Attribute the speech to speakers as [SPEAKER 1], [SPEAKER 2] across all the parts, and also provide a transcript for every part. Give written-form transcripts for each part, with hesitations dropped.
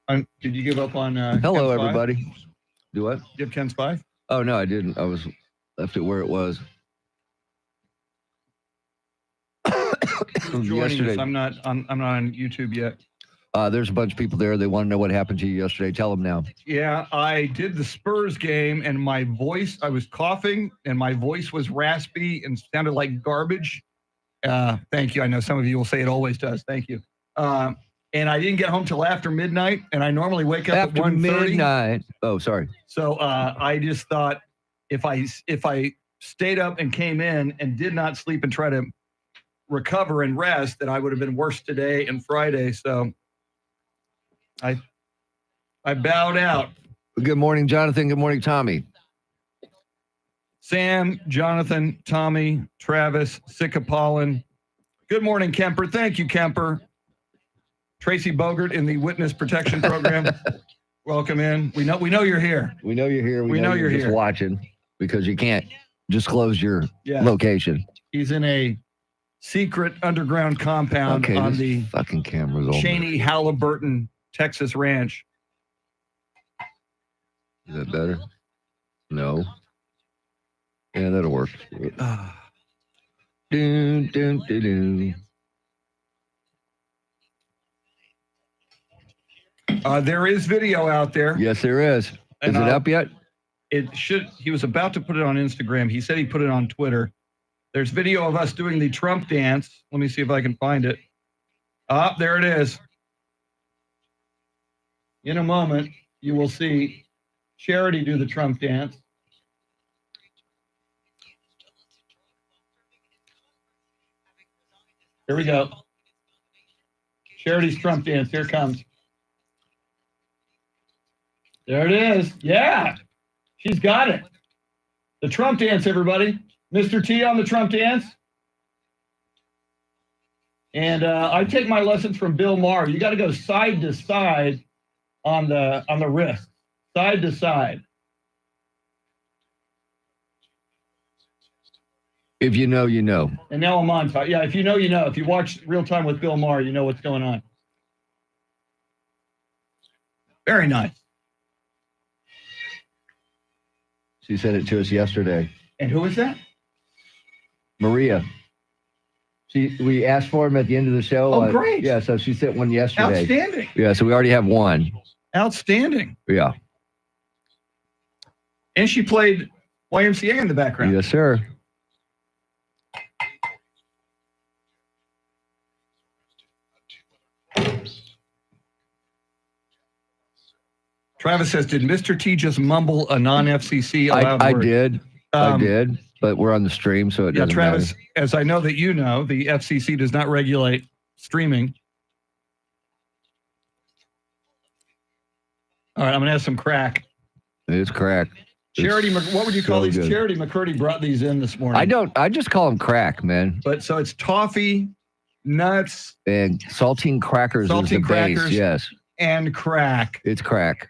[SPEAKER 1] Did you give up on
[SPEAKER 2] Hello,
[SPEAKER 1] Ken Spy?
[SPEAKER 2] everybody. Do what?
[SPEAKER 1] Did you have Ken Spy?
[SPEAKER 2] Oh, no, I didn't. I was left it where it was.
[SPEAKER 1] Who's joining us? I'm not on YouTube yet.
[SPEAKER 2] There's a bunch of people there. They want to know what happened to you yesterday. Tell them now.
[SPEAKER 1] Yeah, I did the Spurs game, and my voice, I was coughing, and my voice was raspy and sounded like garbage. Thank you. I know some of you will say it always does. Thank you. And I didn't get home till after midnight, and I normally wake up
[SPEAKER 2] After
[SPEAKER 1] at 1:30.
[SPEAKER 2] midnight. Oh, sorry.
[SPEAKER 1] So I just thought if I stayed up and came in and did not sleep and try to recover and rest, that I would have been worse today and Friday. So I bowed out.
[SPEAKER 2] Good morning, Jonathan. Good morning, Tommy.
[SPEAKER 1] Sam, Jonathan, Tommy, Travis, Sikapolin. Good morning, Kemper. Thank you, Kemper. Tracy Bogert in the Witness Protection Program. Welcome in. We know you're here.
[SPEAKER 2] We know you're here.
[SPEAKER 1] We know you're
[SPEAKER 2] just
[SPEAKER 1] here.
[SPEAKER 2] Watching because you can't disclose your location.
[SPEAKER 1] He's in a secret underground compound on the
[SPEAKER 2] fucking cameras.
[SPEAKER 1] Cheney Halliburton Texas Ranch.
[SPEAKER 2] Is that better? No. Yeah, that'll work. Dun, dun, dun, dun.
[SPEAKER 1] There is video out there.
[SPEAKER 2] Yes, there is. Is it up yet?
[SPEAKER 1] It should. He was about to put it on Instagram. He said he put it on Twitter. There's video of us doing the Trump dance. Let me see if I can find it. There it is. In a moment, you will see Charity do the Trump dance. Here we go. Charity's Trump dance. Here it comes. There it is. Yeah. She's got it. The Trump dance, everybody. Mr. T on the Trump dance. And I take my lessons from Bill Maher. You got to go side to side on the wrist. Side to side.
[SPEAKER 2] If you know, you know.
[SPEAKER 1] And now I'm on top. Yeah, if you know, you know. If you watch Real Time with Bill Maher, you know what's going on. Very nice.
[SPEAKER 2] She sent it to us yesterday.
[SPEAKER 1] And who is that?
[SPEAKER 2] Maria. We asked for him at the end of the show.
[SPEAKER 1] Oh, great.
[SPEAKER 2] Yeah, so she sent one yesterday.
[SPEAKER 1] Outstanding.
[SPEAKER 2] Yeah, so we already have one.
[SPEAKER 1] Outstanding.
[SPEAKER 2] Yeah.
[SPEAKER 1] And she played YMCA in the background.
[SPEAKER 2] Yes, sir.
[SPEAKER 1] Travis says, did Mr. T just mumble a non-FCC allowed
[SPEAKER 2] I
[SPEAKER 1] word?
[SPEAKER 2] did. I did. But we're on the stream, so it doesn't
[SPEAKER 1] Travis,
[SPEAKER 2] matter.
[SPEAKER 1] as I know that you know, the FCC does not regulate streaming. All right, I'm going to have some crack.
[SPEAKER 2] It's crack.
[SPEAKER 1] Charity, what would you call these?
[SPEAKER 2] Good.
[SPEAKER 1] Charity McCurdy brought these in this morning.
[SPEAKER 2] I just call them crack, man.
[SPEAKER 1] But so it's toffee, nuts.
[SPEAKER 2] And saltine crackers is the base, yes.
[SPEAKER 1] And crack.
[SPEAKER 2] It's crack.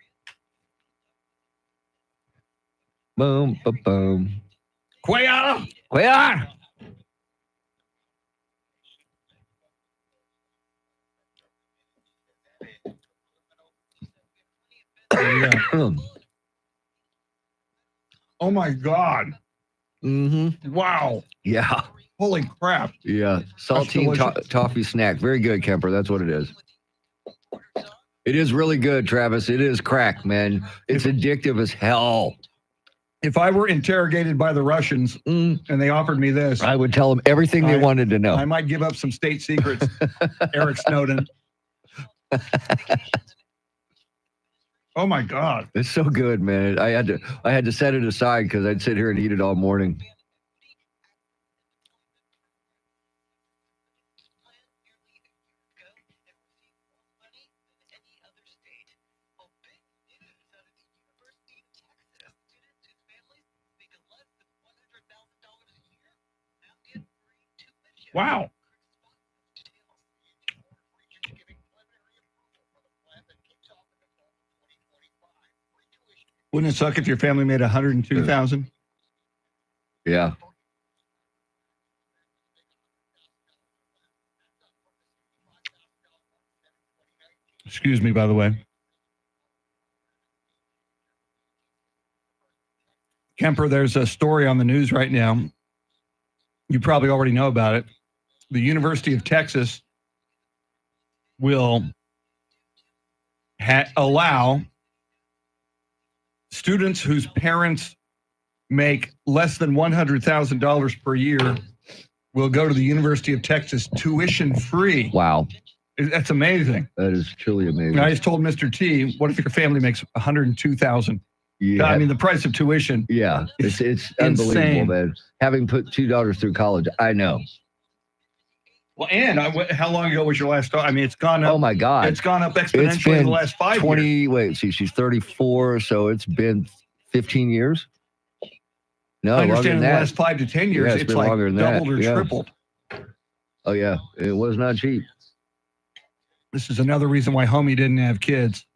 [SPEAKER 2] Boom, boom, boom.
[SPEAKER 1] Cuellar.
[SPEAKER 2] Cuellar.
[SPEAKER 1] Oh my God.
[SPEAKER 2] Mm-hmm.
[SPEAKER 1] Wow.
[SPEAKER 2] Yeah.
[SPEAKER 1] Holy crap.
[SPEAKER 2] Yeah. Saltine toffee snack. Very good, Kemper. That's what it is. It is really good, Travis. It is crack, man. It's addictive as hell.
[SPEAKER 1] If I were interrogated by the Russians and they offered me this,
[SPEAKER 2] I would tell them everything they wanted to know.
[SPEAKER 1] I might give up some state secrets. Eric Snowden. Oh my God.
[SPEAKER 2] It's so good, man. I had to set it aside because I'd sit here and eat it all morning.
[SPEAKER 1] Wow. Wouldn't it suck if your family made $102,000?
[SPEAKER 2] Yeah.
[SPEAKER 1] Excuse me, by the way. Kemper, there's a story on the news right now. You probably already know about it. The University of Texas will allow students whose parents make less than $100,000 per year will go to the University of Texas tuition free.
[SPEAKER 2] Wow.
[SPEAKER 1] That's amazing.
[SPEAKER 2] That is truly amazing.
[SPEAKER 1] I just told Mr. T, what if your family makes $102,000?
[SPEAKER 2] Yeah.
[SPEAKER 1] I mean, the price of tuition.
[SPEAKER 2] Yeah. It's unbelievable,
[SPEAKER 1] insane.
[SPEAKER 2] man. Having put two daughters through college, I know.
[SPEAKER 1] Well, and how long ago was your last daughter? I mean, it's gone up.
[SPEAKER 2] Oh, my God.
[SPEAKER 1] It's gone up exponentially in the last 5 years.
[SPEAKER 2] Wait, see, she's 34, so it's been 15 years? No,
[SPEAKER 1] I understand in the
[SPEAKER 2] that.
[SPEAKER 1] last 5 to 10 years,
[SPEAKER 2] Yeah,
[SPEAKER 1] it's like doubled or tripled.
[SPEAKER 2] Oh, yeah. It was not cheap.
[SPEAKER 1] This is another reason why homie didn't have kids.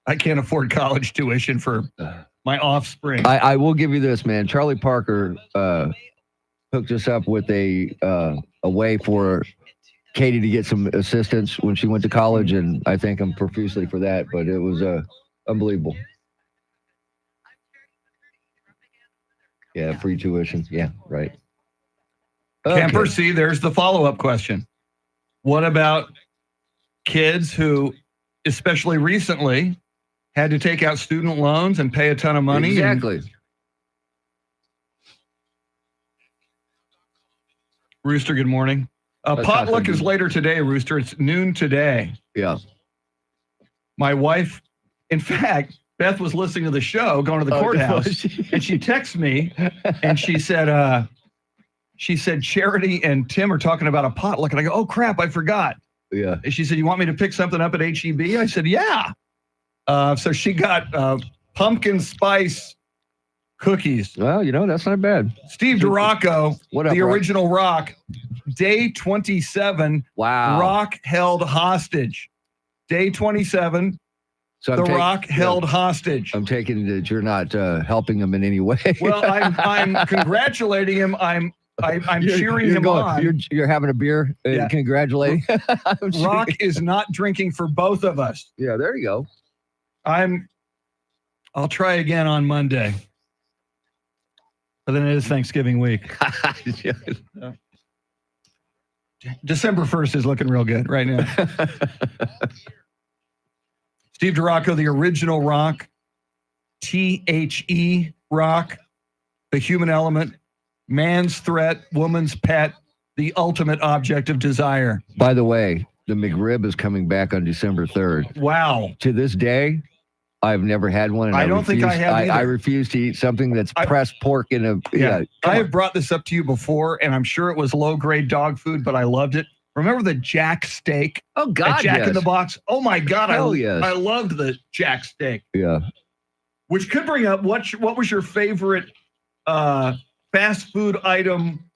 [SPEAKER 1] I can't afford college tuition for my offspring.
[SPEAKER 2] I will give you this, man. Charlie Parker hooked us up with a way for Katie to get some assistance when she went to college, and I thank him profusely for that, but it was unbelievable. Yeah, free tuition. Yeah, right.
[SPEAKER 1] Kemper, see, there's the follow-up question. What about kids who, especially recently, had to take out student loans and pay a ton of money?
[SPEAKER 2] Exactly.
[SPEAKER 1] Rooster, good morning. Potluck is later today, Rooster. It's noon today.
[SPEAKER 2] Yeah.
[SPEAKER 1] My wife, in fact, Beth was listening to the show, going to the courthouse, and she texted me, and she said, Charity and Tim are talking about a potluck. And I go, oh, crap, I forgot.
[SPEAKER 2] Yeah.
[SPEAKER 1] And she said, you want me to pick something up at HEB? I said, yeah. So she got pumpkin spice cookies.
[SPEAKER 2] Well, that's not bad.
[SPEAKER 1] Steve DeRocco,
[SPEAKER 2] What up,
[SPEAKER 1] the
[SPEAKER 2] Rock?
[SPEAKER 1] original Rock, day 27,
[SPEAKER 2] Wow.
[SPEAKER 1] Rock held hostage. Day 27,
[SPEAKER 2] So
[SPEAKER 1] the Rock held hostage.
[SPEAKER 2] I'm taking it that you're not helping him in any way.
[SPEAKER 1] Well, I'm congratulating him. I'm cheering him on.
[SPEAKER 2] You're having a beer and
[SPEAKER 1] Yeah.
[SPEAKER 2] congratulating.
[SPEAKER 1] Rock is not drinking for both of us.
[SPEAKER 2] Yeah, there you go.
[SPEAKER 1] I'll try again on Monday. But then it is Thanksgiving week. December 1st is looking real good right now. Steve DeRocco, the original Rock, THE Rock, the human element, man's threat, woman's pet, the ultimate object of desire.
[SPEAKER 2] By the way, the McRib is coming back on December 3rd.
[SPEAKER 1] Wow.
[SPEAKER 2] To this day, I've never had one. And
[SPEAKER 1] I don't think I have either.
[SPEAKER 2] I refuse to eat something that's pressed pork in a. Yeah,
[SPEAKER 1] I have brought this up to you before, and I'm sure it was low-grade dog food, but I loved it. Remember the Jack steak?
[SPEAKER 2] Oh, God,
[SPEAKER 1] at Jack
[SPEAKER 2] yes.
[SPEAKER 1] in the Box? Oh, my God.
[SPEAKER 2] Hell yes.
[SPEAKER 1] I loved the Jack steak.
[SPEAKER 2] Yeah.
[SPEAKER 1] Which could bring up, what was your favorite fast food item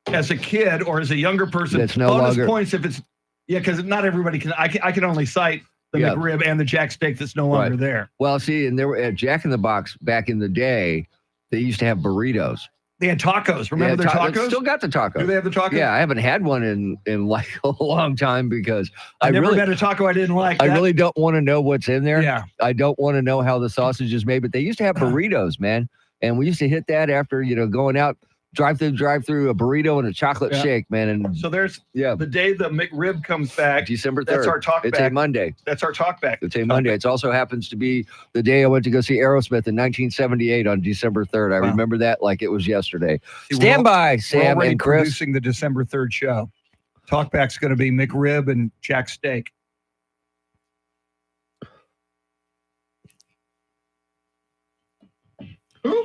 [SPEAKER 1] as a kid or as a younger person?
[SPEAKER 2] That's no
[SPEAKER 1] Bonus
[SPEAKER 2] longer
[SPEAKER 1] points if it's, because not everybody can. I can only cite the McRib and the Jack steak that's no longer there.
[SPEAKER 2] Well, see, and there were at Jack in the Box back in the day, they used to have burritos.
[SPEAKER 1] They had tacos. Remember their tacos?
[SPEAKER 2] Still got the tacos.
[SPEAKER 1] Do they have the tacos?
[SPEAKER 2] Yeah, I haven't had one in like a long time because
[SPEAKER 1] I never had a taco I didn't like.
[SPEAKER 2] I really don't want to know what's in there.
[SPEAKER 1] Yeah.
[SPEAKER 2] I don't want to know how the sausage is made, but they used to have burritos, man. And we used to hit that after, going out, drive through a burrito and a chocolate shake, man. And
[SPEAKER 1] so there's the day the McRib comes back.
[SPEAKER 2] December 3rd.
[SPEAKER 1] That's our talk
[SPEAKER 2] It's
[SPEAKER 1] back.
[SPEAKER 2] a Monday.
[SPEAKER 1] That's our talk back.
[SPEAKER 2] It's a Monday. It also happens to be the day I went to go see Aerosmith in 1978 on December 3rd. I remember that like it was yesterday. Stand by, Sam and Chris.
[SPEAKER 1] Producing the December 3rd show. Talkback's going to be McRib and Jack steak. Who?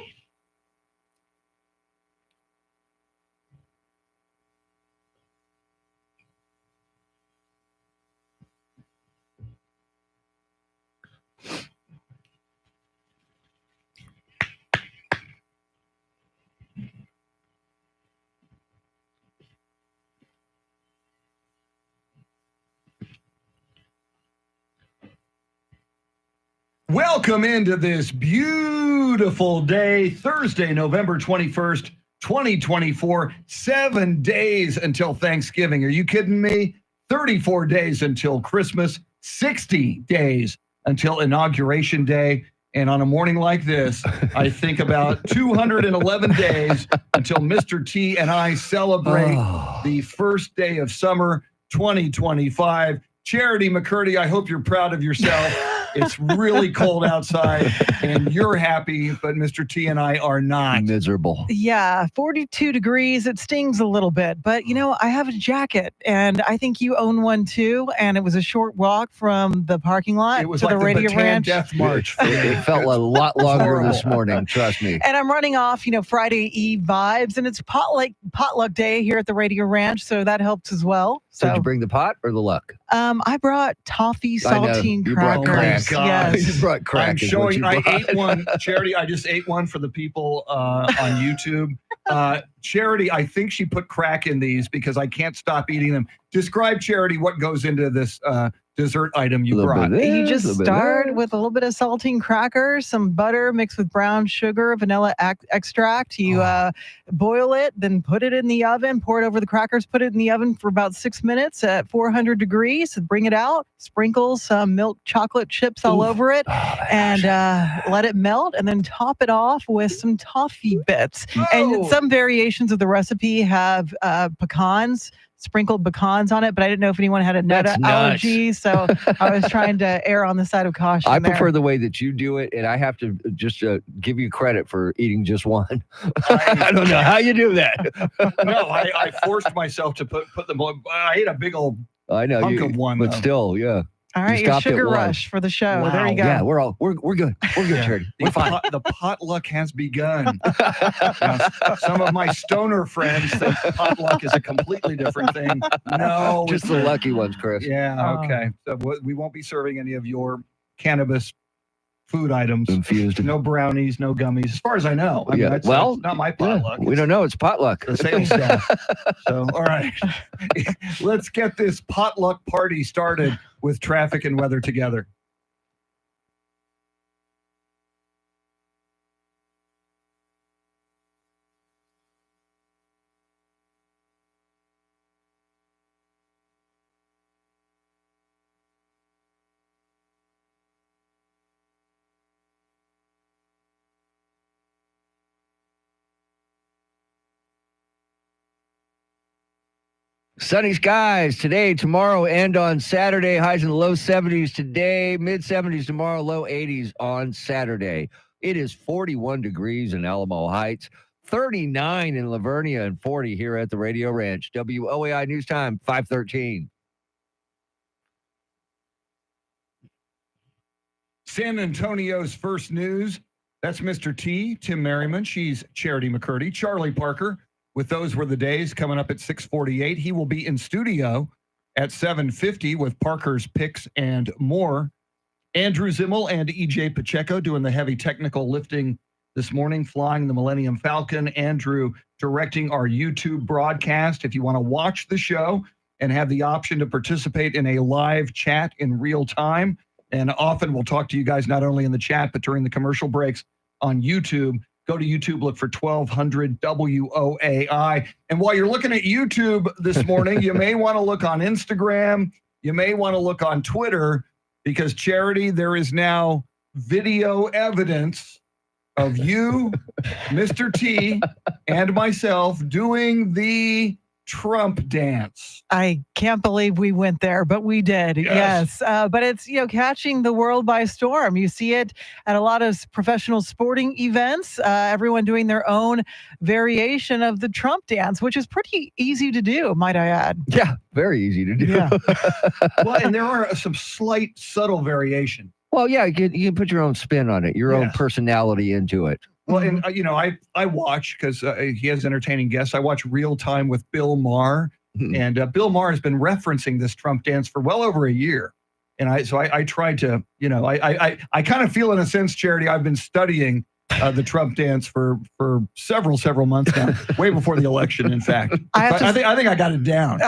[SPEAKER 1] Welcome into this beautiful day, Thursday, November 21st, 2024, 7 days until Thanksgiving. Are you kidding me? 34 days until Christmas, 60 days until Inauguration Day. And on a morning like this, I think about 211 days until Mr. T and I celebrate the first day of summer 2025. Charity McCurdy, I hope you're proud of yourself. It's really cold outside and you're happy, but Mr. T and I are not.
[SPEAKER 2] Miserable.
[SPEAKER 3] Yeah, 42 degrees. It stings a little bit, but I have a jacket and I think you own one too. And it was a short walk from the parking lot
[SPEAKER 1] It was
[SPEAKER 3] to
[SPEAKER 1] like
[SPEAKER 3] the Radio
[SPEAKER 1] Bataan
[SPEAKER 3] Ranch.
[SPEAKER 1] Death March.
[SPEAKER 2] It felt a lot longer
[SPEAKER 1] horrible.
[SPEAKER 2] this morning. Trust me.
[SPEAKER 3] And I'm running off, Friday Eve vibes, and it's potluck day here at the Radio Ranch, so that helps as well.
[SPEAKER 2] So
[SPEAKER 3] So
[SPEAKER 2] did you bring the pot or the luck?
[SPEAKER 3] I brought toffee
[SPEAKER 2] I know.
[SPEAKER 3] saltine
[SPEAKER 2] You brought
[SPEAKER 3] crackers.
[SPEAKER 1] crack.
[SPEAKER 3] Yes.
[SPEAKER 2] You brought crack.
[SPEAKER 1] I'm
[SPEAKER 2] is what
[SPEAKER 1] showing.
[SPEAKER 2] you
[SPEAKER 1] I
[SPEAKER 2] brought.
[SPEAKER 1] ate one. Charity, I just ate one for the people on YouTube. Charity, I think she put crack in these because I can't stop eating them. Describe, Charity, what goes into this dessert item
[SPEAKER 2] A
[SPEAKER 1] you
[SPEAKER 2] little
[SPEAKER 1] brought.
[SPEAKER 2] bit of
[SPEAKER 3] You
[SPEAKER 2] this,
[SPEAKER 3] just
[SPEAKER 2] a little bit of
[SPEAKER 3] start
[SPEAKER 2] that.
[SPEAKER 3] with a little bit of saltine crackers, some butter mixed with brown sugar, vanilla extract. You boil it, then put it in the oven, pour it over the crackers, put it in the oven for about 6 minutes at 400 degrees. Bring it out, sprinkle some milk chocolate chips all
[SPEAKER 1] Oof.
[SPEAKER 3] over it,
[SPEAKER 2] Oh,
[SPEAKER 3] and let it melt, and then top it off with some toffee bits. And
[SPEAKER 1] Oh.
[SPEAKER 3] some variations of the recipe have sprinkled pecans on it, but I didn't know if anyone had a nut
[SPEAKER 2] That's nuts.
[SPEAKER 3] allergy, so I was trying to err on the side of caution.
[SPEAKER 2] I
[SPEAKER 3] there.
[SPEAKER 2] prefer the way that you do it, and I have to just give you credit for eating just one.
[SPEAKER 1] I-
[SPEAKER 2] I don't know how you do that.
[SPEAKER 1] No, I forced myself to put them on. I ate a big old
[SPEAKER 2] I know
[SPEAKER 1] hunk
[SPEAKER 2] you,
[SPEAKER 1] of one,
[SPEAKER 2] but
[SPEAKER 1] though.
[SPEAKER 2] still, yeah.
[SPEAKER 3] All right, your
[SPEAKER 2] stopped at
[SPEAKER 3] sugar
[SPEAKER 2] one.
[SPEAKER 3] rush for the show. There
[SPEAKER 1] Wow.
[SPEAKER 3] you go.
[SPEAKER 2] Yeah, we're good. We're good,
[SPEAKER 1] Yeah.
[SPEAKER 2] Charity. We're fine.
[SPEAKER 1] The potluck has begun. Now, some of my stoner friends think potluck is a completely different thing. No,
[SPEAKER 2] Just
[SPEAKER 1] it's
[SPEAKER 2] the lucky ones, Chris.
[SPEAKER 1] Yeah, okay. So we won't be serving any of your cannabis food items.
[SPEAKER 2] Confused.
[SPEAKER 1] No brownies, no gummies, as far as I know. I mean,
[SPEAKER 2] Yeah,
[SPEAKER 1] that's
[SPEAKER 2] well,
[SPEAKER 1] not my
[SPEAKER 2] Yeah,
[SPEAKER 1] potluck.
[SPEAKER 2] we don't know. It's potluck.
[SPEAKER 1] The sales staff. So, all right. Let's get this potluck party started with traffic and weather together.
[SPEAKER 2] Sunny skies today, tomorrow, and on Saturday. Highs in the low 70s today, mid 70s tomorrow, low 80s on Saturday. It is 41 degrees in Alamo Heights, 39 in Lavernia, and 40 here at the Radio Ranch. WOAI News Time, 5:13.
[SPEAKER 1] San Antonio's first news. That's Mr. T, Tim Merriman. She's Charity McCurdy. Charlie Parker. With Those Were the Days coming up at 6:48. He will be in studio at 7:50 with Parker's picks and more. Andrew Zimmel and EJ Pacheco doing the heavy technical lifting this morning, flying the Millennium Falcon. Andrew directing our YouTube broadcast. If you want to watch the show and have the option to participate in a live chat in real time, and often we'll talk to you guys not only in the chat, but during the commercial breaks on YouTube. Go to YouTube, look for 1200 WOAI. And while you're looking at YouTube this morning, you may want to look on Instagram. You may want to look on Twitter because, Charity, there is now video evidence of you, Mr. T, and myself doing the Trump dance.
[SPEAKER 3] I can't believe we went there, but we did.
[SPEAKER 1] Yes.
[SPEAKER 3] Yes. But it's, catching the world by storm. You see it at a lot of professional sporting events, everyone doing their own variation of the Trump dance, which is pretty easy to do, might I add.
[SPEAKER 2] Yeah, very easy to do.
[SPEAKER 3] Yeah.
[SPEAKER 1] Well, and there are some slight, subtle variation.
[SPEAKER 2] Well, yeah, you can put your own spin on it, your own
[SPEAKER 1] Yes.
[SPEAKER 2] personality into it.
[SPEAKER 1] Well, and I watch because he has entertaining guests. I watch Real Time with Bill Maher, and Bill Maher has been referencing this Trump dance for well over a year. And I tried to, I kind of feel in a sense, Charity, I've been studying the Trump dance for several months now, way before the election, in fact. I think I got it down.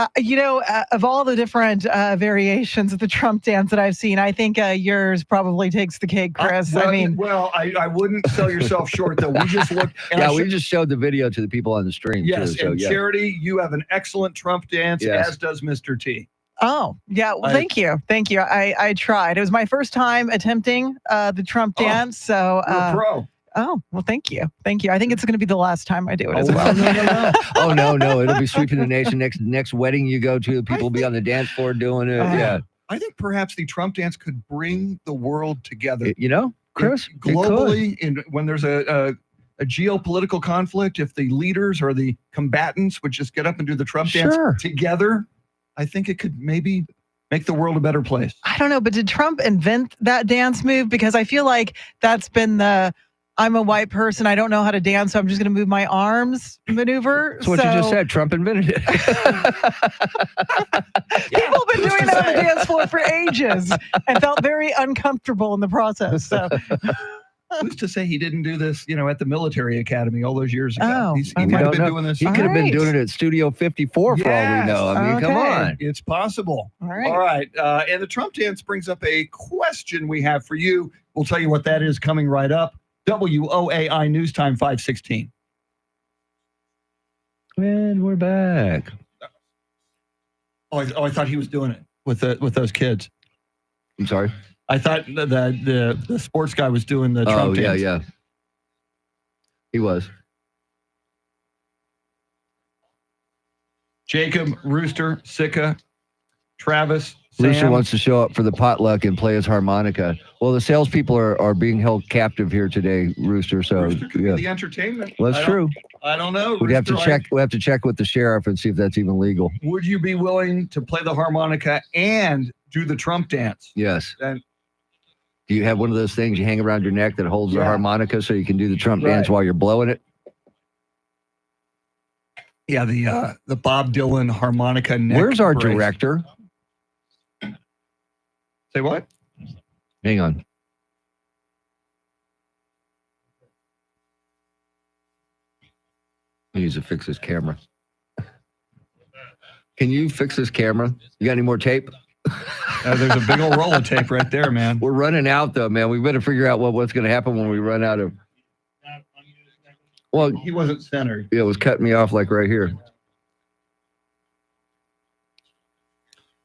[SPEAKER 3] Of all the different variations of the Trump dance that I've seen, I think yours probably takes the cake, Chris.
[SPEAKER 1] I wouldn't sell yourself short, though. We just looked.
[SPEAKER 2] Yeah, we just showed the video to the people on the stream.
[SPEAKER 1] Yes,
[SPEAKER 2] too, so,
[SPEAKER 1] and
[SPEAKER 2] yeah.
[SPEAKER 1] Charity, you have an excellent Trump dance,
[SPEAKER 2] Yes.
[SPEAKER 1] as does Mr. T.
[SPEAKER 3] Oh, yeah. Well,
[SPEAKER 1] I-
[SPEAKER 3] thank you. Thank you. I tried. It was my first time attempting the Trump
[SPEAKER 1] Oh,
[SPEAKER 3] dance. So,
[SPEAKER 1] You're a pro.
[SPEAKER 3] oh, well, thank you. Thank you. I think it's going to be the last time I do it as
[SPEAKER 1] Oh,
[SPEAKER 3] well.
[SPEAKER 1] no.
[SPEAKER 2] Oh no, it'll be sweeping the nation. Next wedding you go to, people will be on the dance floor doing it. Yeah,
[SPEAKER 1] I think perhaps the Trump dance could bring the world together.
[SPEAKER 2] you know, Chris, it could.
[SPEAKER 1] Globally, when there's a geopolitical conflict, if the leaders or the combatants would just get up and do the Trump dance
[SPEAKER 2] Sure.
[SPEAKER 1] together, I think it could maybe make the world a better place.
[SPEAKER 3] I don't know, but did Trump invent that dance move? Because I feel like that's been the I'm a white person, I don't know how to dance, so I'm just going to move my arms maneuver.
[SPEAKER 2] That's what you just said. Trump invented it.
[SPEAKER 3] People have been doing that on the dance floor for ages and felt very uncomfortable in the process. So,
[SPEAKER 1] Who's to say he didn't do this, at the military academy all those years ago?
[SPEAKER 3] Oh,
[SPEAKER 1] He
[SPEAKER 3] okay.
[SPEAKER 1] might have
[SPEAKER 2] Don't
[SPEAKER 1] been
[SPEAKER 2] know.
[SPEAKER 1] doing this.
[SPEAKER 2] He could have been
[SPEAKER 3] Alright.
[SPEAKER 2] doing it at Studio 54 for all we
[SPEAKER 1] Yes.
[SPEAKER 2] know. I mean, come
[SPEAKER 3] Okay.
[SPEAKER 2] on.
[SPEAKER 1] It's possible.
[SPEAKER 3] all right.
[SPEAKER 1] All right. And the Trump dance brings up a question we have for you. We'll tell you what that is coming right up. WOAI News Time 516.
[SPEAKER 2] And we're back.
[SPEAKER 1] I thought he was doing it with those kids.
[SPEAKER 2] I'm sorry.
[SPEAKER 1] I thought the sports guy was doing the Trump
[SPEAKER 2] Oh,
[SPEAKER 1] dance.
[SPEAKER 2] yeah. He was.
[SPEAKER 1] Jacob, Rooster, Sika, Travis,
[SPEAKER 2] Rooster
[SPEAKER 1] Sam.
[SPEAKER 2] wants to show up for the potluck and play his harmonica. Well, the salespeople are being held captive here today, Rooster. So
[SPEAKER 1] Rooster could
[SPEAKER 2] yeah,
[SPEAKER 1] be the entertainment.
[SPEAKER 2] well, that's true.
[SPEAKER 1] I don't know.
[SPEAKER 2] We'd have to
[SPEAKER 1] Rooster,
[SPEAKER 2] check. We have to check with the sheriff and see if that's even legal.
[SPEAKER 1] Would you be willing to play the harmonica and do the Trump dance?
[SPEAKER 2] Yes.
[SPEAKER 1] Then
[SPEAKER 2] Do you have one of those things you hang around your neck that holds the
[SPEAKER 1] Yeah.
[SPEAKER 2] harmonica so you can do the Trump
[SPEAKER 1] Right.
[SPEAKER 2] dance while you're blowing it?
[SPEAKER 1] yeah, the Bob Dylan harmonica neck.
[SPEAKER 2] Where's our
[SPEAKER 1] brace.
[SPEAKER 2] director?
[SPEAKER 1] Say what?
[SPEAKER 2] Hang on. He needs to fix his camera. Can you fix this camera? You got any more tape?
[SPEAKER 1] There's a big old roll of tape right there, man.
[SPEAKER 2] We're running out though, man. We better figure out what's going to happen when we run out of. Well,
[SPEAKER 1] He wasn't centered.
[SPEAKER 2] yeah, it was cutting me off like right here.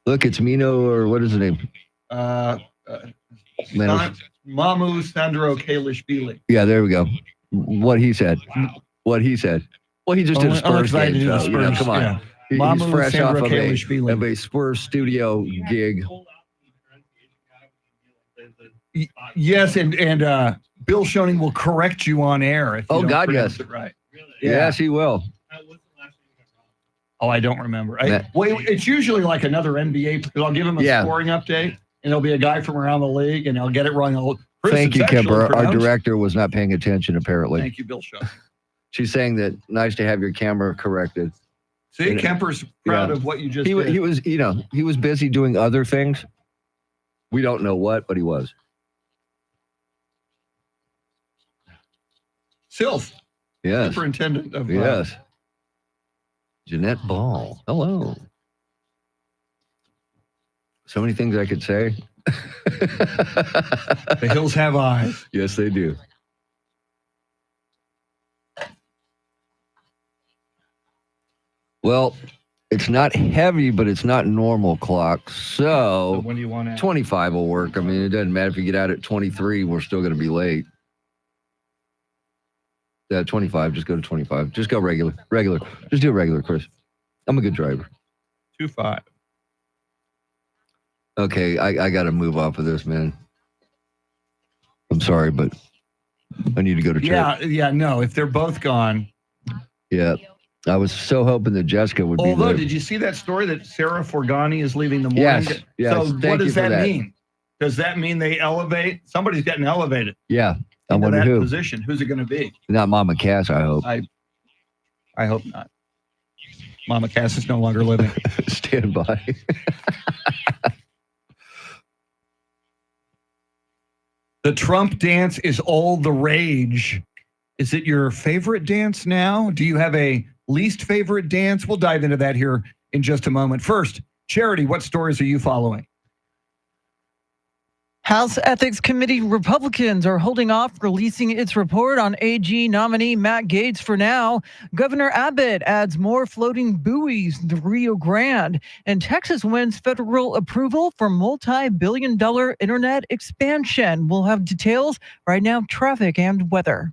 [SPEAKER 2] Look, it's Mino, or what is his name? Man,
[SPEAKER 1] Mamu Sandro Kalishvili.
[SPEAKER 2] yeah, there we go. What he said. What he said. Well, he just did a Spurs
[SPEAKER 1] excited
[SPEAKER 2] game,
[SPEAKER 1] to do the
[SPEAKER 2] so, you know,
[SPEAKER 1] Spurs,
[SPEAKER 2] come on.
[SPEAKER 1] yeah.
[SPEAKER 2] He's
[SPEAKER 1] Mamu
[SPEAKER 2] fresh off
[SPEAKER 1] Sandro
[SPEAKER 2] of
[SPEAKER 1] Kalishvili.
[SPEAKER 2] a Spurs studio gig.
[SPEAKER 1] Yes, and Bill Schoening will correct you on air. If you
[SPEAKER 2] Oh,
[SPEAKER 1] don't
[SPEAKER 2] God,
[SPEAKER 1] pronounce
[SPEAKER 2] yes.
[SPEAKER 1] it right.
[SPEAKER 2] Yes, he will.
[SPEAKER 1] Oh, I don't remember.
[SPEAKER 2] That-
[SPEAKER 1] It's usually like another NBA because I'll give him a
[SPEAKER 2] Yeah.
[SPEAKER 1] scoring update, and there'll be a guy from around the league, and I'll get it wrong.
[SPEAKER 2] Thank you, Kemper. Our director was not paying attention, apparently.
[SPEAKER 1] Thank you, Bill Schoening.
[SPEAKER 2] She's saying that nice to have your camera corrected.
[SPEAKER 1] See,
[SPEAKER 2] And-
[SPEAKER 1] Kemper's proud
[SPEAKER 2] Yeah.
[SPEAKER 1] of what you just
[SPEAKER 2] He
[SPEAKER 1] did.
[SPEAKER 2] was, he was busy doing other things. We don't know what, but he was.
[SPEAKER 1] Sylph,
[SPEAKER 2] Yes.
[SPEAKER 1] superintendent of
[SPEAKER 2] Yes. Jeanette Ball. Hello. So many things I could say.
[SPEAKER 1] The Hills Have Eyes.
[SPEAKER 2] Yes, they do. Well, it's not heavy, but it's not normal clock.
[SPEAKER 1] So
[SPEAKER 2] So
[SPEAKER 1] when do you want to?
[SPEAKER 2] 25 will work. I mean, it doesn't matter if you get out at 23, we're still going to be late. 25, just go to 25. Just go regular. Regular. Just do it regular, Chris. I'm a good driver.
[SPEAKER 1] 2-5.
[SPEAKER 2] Okay, I got to move off of this, man. I'm sorry, but I need to go to church.
[SPEAKER 1] Yeah, no. If they're both gone.
[SPEAKER 2] Yeah. I was so hoping that Jessica would be
[SPEAKER 1] Although,
[SPEAKER 2] there.
[SPEAKER 1] did you see that story that Sarah Forgani is leaving the morning?
[SPEAKER 2] Yes, yes,
[SPEAKER 1] So
[SPEAKER 2] thank
[SPEAKER 1] what
[SPEAKER 2] you
[SPEAKER 1] does
[SPEAKER 2] for
[SPEAKER 1] that
[SPEAKER 2] that.
[SPEAKER 1] mean? Does that mean they elevate? Somebody's getting elevated
[SPEAKER 2] Yeah. I
[SPEAKER 1] into
[SPEAKER 2] wonder
[SPEAKER 1] that
[SPEAKER 2] who.
[SPEAKER 1] position. Who's it going to be?
[SPEAKER 2] Not Mama Cass, I hope.
[SPEAKER 1] I hope not. Mama Cass is no longer living.
[SPEAKER 2] Stand by.
[SPEAKER 1] The Trump dance is all the rage. Is it your favorite dance now? Do you have a least favorite dance? We'll dive into that here in just a moment. First, Charity, what stories are you following?
[SPEAKER 3] House Ethics Committee Republicans are holding off releasing its report on AG nominee Matt Gaetz for now. Governor Abbott adds more floating buoys in the Rio Grande. And Texas wins federal approval for multi-billion-dollar internet expansion. We'll have details right now, traffic and weather.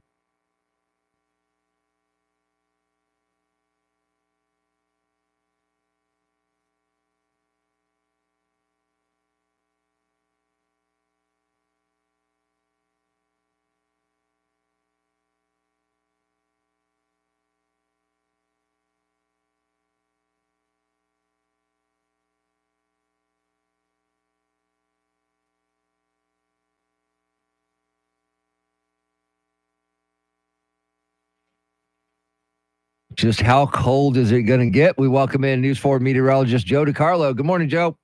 [SPEAKER 2] Just how cold is it going to get? We welcome in News 4 meteorologist Joe DiCarlo. Good morning, Joe.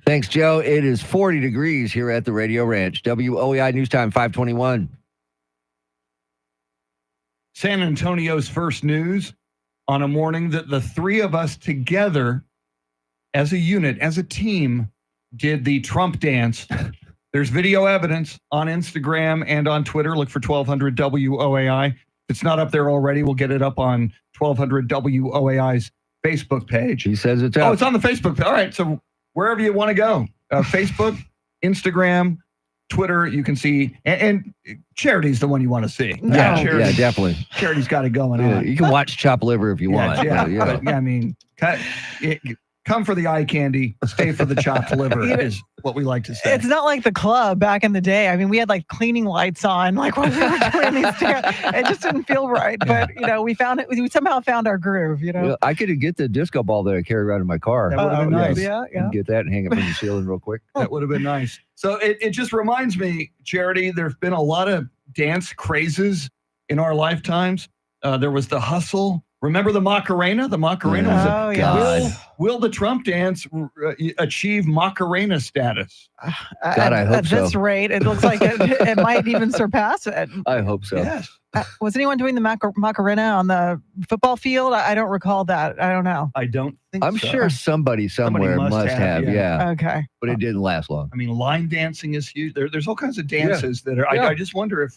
[SPEAKER 2] Thanks, Joe. It is 40 degrees here at the Radio Ranch. WOEI News Time 521.
[SPEAKER 1] San Antonio's first news on a morning that the three of us together as a unit, as a team, did the Trump dance. There's video evidence on Instagram and on Twitter. Look for 1200 WOAI. If it's not up there already, we'll get it up on 1200 WOAI's Facebook page.
[SPEAKER 2] He says it's out.
[SPEAKER 1] Oh, it's on the Facebook page. All right, so wherever you want to go, Facebook, Instagram, Twitter, you can see, and Charity's the one you want to see.
[SPEAKER 2] Yeah, definitely.
[SPEAKER 1] Charity's got it going on.
[SPEAKER 2] You can watch Chop Liver if you want.
[SPEAKER 1] But, I mean, come for the eye candy, stay for the chopped liver is what we like to say.
[SPEAKER 3] It's not like the club back in the day. I mean, we had like cleaning lights on, like when we were doing these dance. It just didn't feel right. But, we found it. We somehow found our groove,
[SPEAKER 2] I could get the disco ball that I carry around in my car.
[SPEAKER 1] That would have been nice.
[SPEAKER 3] Yeah.
[SPEAKER 2] Get that and hang it from the ceiling real quick.
[SPEAKER 1] That would have been nice. So it just reminds me, Charity, there's been a lot of dance crazes in our lifetimes. There was the hustle. Remember the Macarena? The Macarena was
[SPEAKER 2] God.
[SPEAKER 1] Will the Trump dance achieve Macarena status?
[SPEAKER 2] God, I hope
[SPEAKER 3] at this rate, it looks like it might even surpass it.
[SPEAKER 2] I hope so.
[SPEAKER 1] Yes.
[SPEAKER 3] Was anyone doing the Macarena on the football field? I don't recall that. I don't know.
[SPEAKER 1] I don't think
[SPEAKER 2] I'm
[SPEAKER 1] so.
[SPEAKER 2] sure somebody somewhere must have. Yeah.
[SPEAKER 3] Okay.
[SPEAKER 2] But it didn't last long.
[SPEAKER 1] I mean, line dancing is huge. There's all kinds of dances that are. I just wonder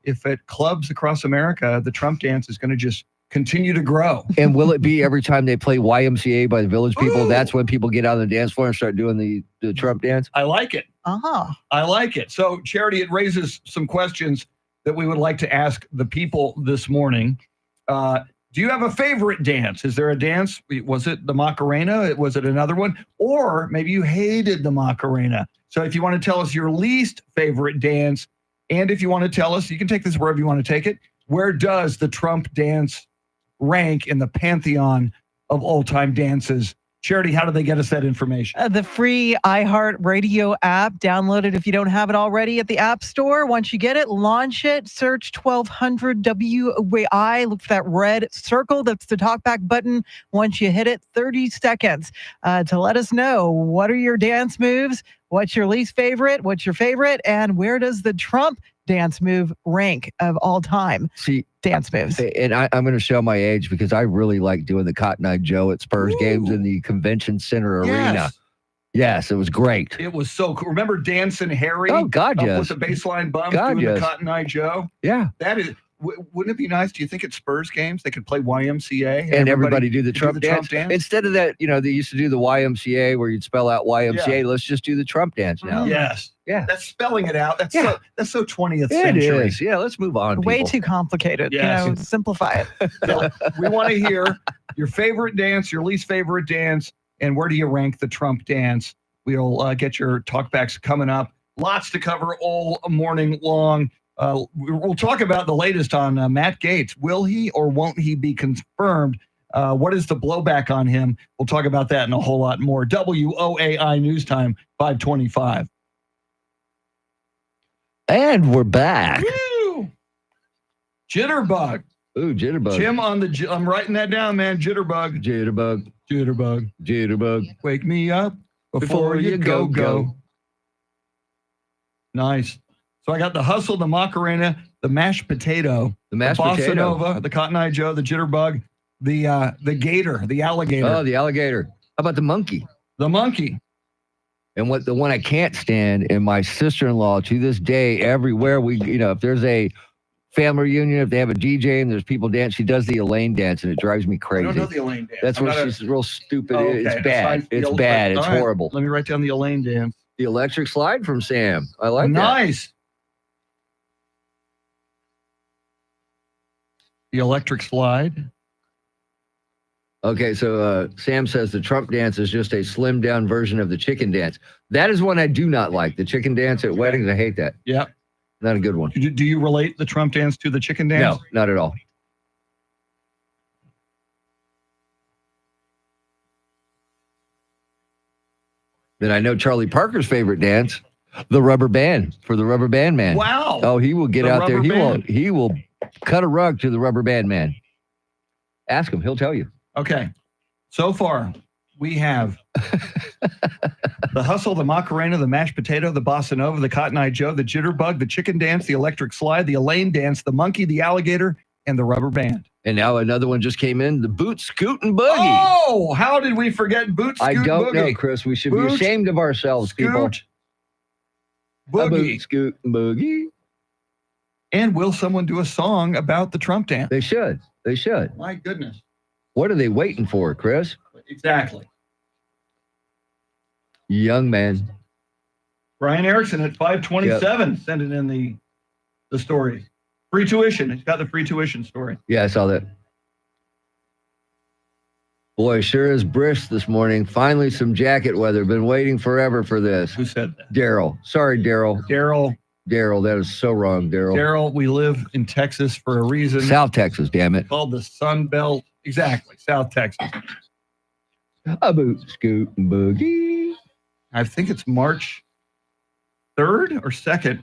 [SPEAKER 1] if at clubs across America, the Trump dance is going to just continue to grow.
[SPEAKER 2] And will it be every time they play YMCA by the Village People? That's when people get on the dance floor and start doing the Trump dance?
[SPEAKER 1] I like it.
[SPEAKER 3] Uh-huh.
[SPEAKER 1] I like it. So, Charity, it raises some questions that we would like to ask the people this morning. Do you have a favorite dance? Is there a dance? Was it the Macarena? Was it another one? Or maybe you hated the Macarena. So if you want to tell us your least favorite dance, and if you want to tell us, you can take this wherever you want to take it. Where does the Trump dance rank in the pantheon of all-time dances? Charity, how do they get us that information?
[SPEAKER 3] The free iHeartRadio app. Download it if you don't have it already at the App Store. Once you get it, launch it. Search 1200 WOAI. Look for that red circle. That's the talkback button. Once you hit it, 30 seconds to let us know what are your dance moves, what's your least favorite, what's your favorite, and where does the Trump dance move rank of all time dance moves.
[SPEAKER 2] And I'm going to show my age because I really like doing the Cotton Eye Joe at Spurs games in the Convention Center arena. Yes, it was great.
[SPEAKER 1] It was so cool. Remember Dancing Harry?
[SPEAKER 2] Oh, God, yes.
[SPEAKER 1] With the baseline bump
[SPEAKER 2] God,
[SPEAKER 1] doing
[SPEAKER 2] yes.
[SPEAKER 1] the Cotton Eye Joe?
[SPEAKER 2] Yeah.
[SPEAKER 1] That is, wouldn't it be nice? Do you think at Spurs games they could play YMCA
[SPEAKER 2] And everybody do the
[SPEAKER 1] do
[SPEAKER 2] Trump
[SPEAKER 1] the
[SPEAKER 2] dance.
[SPEAKER 1] Trump dance?
[SPEAKER 2] Instead of that, they used to do the YMCA where you'd spell out YMCA. Let's just do the Trump dance now.
[SPEAKER 1] Yes.
[SPEAKER 2] Yeah.
[SPEAKER 1] That's spelling it out. That's
[SPEAKER 2] Yeah.
[SPEAKER 1] so 20th
[SPEAKER 2] It
[SPEAKER 1] century.
[SPEAKER 2] is. Yeah, let's move on.
[SPEAKER 3] Way
[SPEAKER 2] people.
[SPEAKER 3] too complicated.
[SPEAKER 1] Yes.
[SPEAKER 3] Simplify it.
[SPEAKER 1] So we want to hear your favorite dance, your least favorite dance, and where do you rank the Trump dance? We'll get your talkbacks coming up. Lots to cover all morning long. We'll talk about the latest on Matt Gaetz. Will he or won't he be confirmed? What is the blowback on him? We'll talk about that and a whole lot more. WOAI News Time, 525.
[SPEAKER 2] And we're back.
[SPEAKER 1] Woo! Jitterbug.
[SPEAKER 2] Ooh, jitterbug.
[SPEAKER 1] Jim I'm writing that down, man. Jitterbug.
[SPEAKER 2] Jitterbug.
[SPEAKER 1] Jitterbug.
[SPEAKER 2] Jitterbug.
[SPEAKER 1] Wake me up before you go. Nice. So I got the hustle, the Macarena, the mashed potato,
[SPEAKER 2] The mashed
[SPEAKER 1] the Bossa
[SPEAKER 2] potato.
[SPEAKER 1] Nova, the Cotton Eye Joe, the Jitterbug, the gator, the alligator,
[SPEAKER 2] Oh, the alligator. How about the monkey?
[SPEAKER 1] the monkey.
[SPEAKER 2] And what the one I can't stand, and my sister-in-law to this day, everywhere if there's a family reunion, if they have a DJ and there's people dance, she does the Elaine dance, and it drives me
[SPEAKER 1] I
[SPEAKER 2] crazy.
[SPEAKER 1] don't know the Elaine dance.
[SPEAKER 2] That's
[SPEAKER 1] I'm
[SPEAKER 2] where
[SPEAKER 1] not a-
[SPEAKER 2] she's real stupid.
[SPEAKER 1] Oh, okay.
[SPEAKER 2] It's bad. It's bad. It's
[SPEAKER 1] All right.
[SPEAKER 2] horrible.
[SPEAKER 1] Let me write down the Elaine dance.
[SPEAKER 2] The electric slide from Sam. I like that.
[SPEAKER 1] Nice. The electric slide.
[SPEAKER 2] Okay, so Sam says the Trump dance is just a slimmed down version of the chicken dance. That is one I do not like. The chicken dance at weddings, I hate that.
[SPEAKER 1] Yep.
[SPEAKER 2] Not a good one.
[SPEAKER 1] Do you relate the Trump dance to the chicken dance?
[SPEAKER 2] No, not at all. Then I know Charlie Parker's favorite dance, the rubber band for the rubber band man.
[SPEAKER 1] Wow.
[SPEAKER 2] Oh, he will get
[SPEAKER 1] The
[SPEAKER 2] out there.
[SPEAKER 1] rubber
[SPEAKER 2] He will cut a rug to the rubber band man. Ask him, he'll tell you.
[SPEAKER 1] Okay. So far, we have the hustle, the Macarena, the mashed potato, the Bossa Nova, the Cotton Eye Joe, the Jitterbug, the chicken dance, the electric slide, the Elaine dance, the monkey, the alligator, and the rubber band.
[SPEAKER 2] And now another one just came in, the boot scoot and boogie.
[SPEAKER 1] Oh, how did we forget Boot Scoot
[SPEAKER 2] I don't know,
[SPEAKER 1] Boogie?
[SPEAKER 2] Chris. We should
[SPEAKER 1] Boot,
[SPEAKER 2] be ashamed of ourselves, people.
[SPEAKER 1] Scoot
[SPEAKER 2] A
[SPEAKER 1] Boogie.
[SPEAKER 2] boot scoot and boogie.
[SPEAKER 1] And will someone do a song about the Trump dance?
[SPEAKER 2] They should. They should.
[SPEAKER 1] My goodness.
[SPEAKER 2] What are they waiting for, Chris?
[SPEAKER 1] Exactly.
[SPEAKER 2] Young man.
[SPEAKER 1] Brian Erickson at 527 sending in the story. Free tuition. He's got the free tuition story.
[SPEAKER 2] Yeah, I saw that. Boy, sure is brisk this morning. Finally, some jacket weather. Been waiting forever for this.
[SPEAKER 1] Who said that?
[SPEAKER 2] Daryl. Sorry, Daryl.
[SPEAKER 1] Daryl.
[SPEAKER 2] Daryl, that is so wrong, Daryl.
[SPEAKER 1] Daryl, we live in Texas for a reason.
[SPEAKER 2] South Texas, damn it.
[SPEAKER 1] Called the Sun Belt. Exactly. South Texas.
[SPEAKER 2] A boot scoot and boogie.
[SPEAKER 1] I think it's March 3rd or 2nd.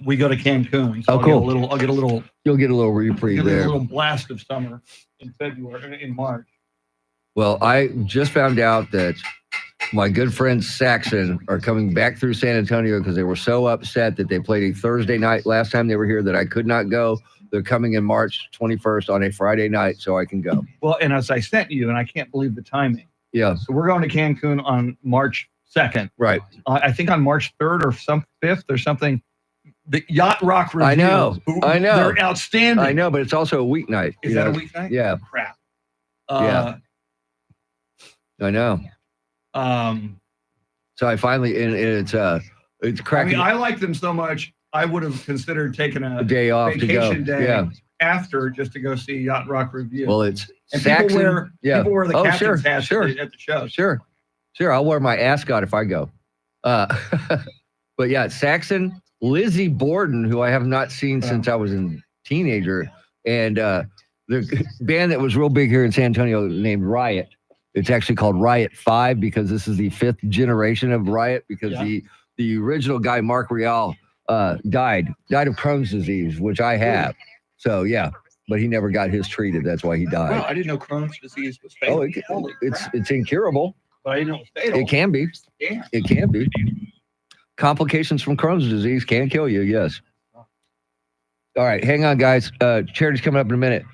[SPEAKER 1] We go to Cancun. So
[SPEAKER 2] Oh, cool.
[SPEAKER 1] I'll get a little
[SPEAKER 2] You'll get a little reprieve there.
[SPEAKER 1] blast of summer in March.
[SPEAKER 2] Well, I just found out that my good friends Saxon are coming back through San Antonio because they were so upset that they played a Thursday night last time they were here that I could not go. They're coming in March 21st on a Friday night, so I can go.
[SPEAKER 1] Well, and as I sent you, and I can't believe the timing.
[SPEAKER 2] Yeah,
[SPEAKER 1] So we're going to Cancun on March 2nd.
[SPEAKER 2] right.
[SPEAKER 1] I think on March 3rd or 5th or something. The Yacht Rock Review.
[SPEAKER 2] I know.
[SPEAKER 1] They're outstanding.
[SPEAKER 2] I know, but it's also a weeknight.
[SPEAKER 1] Is that a weeknight?
[SPEAKER 2] Yeah,
[SPEAKER 1] Crap.
[SPEAKER 2] Yeah. I know. So I finally, and it's
[SPEAKER 1] I
[SPEAKER 2] cracking
[SPEAKER 1] mean, I like them so much. I would have considered taking
[SPEAKER 2] a
[SPEAKER 1] a
[SPEAKER 2] day off to go.
[SPEAKER 1] vacation day
[SPEAKER 2] Yeah.
[SPEAKER 1] after just to go see Yacht Rock Review.
[SPEAKER 2] Well, it's
[SPEAKER 1] and
[SPEAKER 2] Saxon.
[SPEAKER 1] people wear the
[SPEAKER 2] Oh,
[SPEAKER 1] captain's
[SPEAKER 2] sure,
[SPEAKER 1] hats
[SPEAKER 2] sure.
[SPEAKER 1] at the show.
[SPEAKER 2] Sure. I'll wear my ascot if I go. But yeah, it's Saxon, Lizzie Borden, who I have not seen since I was a teenager, and the band that was real big here in San Antonio named Riot. It's actually called Riot 5 because this is the 5th generation of Riot because the original guy, Mark Real, died of Crohn's disease, which I have. So yeah, but he never got his treated. That's why he died.
[SPEAKER 1] Wow, I didn't know Crohn's disease was fatal.
[SPEAKER 2] Oh,
[SPEAKER 1] Holy crap.
[SPEAKER 2] it's incurable.
[SPEAKER 1] But I didn't know it was fatal.
[SPEAKER 2] It can be.
[SPEAKER 1] Damn.
[SPEAKER 2] It can be. Complications from Crohn's disease can kill you, yes. All right, hang on, guys. Charity's coming up in a minute.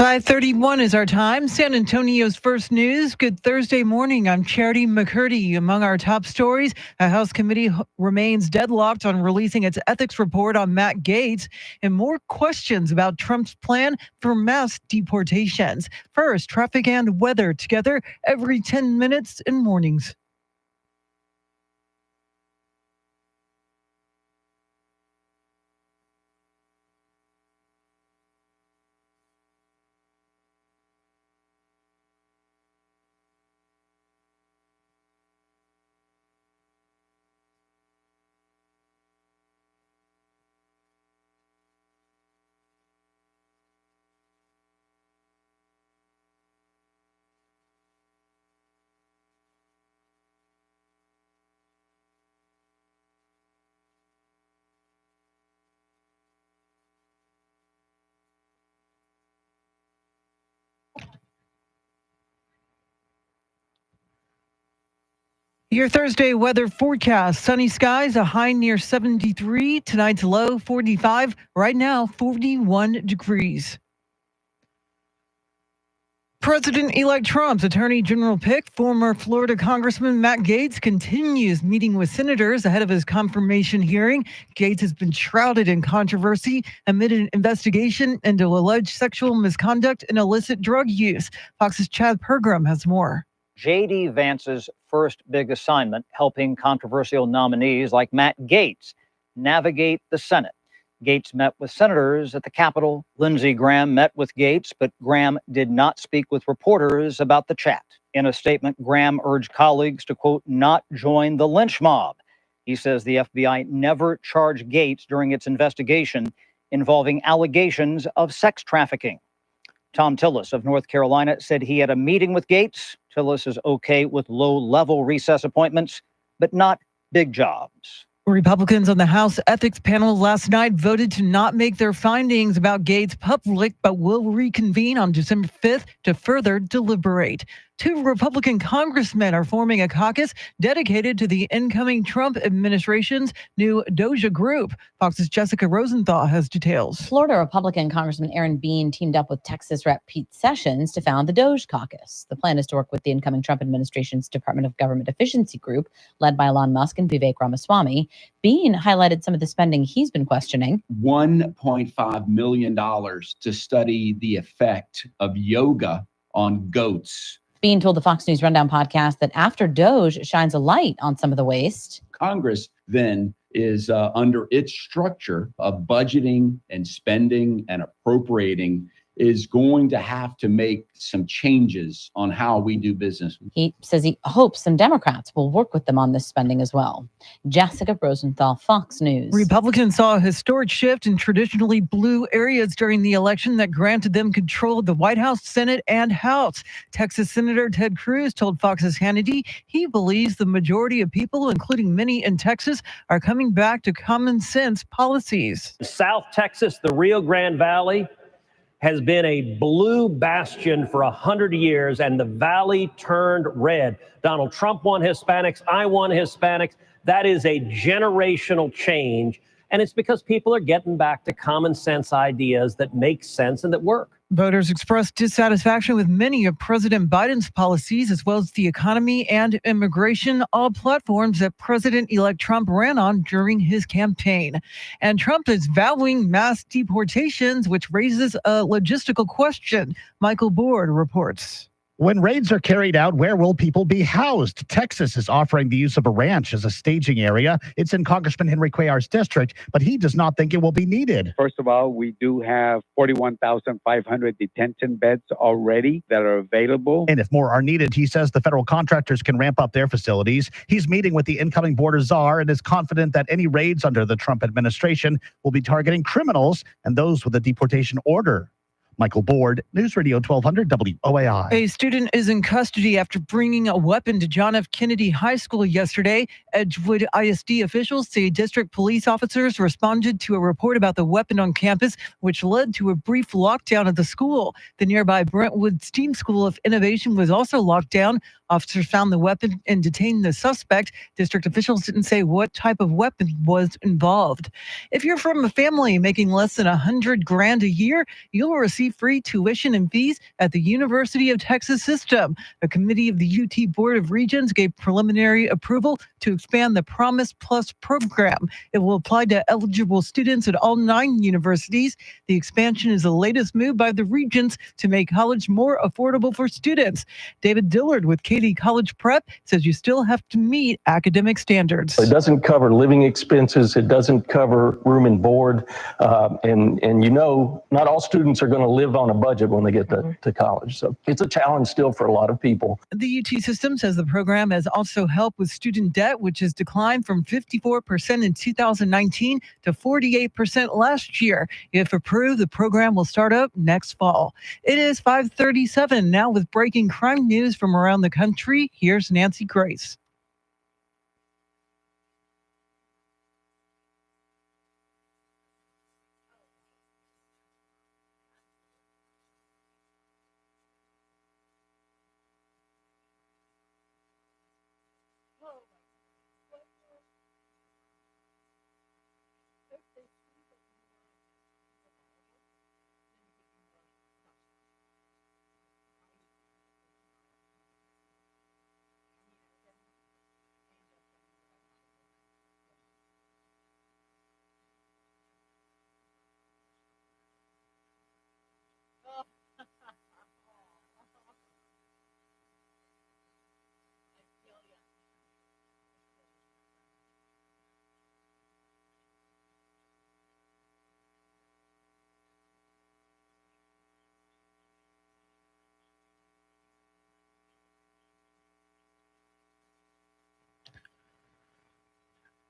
[SPEAKER 3] 5:31 is our time. San Antonio's first news. Good Thursday morning. I'm Charity McCurdy. Among our top stories, a House committee remains deadlocked on releasing its ethics report on Matt Gaetz, and more questions about Trump's plan for mass deportations. First, traffic and weather together every 10 minutes in mornings. Your Thursday weather forecast: sunny skies, a high near 73. Tonight's low 45. Right now, 41 degrees. President-elect Trump's attorney general pick, former Florida Congressman Matt Gaetz, continues meeting with senators ahead of his confirmation hearing. Gaetz has been shrouded in controversy amid an investigation into alleged sexual misconduct and illicit drug use. Fox's Chad Pergram has more.
[SPEAKER 4] J.D. Vance's first big assignment, helping controversial nominees like Matt Gaetz navigate the Senate. Gaetz met with senators at the Capitol. Lindsey Graham met with Gaetz, but Graham did not speak with reporters about the chat. In a statement, Graham urged colleagues to, quote, not join the lynch mob. He says the FBI never charged Gaetz during its investigation involving allegations of sex trafficking. Tom Tillis of North Carolina said he had a meeting with Gaetz. Tillis is okay with low-level recess appointments, but not big jobs.
[SPEAKER 3] Republicans on the House Ethics Panel last night voted to not make their findings about Gaetz public, but will reconvene on December 5th to further deliberate. 2 Republican congressmen are forming a caucus dedicated to the incoming Trump administration's new DOJA group. Fox's Jessica Rosenthal has details.
[SPEAKER 5] Florida Republican Congressman Aaron Bean teamed up with Texas Rep. Pete Sessions to found the DOJ caucus. The plan is to work with the incoming Trump administration's Department of Government Efficiency group, led by Elon Musk and Vivek Ramaswamy. Bean highlighted some of the spending he's been questioning.
[SPEAKER 6] $1.5 million to study the effect of yoga on goats.
[SPEAKER 5] Bean told the Fox News Rundown podcast that after DOJ shines a light on some of the waste,
[SPEAKER 6] Congress then is under its structure of budgeting and spending and appropriating is going to have to make some changes on how we do business.
[SPEAKER 5] He says he hopes some Democrats will work with them on this spending as well. Jessica Rosenthal, Fox News.
[SPEAKER 3] Republicans saw a historic shift in traditionally blue areas during the election that granted them control of the White House, Senate, and House. Texas Senator Ted Cruz told Fox's Hannity he believes the majority of people, including many in Texas, are coming back to common sense policies.
[SPEAKER 7] South Texas, the Rio Grande Valley, has been a blue bastion for 100 years, and the valley turned red. Donald Trump won Hispanics. I won Hispanics. That is a generational change, and it's because people are getting back to common sense ideas that make sense and that work.
[SPEAKER 3] Voters expressed dissatisfaction with many of President Biden's policies, as well as the economy and immigration, all platforms that President-elect Trump ran on during his campaign. And Trump is vowing mass deportations, which raises a logistical question. Michael Board reports.
[SPEAKER 8] When raids are carried out, where will people be housed? Texas is offering the use of a ranch as a staging area. It's in Congressman Henry Cuellar's district, but he does not think it will be needed.
[SPEAKER 9] First of all, we do have 41,500 detention beds already that are available.
[SPEAKER 8] And if more are needed, he says the federal contractors can ramp up their facilities. He's meeting with the incoming border czar and is confident that any raids under the Trump administration will be targeting criminals and those with a deportation order. Michael Board, News Radio 1200 WOAI.
[SPEAKER 3] A student is in custody after bringing a weapon to John F. Kennedy High School yesterday. Edgewood ISD officials say district police officers responded to a report about the weapon on campus, which led to a brief lockdown of the school. The nearby Brentwood STEAM School of Innovation was also locked down. Officers found the weapon and detained the suspect. District officials didn't say what type of weapon was involved. If you're from a family making less than $100,000 a year, you'll receive fee-free tuition and fees at the University of Texas System. A committee of the UT Board of Regents gave preliminary approval to expand the Promise Plus program. It will apply to eligible students at all 9 universities. The expansion is the latest move by the Regents to make college more affordable for students. David Dillard with Katy College Prep says you still have to meet academic standards.
[SPEAKER 10] It doesn't cover living expenses. It doesn't cover room and board. And you know, not all students are going to live on a budget when they get to college. So it's a challenge still for a lot of people.
[SPEAKER 3] The UT system says the program has also helped with student debt, which has declined from 54% in 2019 to 48% last year. If approved, the program will start up next fall. It is 5:37 now with breaking crime news from around the country. Here's Nancy Grace.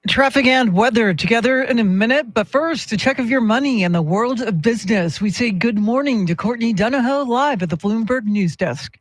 [SPEAKER 3] Traffic and weather together in a minute, but first, a check of your money in the world of business. We say good morning to Courtney Donahoe live at the Bloomberg News Desk.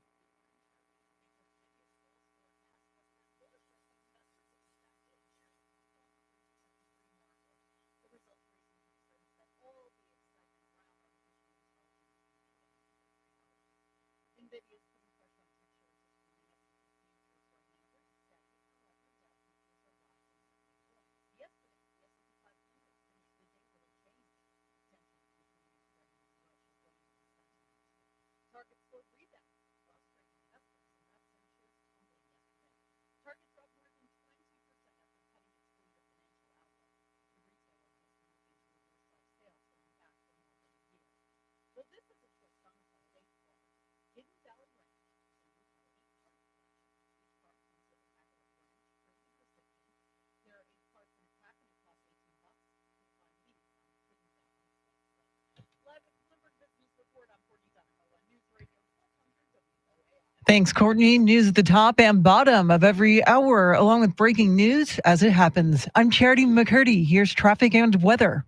[SPEAKER 3] Thanks, Courtney. News at the top and bottom of every hour, along with breaking news as it happens. I'm Charity McCurdy. Here's traffic and weather.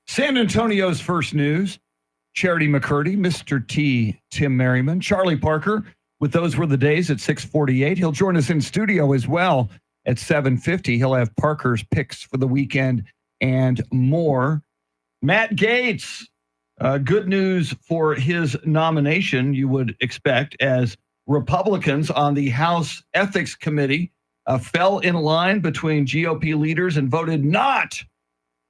[SPEAKER 1] San Antonio's first news, Charity McCurdy, Mr. T, Tim Merriman, Charlie Parker, with Those Were the Days at 6:48. He'll join us in studio as well at 7:50. He'll have Parker's picks for the weekend and more. Matt Gaetz, good news for his nomination, you would expect, as Republicans on the House Ethics Committee fell in line between GOP leaders and voted not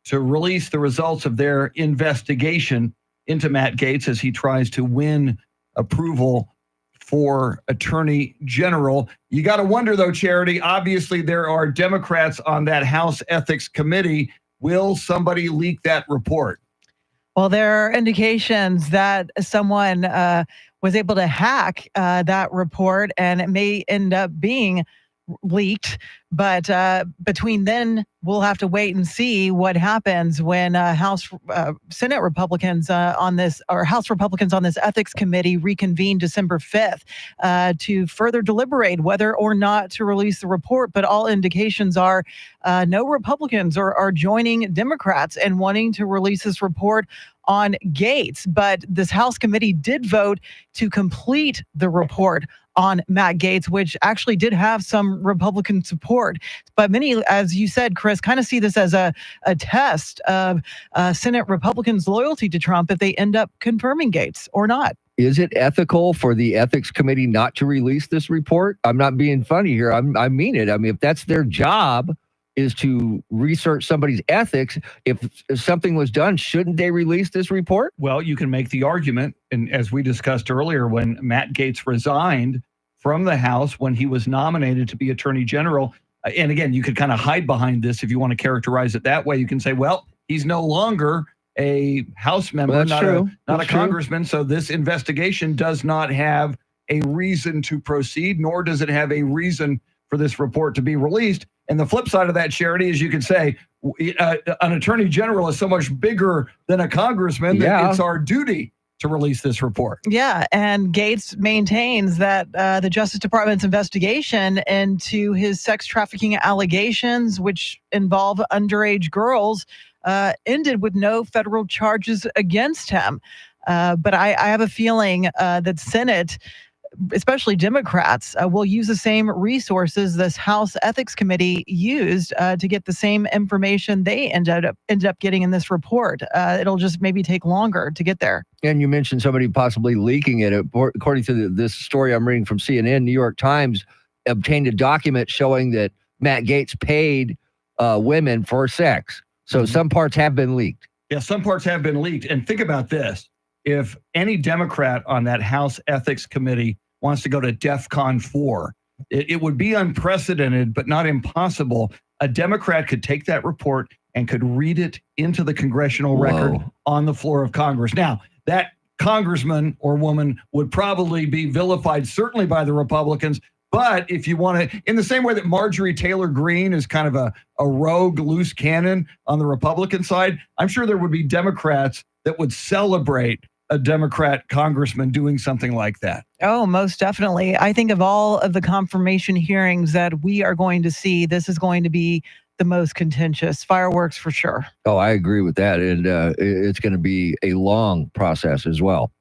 [SPEAKER 1] to release the results of their investigation into Matt Gaetz as he tries to win approval for Attorney General. You got to wonder, though, Charity, obviously there are Democrats on that House Ethics Committee. Will somebody leak that report?
[SPEAKER 3] Well, there are indications that someone was able to hack that report, and it may end up being leaked. But between then, we'll have to wait and see what happens when Senate Republicans on this, or House Republicans on this ethics committee reconvene December 5th to further deliberate whether or not to release the report. But all indications are no Republicans are joining Democrats in wanting to release this report on Gaetz. But this House committee did vote to complete the report on Matt Gaetz, which actually did have some Republican support. But many, as you said, Chris, kind of see this as a test of Senate Republicans' loyalty to Trump if they end up confirming Gaetz or not.
[SPEAKER 2] Is it ethical for the ethics committee not to release this report? I'm not being funny here. I mean it. I mean, if that's their job, is to research somebody's ethics. If something was done, shouldn't they release this report?
[SPEAKER 1] Well, you can make the argument, and as we discussed earlier, when Matt Gaetz resigned from the House when he was nominated to be Attorney General, and again, you could kind of hide behind this if you want to characterize it that way. You can say, well, he's no longer a House member,
[SPEAKER 2] Well, that's true.
[SPEAKER 1] not a
[SPEAKER 2] That's true.
[SPEAKER 1] congressman, so this investigation does not have a reason to proceed, nor does it have a reason for this report to be released. And the flip side of that, Charity, is you could say an attorney general is so much bigger than a congressman that it's our duty to release this report.
[SPEAKER 3] Yeah, and Gaetz maintains that the Justice Department's investigation into his sex trafficking allegations, which involve underage girls, ended with no federal charges against him. But I have a feeling that Senate, especially Democrats, will use the same resources this House Ethics Committee used to get the same information they ended up getting in this report. It'll just maybe take longer to get there.
[SPEAKER 2] And you mentioned somebody possibly leaking it. According to this story I'm reading from CNN, New York Times obtained a document showing that Matt Gaetz paid women for sex. So some parts have been leaked.
[SPEAKER 1] Yeah, some parts have been leaked. And think about this. If any Democrat on that House Ethics Committee wants to go to DEFCON 4, it would be unprecedented, but not impossible. A Democrat could take that report and could read it into the congressional record on the floor of Congress. Now, that congressman or woman would probably be vilified, certainly by the Republicans. But if you want to, in the same way that Marjorie Taylor Greene is kind of a rogue loose cannon on the Republican side, I'm sure there would be Democrats that would celebrate a Democrat congressman doing something like that.
[SPEAKER 3] Oh, most definitely. I think of all of the confirmation hearings that we are going to see, this is going to be the most contentious. Fireworks for sure.
[SPEAKER 2] Oh, I agree with that. And it's going to be a long process as well.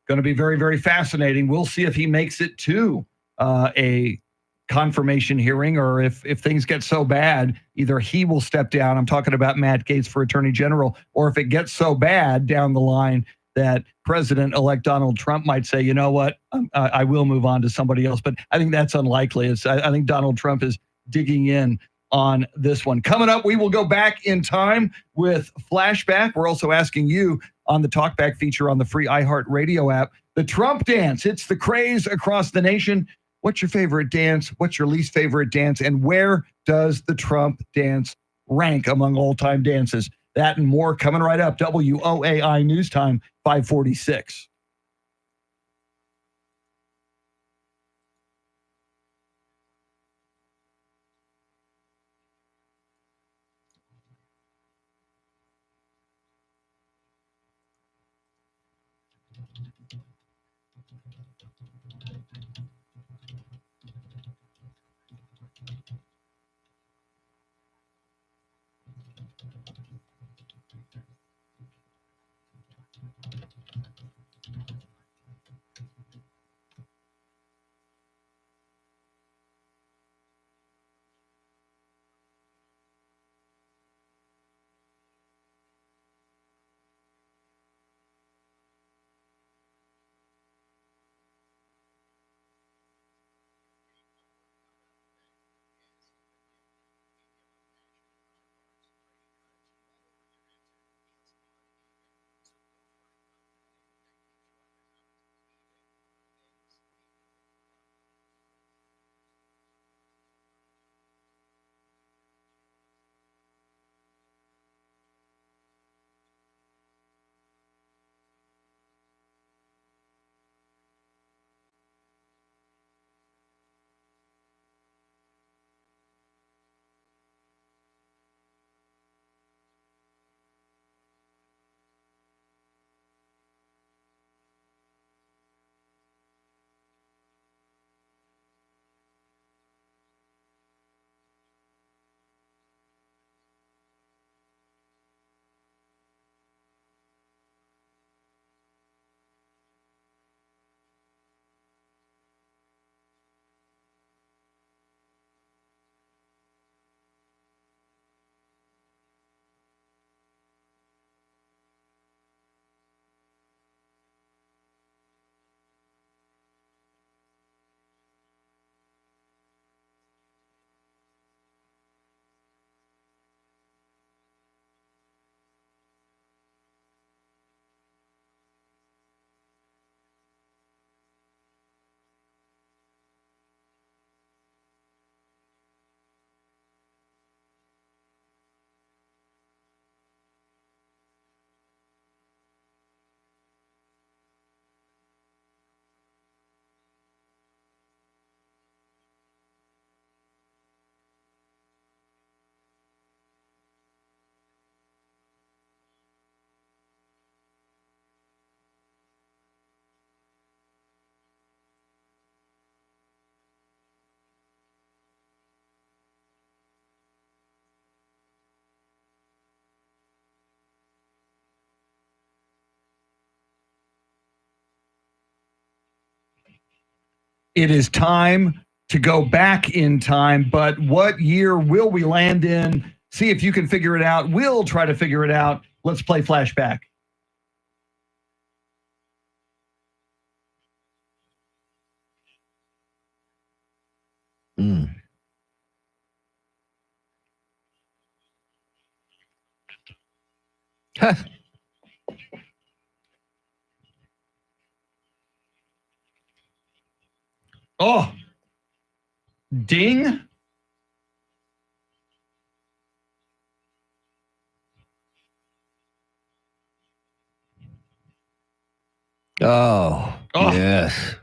[SPEAKER 1] Going to be very, very fascinating. We'll see if he makes it to a confirmation hearing, or if things get so bad, either he will step down. I'm talking about Matt Gaetz for Attorney General, or if it gets so bad down the line that President-elect Donald Trump might say, you know what, I will move on to somebody else. But I think that's unlikely. I think Donald Trump is digging in on this one. Coming up, we will go back in time with Flashback. We're also asking you on the Talkback feature on the free iHeartRadio app. The Trump dance, it's the craze across the nation. What's your favorite dance? What's your least favorite dance? And where does the Trump dance rank among all-time dances? That and more coming right up. WOAI News Time, 546. It is time to go back in time, but what year will we land in? See if you can figure it out. We'll try to figure it out. Let's play flashback.
[SPEAKER 2] Mm.
[SPEAKER 1] Oh, ding.
[SPEAKER 2] Oh,
[SPEAKER 1] Oh.
[SPEAKER 2] yes.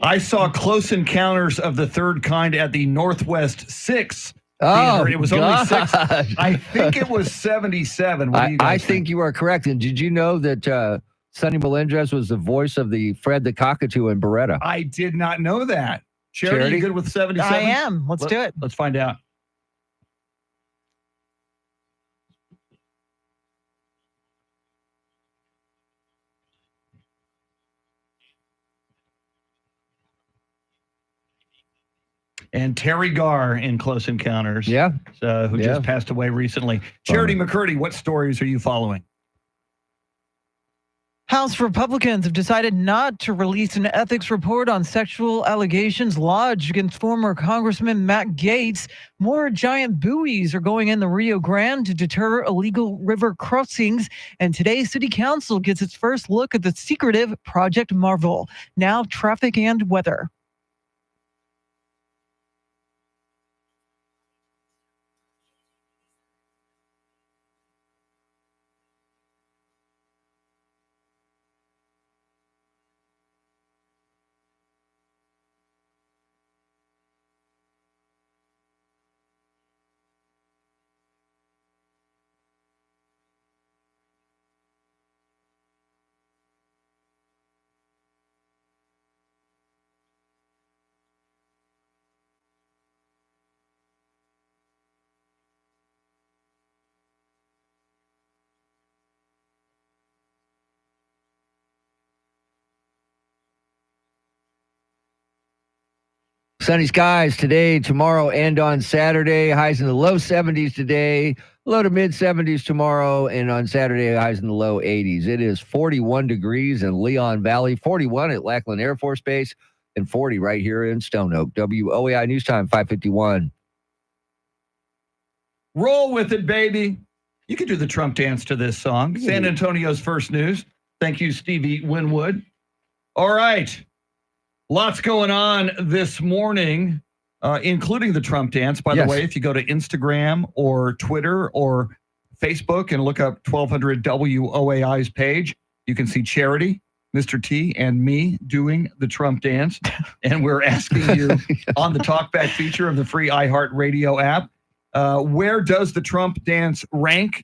[SPEAKER 1] I saw Close Encounters of the Third Kind at the Northwest 6
[SPEAKER 2] Oh,
[SPEAKER 1] theater. It was only 6.
[SPEAKER 2] gosh.
[SPEAKER 1] I think it was 77. What do you
[SPEAKER 2] I
[SPEAKER 1] guys
[SPEAKER 2] think you are correct. And did you know that Sonny Melendrez was the voice of the Fred the Cockatoo in Beretta?
[SPEAKER 1] I did not know that. Charity,
[SPEAKER 2] Charity?
[SPEAKER 1] you good with 77?
[SPEAKER 3] I am. Let's do it.
[SPEAKER 1] Let's find out. And Terry Garr in Close Encounters.
[SPEAKER 2] Yeah.
[SPEAKER 1] Who
[SPEAKER 2] Yeah.
[SPEAKER 1] just passed away recently. Charity McCurdy, what stories are you following?
[SPEAKER 3] House Republicans have decided not to release an ethics report on sexual allegations lodged against former Congressman Matt Gaetz. More giant buoys are going in the Rio Grande to deter illegal river crossings. And today, City Council gets its first look at the secretive Project Marvel. Now, traffic and weather.
[SPEAKER 2] Sunny skies today, tomorrow, and on Saturday. Highs in the low 70s today, low to mid 70s tomorrow, and on Saturday, highs in the low 80s. It is 41 degrees in Leon Valley, 41 at Lackland Air Force Base, and 40 right here in Stone Oak. WOAI News Time, 5:51.
[SPEAKER 1] Roll with it, baby. You could do the Trump dance to this song. San Antonio's first news. Thank you, Stevie Winwood. All right. Lots going on this morning, including the Trump dance. By
[SPEAKER 2] Yes.
[SPEAKER 1] the way, if you go to Instagram or Twitter or Facebook and look up 1200 WOAI's page, you can see Charity, Mr. T, and me doing the Trump dance. And we're asking you on the Talkback feature of the free iHeartRadio app, where does the Trump dance rank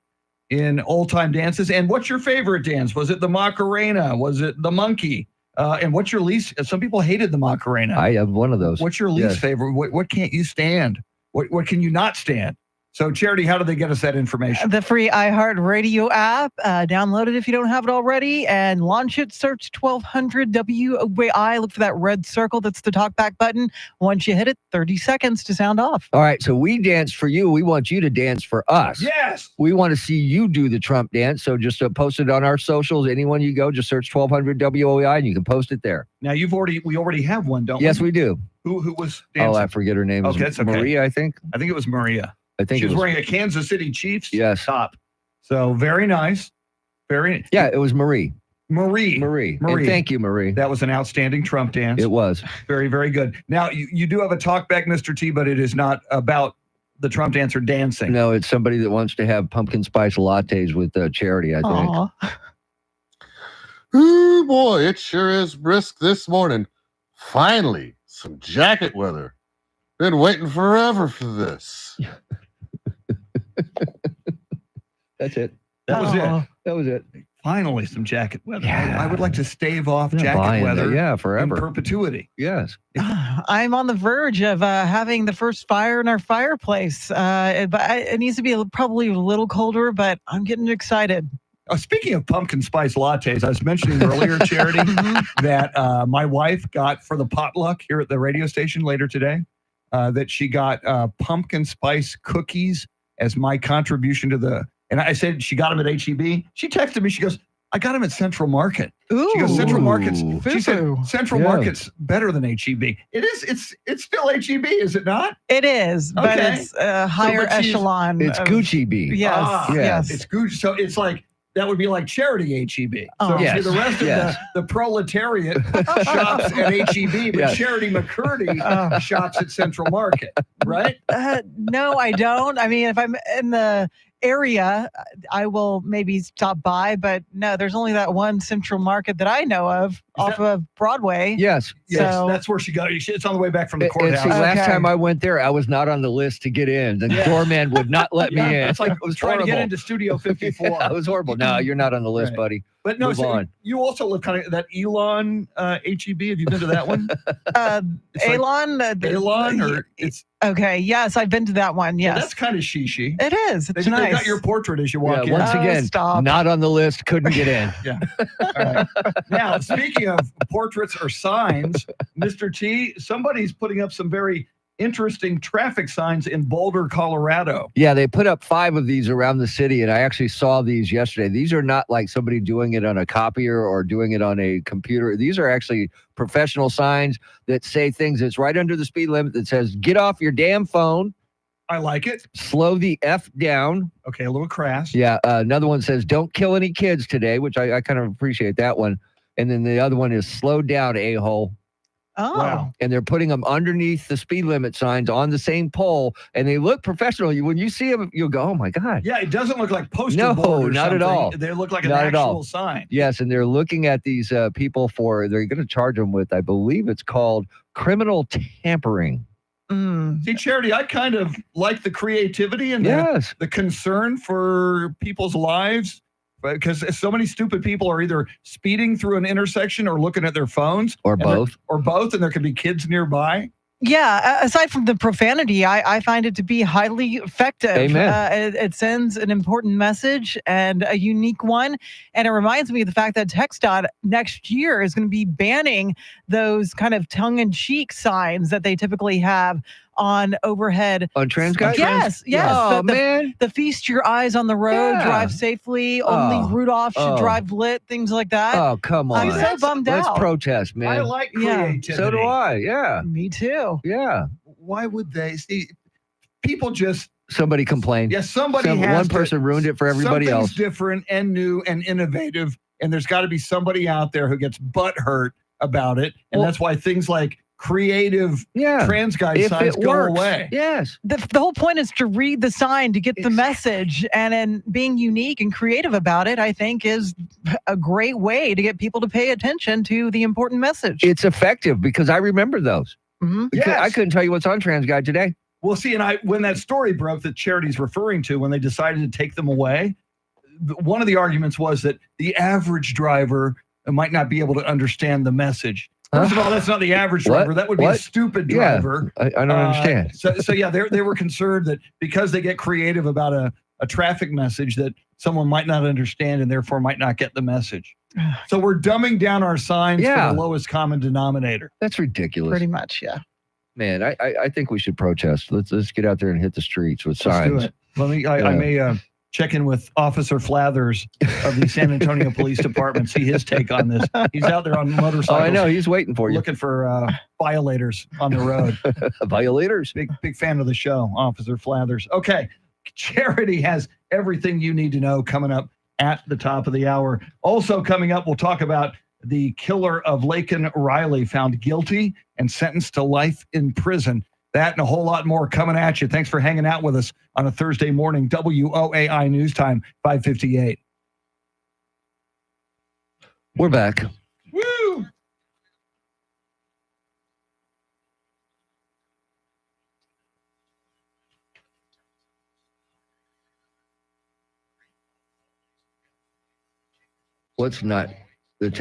[SPEAKER 1] in all-time dances? And what's your favorite dance? Was it the Macarena? Was it the monkey? And what's your least? Some people hated the Macarena.
[SPEAKER 2] I have one of those.
[SPEAKER 1] What's your least
[SPEAKER 2] Yes.
[SPEAKER 1] favorite? What can't you stand? What can you not stand? So, Charity, how do they get us that information?
[SPEAKER 3] The free iHeartRadio app. Download it if you don't have it already and launch it. Search 1200 WOAI. Look for that red circle. That's the talkback button. Once you hit it, 30 seconds to sound off.
[SPEAKER 2] All right, so we dance for you. We want you to dance for us.
[SPEAKER 1] Yes.
[SPEAKER 2] We want to see you do the Trump dance. So just post it on our socials. Anyone you go, just search 1200 WOAI and you can post it there.
[SPEAKER 1] Now we already have one, don't
[SPEAKER 2] Yes,
[SPEAKER 1] we?
[SPEAKER 2] we do.
[SPEAKER 1] Who was dancing?
[SPEAKER 2] Oh, I forget her name.
[SPEAKER 1] Okay,
[SPEAKER 2] It
[SPEAKER 1] it's
[SPEAKER 2] was
[SPEAKER 1] okay.
[SPEAKER 2] Maria, I think.
[SPEAKER 1] I think it was Maria.
[SPEAKER 2] I think
[SPEAKER 1] She
[SPEAKER 2] it
[SPEAKER 1] was
[SPEAKER 2] was.
[SPEAKER 1] wearing a Kansas City Chiefs
[SPEAKER 2] Yes.
[SPEAKER 1] top. So very nice. Very
[SPEAKER 2] Yeah, it was Marie.
[SPEAKER 1] Marie.
[SPEAKER 2] Marie.
[SPEAKER 1] Marie.
[SPEAKER 2] And thank you, Marie.
[SPEAKER 1] That was an outstanding Trump dance.
[SPEAKER 2] It was.
[SPEAKER 1] Very, very good. Now you do have a talk back, Mr. T, but it is not about the Trump dance or dancing.
[SPEAKER 2] No, it's somebody that wants to have pumpkin spice lattes with Charity, I think.
[SPEAKER 3] Aw.
[SPEAKER 11] Ooh, boy, it sure is brisk this morning. Finally, some jacket weather. Been waiting forever for this.
[SPEAKER 2] That's it.
[SPEAKER 1] That was it.
[SPEAKER 3] Aw.
[SPEAKER 2] That was it.
[SPEAKER 1] Finally, some jacket weather.
[SPEAKER 2] Yeah.
[SPEAKER 1] I would like to stave off
[SPEAKER 2] Yeah,
[SPEAKER 1] jacket
[SPEAKER 2] buying
[SPEAKER 1] weather
[SPEAKER 2] that. Yeah,
[SPEAKER 1] in
[SPEAKER 2] forever.
[SPEAKER 1] perpetuity.
[SPEAKER 2] Yes.
[SPEAKER 3] I'm on the verge of having the first fire in our fireplace. It needs to be probably a little colder, but I'm getting excited.
[SPEAKER 1] Speaking of pumpkin spice lattes, I was mentioning earlier, Charity, that my wife got for the potluck here at the radio station later today, that she got pumpkin spice cookies as my contribution to the. And I said she got them at HEB. She texted me. She goes, "I got them at Central Market."
[SPEAKER 3] Ooh,
[SPEAKER 1] She goes, "Central Market's." She said,
[SPEAKER 3] Foo-foo.
[SPEAKER 1] "Central
[SPEAKER 2] Yeah.
[SPEAKER 1] Market's better than HEB." It is. It's still HEB, is it not?
[SPEAKER 3] It is, but
[SPEAKER 1] Okay.
[SPEAKER 3] it's a higher
[SPEAKER 1] but she's-
[SPEAKER 3] echelon.
[SPEAKER 2] It's
[SPEAKER 3] of-
[SPEAKER 2] Gucci B.
[SPEAKER 3] Yes,
[SPEAKER 1] Ah,
[SPEAKER 3] yes.
[SPEAKER 1] It's Gucci. So it's like that would be like charity HEB.
[SPEAKER 3] Oh.
[SPEAKER 1] So see,
[SPEAKER 2] Yes,
[SPEAKER 1] the rest
[SPEAKER 2] yes.
[SPEAKER 1] of the proletariat shops at HEB, but
[SPEAKER 2] Yes.
[SPEAKER 1] Charity McCurdy
[SPEAKER 3] Oh.
[SPEAKER 1] shops at Central Market, right?
[SPEAKER 3] No, I don't. I mean, if I'm in the area, I will maybe stop by, but no, there's only that one Central Market that I know of off of Broadway.
[SPEAKER 2] Yes.
[SPEAKER 1] Yes,
[SPEAKER 3] So-
[SPEAKER 1] that's where she got it. It's on the way back from the
[SPEAKER 2] And
[SPEAKER 1] courthouse.
[SPEAKER 2] see, last
[SPEAKER 3] Okay.
[SPEAKER 2] time I went there, I was not on the list to get in. The
[SPEAKER 1] Yeah.
[SPEAKER 2] doorman would not let me in.
[SPEAKER 1] It's like
[SPEAKER 2] it was
[SPEAKER 1] trying to get
[SPEAKER 2] horrible.
[SPEAKER 1] into Studio 54.
[SPEAKER 2] Yeah, it was horrible. No, you're not on the list,
[SPEAKER 1] Right.
[SPEAKER 2] buddy.
[SPEAKER 1] But no,
[SPEAKER 2] Move
[SPEAKER 1] so
[SPEAKER 2] on.
[SPEAKER 1] you also look kind of that Elon HEB. Have you been to that one? It's like
[SPEAKER 3] Elon.
[SPEAKER 1] Elon, or it's
[SPEAKER 3] Okay, yes, I've been to that one.
[SPEAKER 1] yeah,
[SPEAKER 3] Yes,
[SPEAKER 1] that's kind of shishi.
[SPEAKER 3] it is. It's
[SPEAKER 1] They
[SPEAKER 3] nice.
[SPEAKER 1] got your portrait as you walk
[SPEAKER 2] Yeah,
[SPEAKER 1] in.
[SPEAKER 2] once
[SPEAKER 3] Oh,
[SPEAKER 2] again,
[SPEAKER 3] stop.
[SPEAKER 2] not on the list, couldn't get in.
[SPEAKER 1] All right. Now, speaking of portraits or signs, Mr. T, somebody's putting up some very interesting traffic signs in Boulder, Colorado.
[SPEAKER 2] Yeah, they put up 5 of these around the city, and I actually saw these yesterday. These are not like somebody doing it on a copier or doing it on a computer. These are actually professional signs that say things that's right under the speed limit that says, "Get off your damn phone,
[SPEAKER 1] I like it.
[SPEAKER 2] slow the F down."
[SPEAKER 1] Okay, a little crass.
[SPEAKER 2] Yeah, another one says, "Don't kill any kids today," which I kind of appreciate that one. And then the other one is, "Slow down, a-hole."
[SPEAKER 3] Oh,
[SPEAKER 1] Wow.
[SPEAKER 2] And they're putting them underneath the speed limit signs on the same pole, and they look professional. When you see them, you'll go, "Oh my God."
[SPEAKER 1] Yeah, it doesn't look like poster
[SPEAKER 2] No,
[SPEAKER 1] board or
[SPEAKER 2] not at
[SPEAKER 1] something.
[SPEAKER 2] all.
[SPEAKER 1] They look like an
[SPEAKER 2] Not at all.
[SPEAKER 1] actual sign.
[SPEAKER 2] Yes, and they're looking at these people they're going to charge them with, I believe it's called criminal tampering.
[SPEAKER 3] mm.
[SPEAKER 1] See, Charity, I kind of like the creativity and
[SPEAKER 2] Yes.
[SPEAKER 1] the concern for people's lives, because so many stupid people are either speeding through an intersection or looking at their phones,
[SPEAKER 2] Or
[SPEAKER 1] and there-
[SPEAKER 2] both.
[SPEAKER 1] or both, and there could be kids nearby.
[SPEAKER 3] Yeah, aside from the profanity, I find it to be highly effective.
[SPEAKER 2] Amen.
[SPEAKER 3] It sends an important message and a unique one. And it reminds me of the fact that TxDOT next year is going to be banning those kind of tongue-in-cheek signs that they typically have on overhead.
[SPEAKER 2] On TransGuide?
[SPEAKER 3] Yes, yes.
[SPEAKER 2] Oh,
[SPEAKER 3] the,
[SPEAKER 2] man.
[SPEAKER 3] the feast your eyes on the road,
[SPEAKER 2] Yeah.
[SPEAKER 3] drive safely, only
[SPEAKER 2] Oh,
[SPEAKER 3] Rudolph should
[SPEAKER 2] oh.
[SPEAKER 3] drive lit, things like that.
[SPEAKER 2] Oh, come on.
[SPEAKER 3] I'm so bummed
[SPEAKER 2] Let's
[SPEAKER 3] out.
[SPEAKER 2] protest,
[SPEAKER 1] I
[SPEAKER 2] man.
[SPEAKER 1] like
[SPEAKER 3] Yeah.
[SPEAKER 1] creativity.
[SPEAKER 2] So do I. Yeah.
[SPEAKER 3] Me too.
[SPEAKER 2] Yeah.
[SPEAKER 1] Why would they see? People just
[SPEAKER 2] Somebody complained.
[SPEAKER 1] somebody has
[SPEAKER 2] One
[SPEAKER 1] to-
[SPEAKER 2] person ruined it for everybody
[SPEAKER 1] something's
[SPEAKER 2] else.
[SPEAKER 1] different and new and innovative, and there's got to be somebody out there who gets butthurt about it, and
[SPEAKER 2] Well-
[SPEAKER 1] that's why things like creative
[SPEAKER 2] Yeah.
[SPEAKER 1] trans guide
[SPEAKER 2] If
[SPEAKER 1] signs
[SPEAKER 2] it
[SPEAKER 1] go
[SPEAKER 2] works.
[SPEAKER 1] away.
[SPEAKER 2] Yes.
[SPEAKER 3] The whole point is to read the sign to get the
[SPEAKER 1] Exactly.
[SPEAKER 3] message, and in being unique and creative about it, I think is a great way to get people to pay attention to the important message.
[SPEAKER 2] It's effective because I remember those.
[SPEAKER 3] Mhm.
[SPEAKER 1] Yes.
[SPEAKER 2] I couldn't tell you what's on TransGuide today.
[SPEAKER 1] Well, see, and when that story broke that Charity's referring to, when they decided to take them away, one of the arguments was that the average driver might not be able to understand the message. First of all, that's not the average
[SPEAKER 2] What?
[SPEAKER 1] driver. That would be a
[SPEAKER 2] What?
[SPEAKER 1] stupid
[SPEAKER 2] Yeah.
[SPEAKER 1] driver.
[SPEAKER 2] I don't understand.
[SPEAKER 1] So yeah, they were concerned that because they get creative about a traffic message that someone might not understand and therefore might not get the message. So we're dumbing down our signs
[SPEAKER 2] Yeah.
[SPEAKER 1] for the lowest common denominator.
[SPEAKER 2] That's ridiculous.
[SPEAKER 3] Pretty much, yeah.
[SPEAKER 2] Man, I think we should protest. Let's get out there and hit the streets with
[SPEAKER 1] Let's do
[SPEAKER 2] signs.
[SPEAKER 1] it. I may check in with Officer Flathers of the San Antonio Police Department, see his take on this. He's out there on
[SPEAKER 2] Oh,
[SPEAKER 1] motorcycles.
[SPEAKER 2] I know. He's waiting for you.
[SPEAKER 1] Looking for violators on the road.
[SPEAKER 2] Violators.
[SPEAKER 1] Big fan of the show, Officer Flathers. Okay, Charity has everything you need to know coming up at the top of the hour. Also coming up, we'll talk about the killer of Laken Riley found guilty and sentenced to life in prison. That and a whole lot more coming at you. Thanks for hanging out with us on a Thursday morning. WOAI News Time, 5:58.
[SPEAKER 2] We're back.
[SPEAKER 1] Woo!
[SPEAKER 2] What's not? The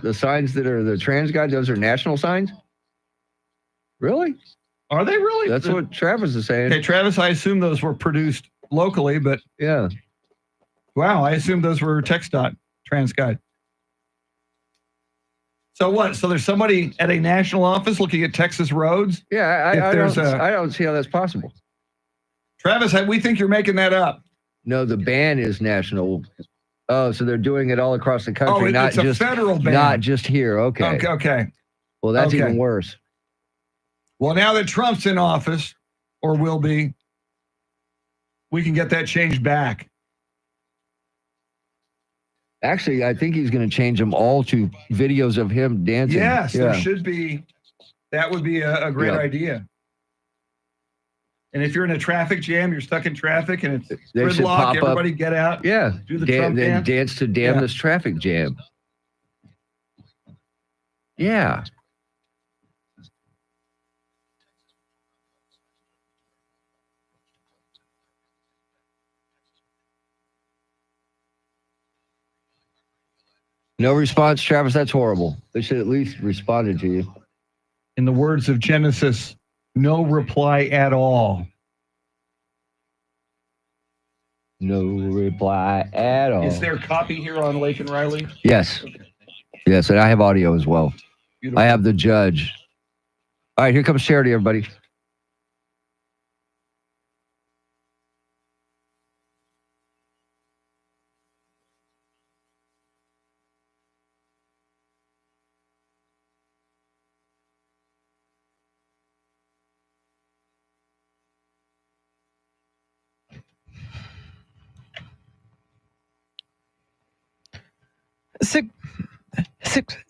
[SPEAKER 2] the signs that are the trans guide, those are national signs? Really?
[SPEAKER 1] Are they really?
[SPEAKER 2] That's what Travis is saying.
[SPEAKER 1] Okay, Travis, I assume those were produced locally, but
[SPEAKER 2] Yeah.
[SPEAKER 1] wow, I assume those were TxDOT Trans Guide. So what? So there's somebody at a national office looking at Texas roads?
[SPEAKER 2] Yeah,
[SPEAKER 1] If
[SPEAKER 2] I
[SPEAKER 1] there's
[SPEAKER 2] don't see how that's possible.
[SPEAKER 1] Travis, we think you're making that up.
[SPEAKER 2] No, the ban is national. Oh, so they're doing it all across the
[SPEAKER 1] Oh,
[SPEAKER 2] country, not
[SPEAKER 1] it's a
[SPEAKER 2] just
[SPEAKER 1] federal ban.
[SPEAKER 2] not just here. Okay.
[SPEAKER 1] Okay.
[SPEAKER 2] Well, that's
[SPEAKER 1] Okay.
[SPEAKER 2] even worse.
[SPEAKER 1] Well, now that Trump's in office, or will be, we can get that changed back.
[SPEAKER 2] Actually, I think he's going to change them all to videos of him dancing.
[SPEAKER 1] Yes,
[SPEAKER 2] Yeah.
[SPEAKER 1] there should be. That would be a great
[SPEAKER 2] Yeah.
[SPEAKER 1] idea. And if you're in a traffic jam, you're stuck in traffic, and it's
[SPEAKER 2] They should
[SPEAKER 1] gridlock,
[SPEAKER 2] pop up.
[SPEAKER 1] everybody get out.
[SPEAKER 2] Yeah.
[SPEAKER 1] Do the Trump
[SPEAKER 2] Then
[SPEAKER 1] dance.
[SPEAKER 2] dance to damn
[SPEAKER 1] Yeah.
[SPEAKER 2] this traffic jam. Yeah. No response, Travis. That's horrible. They should at least responded to you.
[SPEAKER 1] In the words of Genesis, no reply at all.
[SPEAKER 2] No reply at all.
[SPEAKER 1] Is there copy here on Lake and Riley?
[SPEAKER 2] Yes. Yes, and I have audio as well.
[SPEAKER 1] Beautiful.
[SPEAKER 2] I have the judge. All right, here comes Charity, everybody.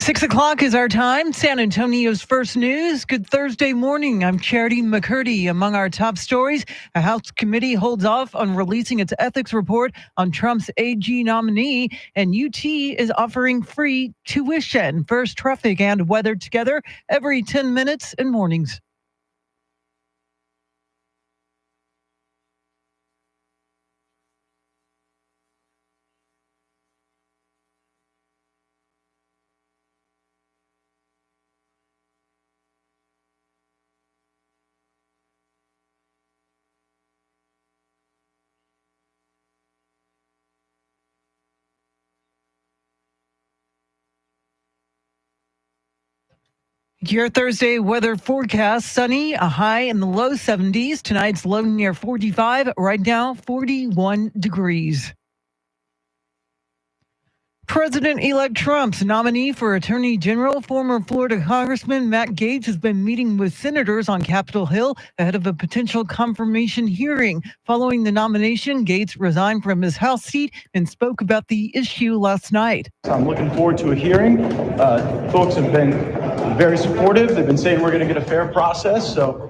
[SPEAKER 3] Six o'clock is our time. San Antonio's first news. Good Thursday morning. I'm Charity McCurdy. Among our top stories, a House committee holds off on releasing its ethics report on Trump's AG nominee, and UT is offering free tuition. First, traffic and weather together every 10 minutes in mornings. Your Thursday weather forecast: sunny, a high in the low 70s. Tonight's low near 45, right now 41 degrees. President-elect Trump's nominee for Attorney General, former Florida Congressman Matt Gaetz, has been meeting with senators on Capitol Hill ahead of a potential confirmation hearing. Following the nomination, Gaetz resigned from his House seat and spoke about the issue last night.
[SPEAKER 12] I'm looking forward to a hearing. Folks have been very supportive. They've been saying we're going to get a fair process. So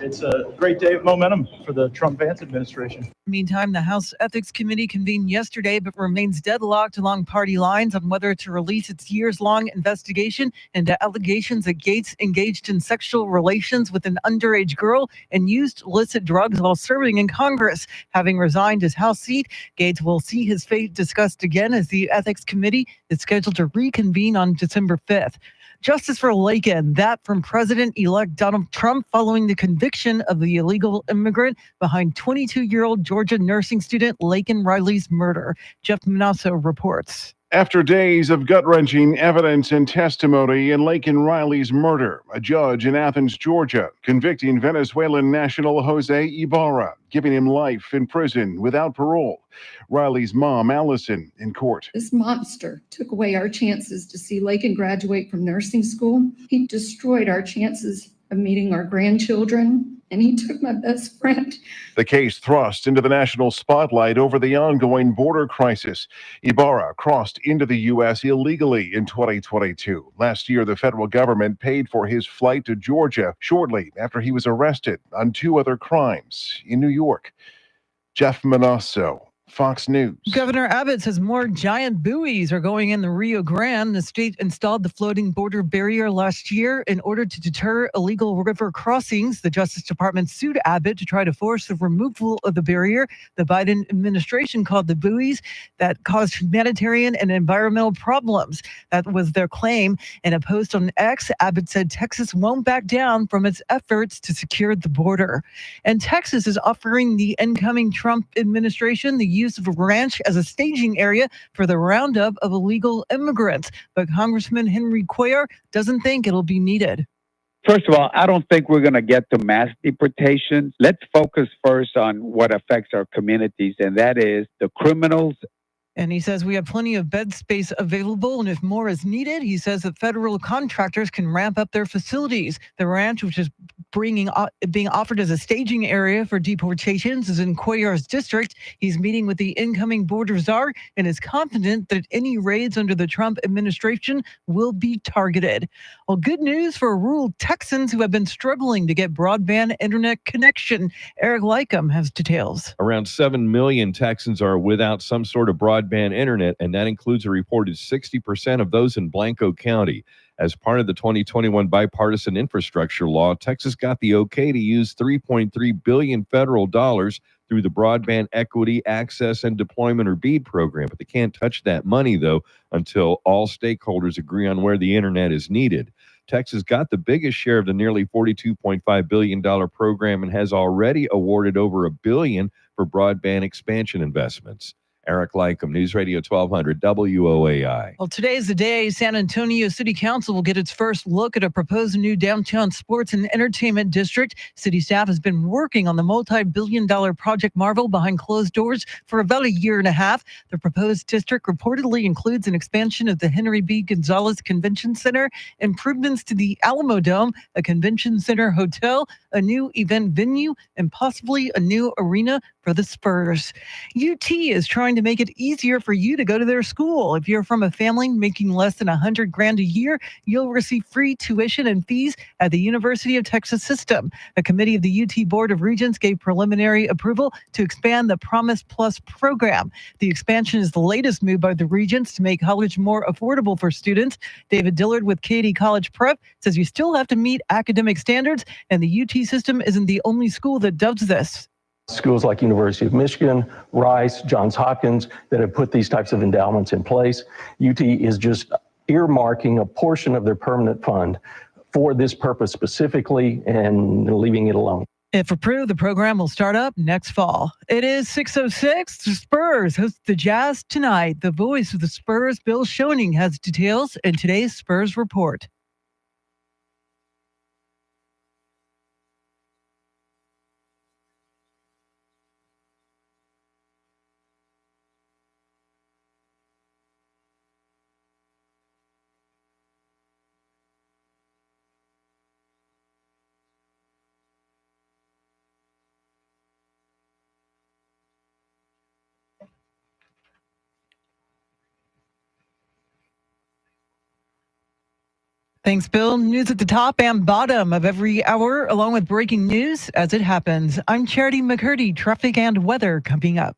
[SPEAKER 12] it's a great day of momentum for the Trump-Vance administration.
[SPEAKER 3] Meantime, the House Ethics Committee convened yesterday but remains deadlocked along party lines on whether to release its years-long investigation into allegations that Gaetz engaged in sexual relations with an underage girl and used illicit drugs while serving in Congress. Having resigned his House seat, Gaetz will see his fate discussed again as the Ethics Committee is scheduled to reconvene on December 5th. Justice for Laken, that from President-elect Donald Trump following the conviction of the illegal immigrant behind 22-year-old Georgia nursing student Laken Riley's murder. Jeff Manasso reports.
[SPEAKER 13] After days of gut-wrenching evidence and testimony in Laken Riley's murder, a judge in Athens, Georgia, convicting Venezuelan national Jose Ibarra, giving him life in prison without parole. Riley's mom, Allison, in court.
[SPEAKER 14] This monster took away our chances to see Laken graduate from nursing school. He destroyed our chances of meeting our grandchildren, and he took my best friend.
[SPEAKER 13] The case thrust into the national spotlight over the ongoing border crisis. Ibarra crossed into the U.S. illegally in 2022. Last year, the federal government paid for his flight to Georgia shortly after he was arrested on 2 other crimes in New York. Jeff Manasso, Fox News.
[SPEAKER 3] Governor Abbott says more giant buoys are going in the Rio Grande. The state installed the floating border barrier last year in order to deter illegal river crossings. The Justice Department sued Abbott to try to force the removal of the barrier. The Biden administration called the buoys that caused humanitarian and environmental problems. That was their claim. In a post on X, Abbott said Texas won't back down from its efforts to secure the border. And Texas is offering the incoming Trump administration the use of a ranch as a staging area for the roundup of illegal immigrants. But Congressman Henry Cuellar doesn't think it'll be needed.
[SPEAKER 9] First of all, I don't think we're going to get to mass deportations. Let's focus first on what affects our communities, and that is the criminals.
[SPEAKER 3] And he says we have plenty of bed space available, and if more is needed, he says that federal contractors can ramp up their facilities. The ranch, which is being offered as a staging area for deportations, is in Cuellar's district. He's meeting with the incoming border czar and is confident that any raids under the Trump administration will be targeted. Well, good news for rural Texans who have been struggling to get broadband internet connection. Eric Lycum has details.
[SPEAKER 15] Around 7 million Texans are without some sort of broadband internet, and that includes a reported 60% of those in Blanco County. As part of the 2021 bipartisan infrastructure law, Texas got the okay to use $3.3 billion federal dollars through the Broadband Equity, Access, and Deployment, or BEAD program. But they can't touch that money, though, until all stakeholders agree on where the internet is needed. Texas got the biggest share of the nearly $42.5 billion program and has already awarded over $1 billion for broadband expansion investments. Eric Lycum, News Radio 1200 WOAI.
[SPEAKER 3] Well, today is the day San Antonio City Council will get its first look at a proposed new downtown sports and entertainment district. City staff has been working on the multi-billion-dollar Project Marvel behind closed doors for about a year and a half. The proposed district reportedly includes an expansion of the Henry B. Gonzalez Convention Center, improvements to the Alamo Dome, a convention center hotel, a new event venue, and possibly a new arena for the Spurs. UT is trying to make it easier for you to go to their school. If you're from a family making less than $100,000 a year, you'll receive free tuition and fees at the University of Texas System. A committee of the UT Board of Regents gave preliminary approval to expand the Promise Plus program. The expansion is the latest move by the Regents to make college more affordable for students. David Dillard with Katy College Prep says you still have to meet academic standards, and the UT system isn't the only school that does this.
[SPEAKER 10] Schools like University of Michigan, Rice, Johns Hopkins that have put these types of endowments in place. UT is just earmarking a portion of their permanent fund for this purpose specifically and leaving it alone.
[SPEAKER 3] If approved, the program will start up next fall. It is 6:06. The Spurs host the Jazz tonight. The voice of the Spurs, Bill Schoening, has details in today's Spurs Report. Thanks, Bill. News at the top and bottom of every hour, along with breaking news as it happens. I'm Charity McCurdy. Traffic and weather coming up.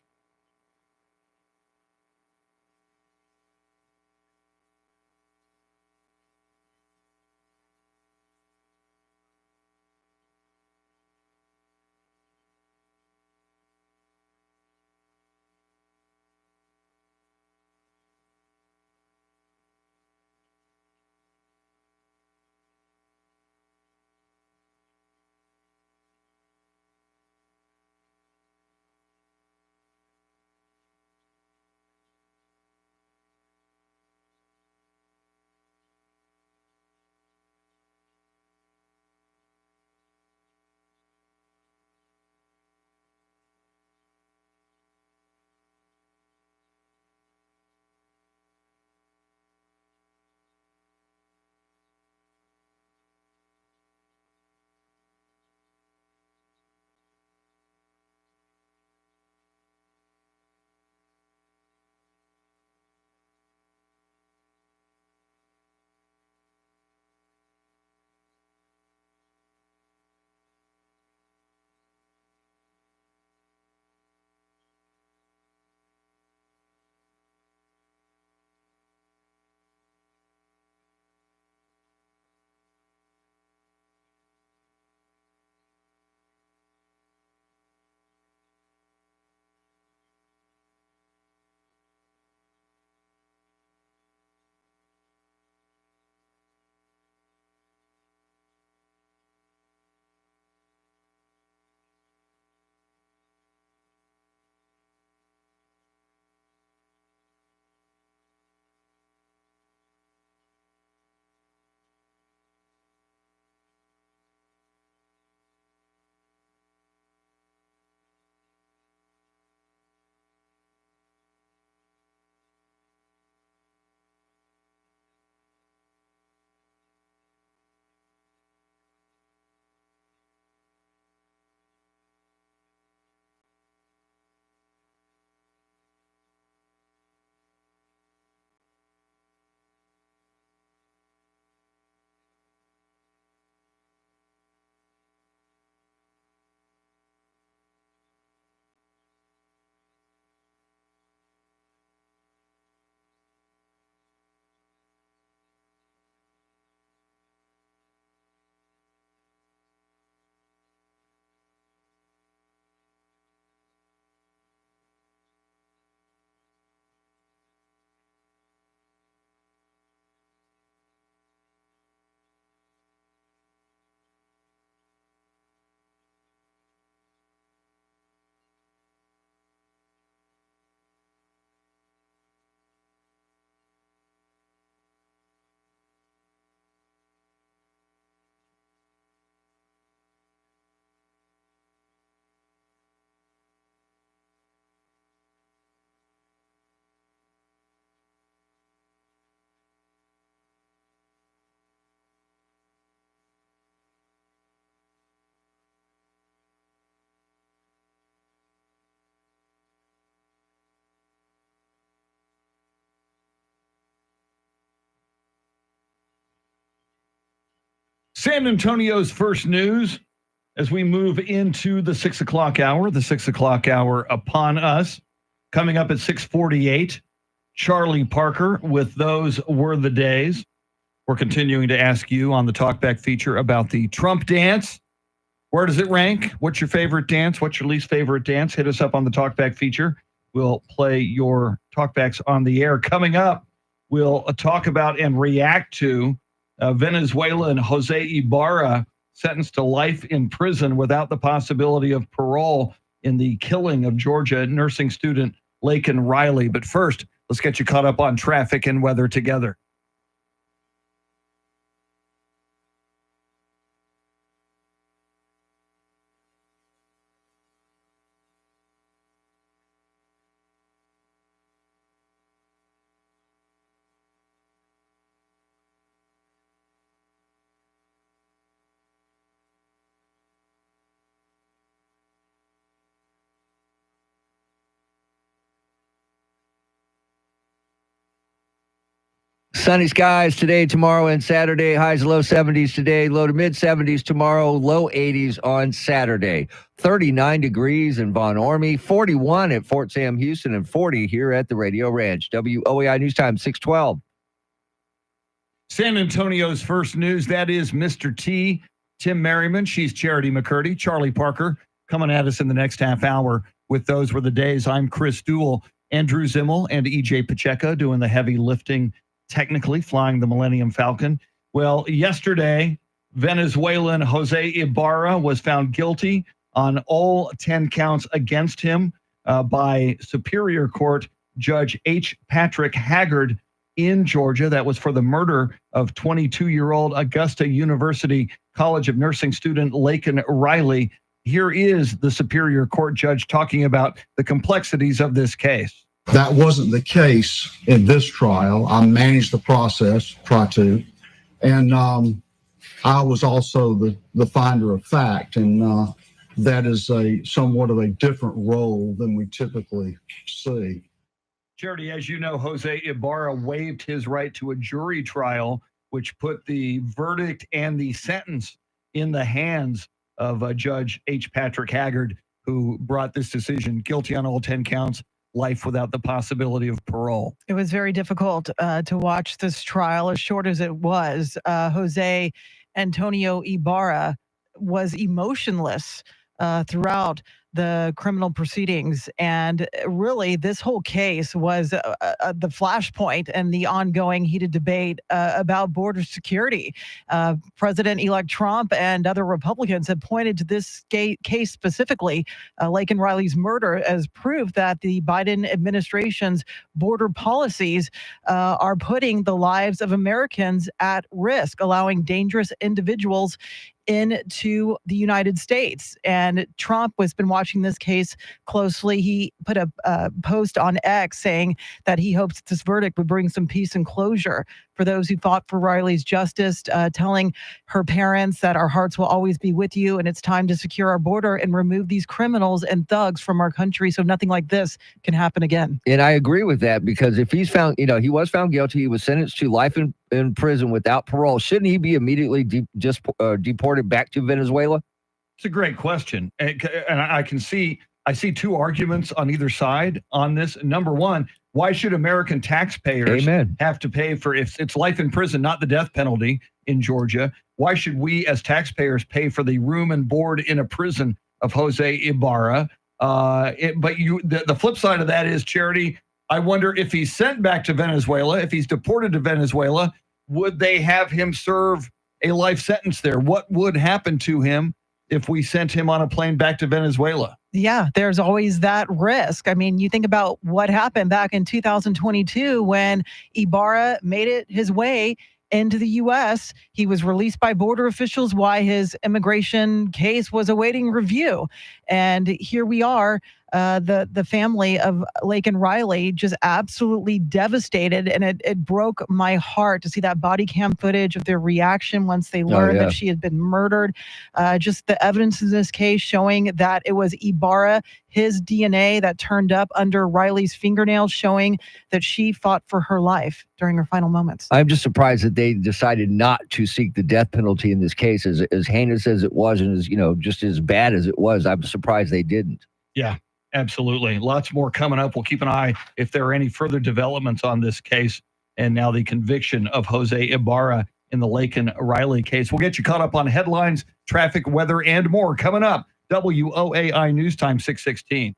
[SPEAKER 1] San Antonio's first news as we move into the 6 o'clock hour. The 6 o'clock hour upon us. Coming up at 6:48, Charlie Parker with Those Were the Days. We're continuing to ask you on the Talkback feature about the Trump dance. Where does it rank? What's your favorite dance? What's your least favorite dance? Hit us up on the Talkback feature. We'll play your Talkbacks on the air. Coming up, we'll talk about and react to Venezuelan Jose Ibarra sentenced to life in prison without the possibility of parole in the killing of Georgia nursing student Laken Riley. But first, let's get you caught up on traffic and weather together.
[SPEAKER 2] Sunny skies today, tomorrow, and Saturday. Highs low 70s today, low to mid 70s tomorrow, low 80s on Saturday. 39 degrees in Von Ormy, 41 at Fort Sam Houston, and 40 here at the Radio Ranch. WOAI News Time, 612.
[SPEAKER 1] San Antonio's first news, that is Mr. T, Tim Merriman. She's Charity McCurdy. Charlie Parker coming at us in the next half hour with Those Were the Days. I'm Chris Duell. Andrew Zimmel and EJ Pacheco doing the heavy lifting, technically flying the Millennium Falcon. Well, yesterday, Venezuelan Jose Ibarra was found guilty on all 10 counts against him by Superior Court Judge H. Patrick Haggard in Georgia. That was for the murder of 22-year-old Augusta University College of Nursing student Laken Riley. Here is the Superior Court judge talking about the complexities of this case.
[SPEAKER 16] That wasn't the case in this trial. I managed the process, and I was also the finder of fact, and that is somewhat of a different role than we typically see.
[SPEAKER 1] Charity, as you know, Jose Ibarra waived his right to a jury trial, which put the verdict and the sentence in the hands of Judge H. Patrick Haggard, who brought this decision guilty on all 10 counts. Life without the possibility of parole.
[SPEAKER 3] It was very difficult to watch this trial, as short as it was. Jose Antonio Ibarra was emotionless throughout the criminal proceedings. And really, this whole case was the flashpoint and the ongoing heated debate about border security. President-elect Trump and other Republicans have pointed to this case specifically, Laken Riley's murder, as proof that the Biden administration's border policies are putting the lives of Americans at risk, allowing dangerous individuals into the United States. And Trump has been watching this case closely. He put a post on X saying that he hopes this verdict would bring some peace and closure for those who fought for Riley's justice, telling her parents that our hearts will always be with you, and it's time to secure our border and remove these criminals and thugs from our country so nothing like this can happen again.
[SPEAKER 2] And I agree with that, because if he's found, he was found guilty, he was sentenced to life in prison without parole. Shouldn't he be immediately deported back to Venezuela?
[SPEAKER 1] It's a great question. And I see two arguments on either side on this. Number one, why should American taxpayers have to pay for, if it's life in prison, not the death penalty in Georgia? Why should we as taxpayers pay for the room and board in a prison of Jose Ibarra? But the flip side of that is, Charity, I wonder if he's sent back to Venezuela, if he's deported to Venezuela, would they have him serve a life sentence there? What would happen to him if we sent him on a plane back to Venezuela?
[SPEAKER 3] Yeah, there's always that risk. I mean, you think about what happened back in 2022 when Ibarra made it his way into the U.S. He was released by border officials while his immigration case was awaiting review. And here we are the family of Lake and Riley just absolutely devastated, and it broke my heart to see that body cam footage of their reaction once they learned
[SPEAKER 2] yeah.
[SPEAKER 3] that she had been murdered. Just the evidence in this case showing that it was Ibarra, his DNA that turned up under Riley's fingernails, showing that she fought for her life during her final moments.
[SPEAKER 2] I'm just surprised that they decided not to seek the death penalty in this case, as heinous as it was, and as just as bad as it was. I'm surprised they didn't.
[SPEAKER 1] Yeah, absolutely. Lots more coming up. We'll keep an eye if there are any further developments on this case, and now the conviction of Jose Ibarra in the Lake and Riley case. We'll get you caught up on headlines, traffic, weather, and more coming up. WOAI News Time 616.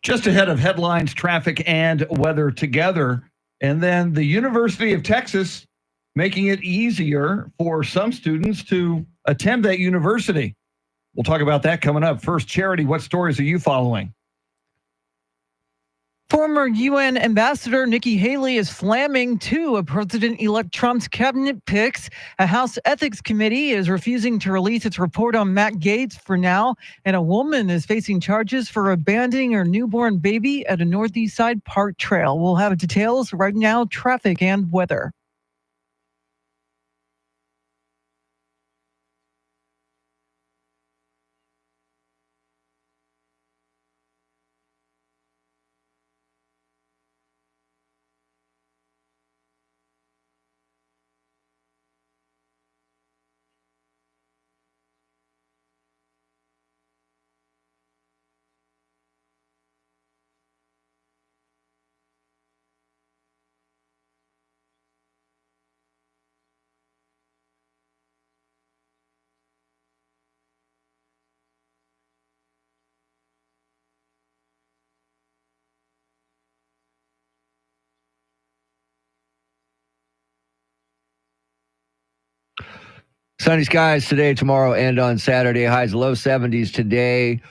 [SPEAKER 1] Just ahead of headlines, traffic, and weather together. And then the University of Texas making it easier for some students to attend that university. We'll talk about that coming up. First, Charity, what stories are you following?
[SPEAKER 3] Former UN Ambassador Nikki Haley is slamming two of President-elect Trump's cabinet picks. A House Ethics Committee is refusing to release its report on Matt Gaetz for now, and a woman is facing charges for abandoning her newborn baby at a Northeast Side park trail. We'll have details right now, traffic and weather.
[SPEAKER 2] Sunny skies today, tomorrow, and on Saturday. Highs low 70s today,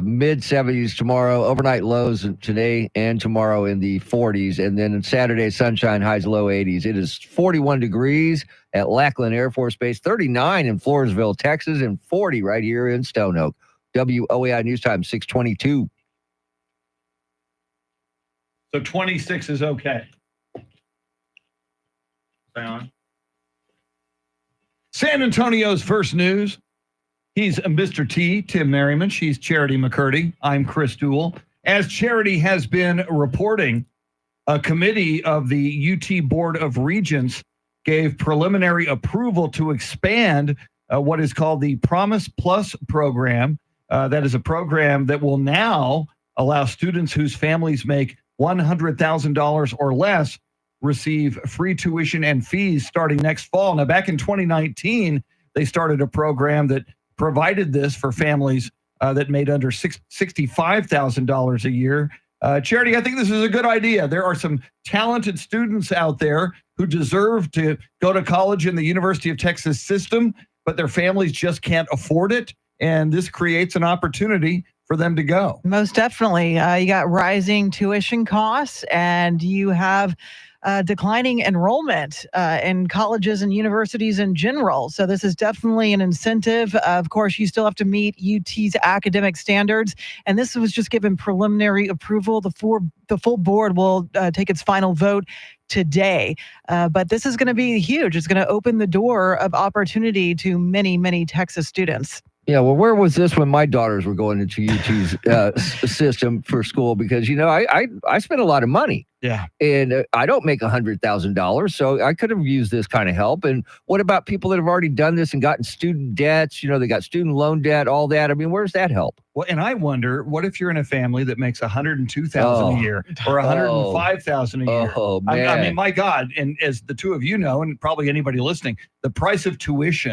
[SPEAKER 2] mid 70s tomorrow. Overnight lows today and tomorrow in the 40s. And then Saturday, sunshine, highs low 80s. It is 41 degrees at Lackland Air Force Base, 39 in Floresville, Texas, and 40 right here in Stone Oak. WOAI News Time, 622.
[SPEAKER 1] So 26 is okay. Stay on. San Antonio's first news. He's Mr. T, Tim Merriman. She's Charity McCurdy. I'm Chris Duell. As Charity has been reporting, a committee of the UT Board of Regents gave preliminary approval to expand what is called the Promise Plus program. That is a program that will now allow students whose families make $100,000 or less receive free tuition and fees starting next fall. Now, back in 2019, they started a program that provided this for families that made under $65,000 a year. Charity, I think this is a good idea. There are some talented students out there who deserve to go to college in the University of Texas system, but their families just can't afford it. And this creates an opportunity for them to go.
[SPEAKER 3] Most definitely. You got rising tuition costs, and you have declining enrollment in colleges and universities in general. So this is definitely an incentive. Of course, you still have to meet UT's academic standards, and this was just given preliminary approval. The full board will take its final vote today. But this is going to be huge. It's going to open the door of opportunity to many, many Texas students.
[SPEAKER 2] Yeah, well, where was this when my daughters were going into UT's system for school? Because, you know, I spent a lot of money.
[SPEAKER 1] Yeah.
[SPEAKER 2] And I don't make $100,000, so I could have used this kind of help. And what about people that have already done this and gotten student debts? You know, they got student loan debt, all that. I mean, where's that help?
[SPEAKER 1] Well, and I wonder, what if you're in a family that makes $102,000 a year or $105,000 a year?
[SPEAKER 2] Oh, man.
[SPEAKER 1] I mean, my God, and as the two of you know, and probably anybody listening, the price of tuition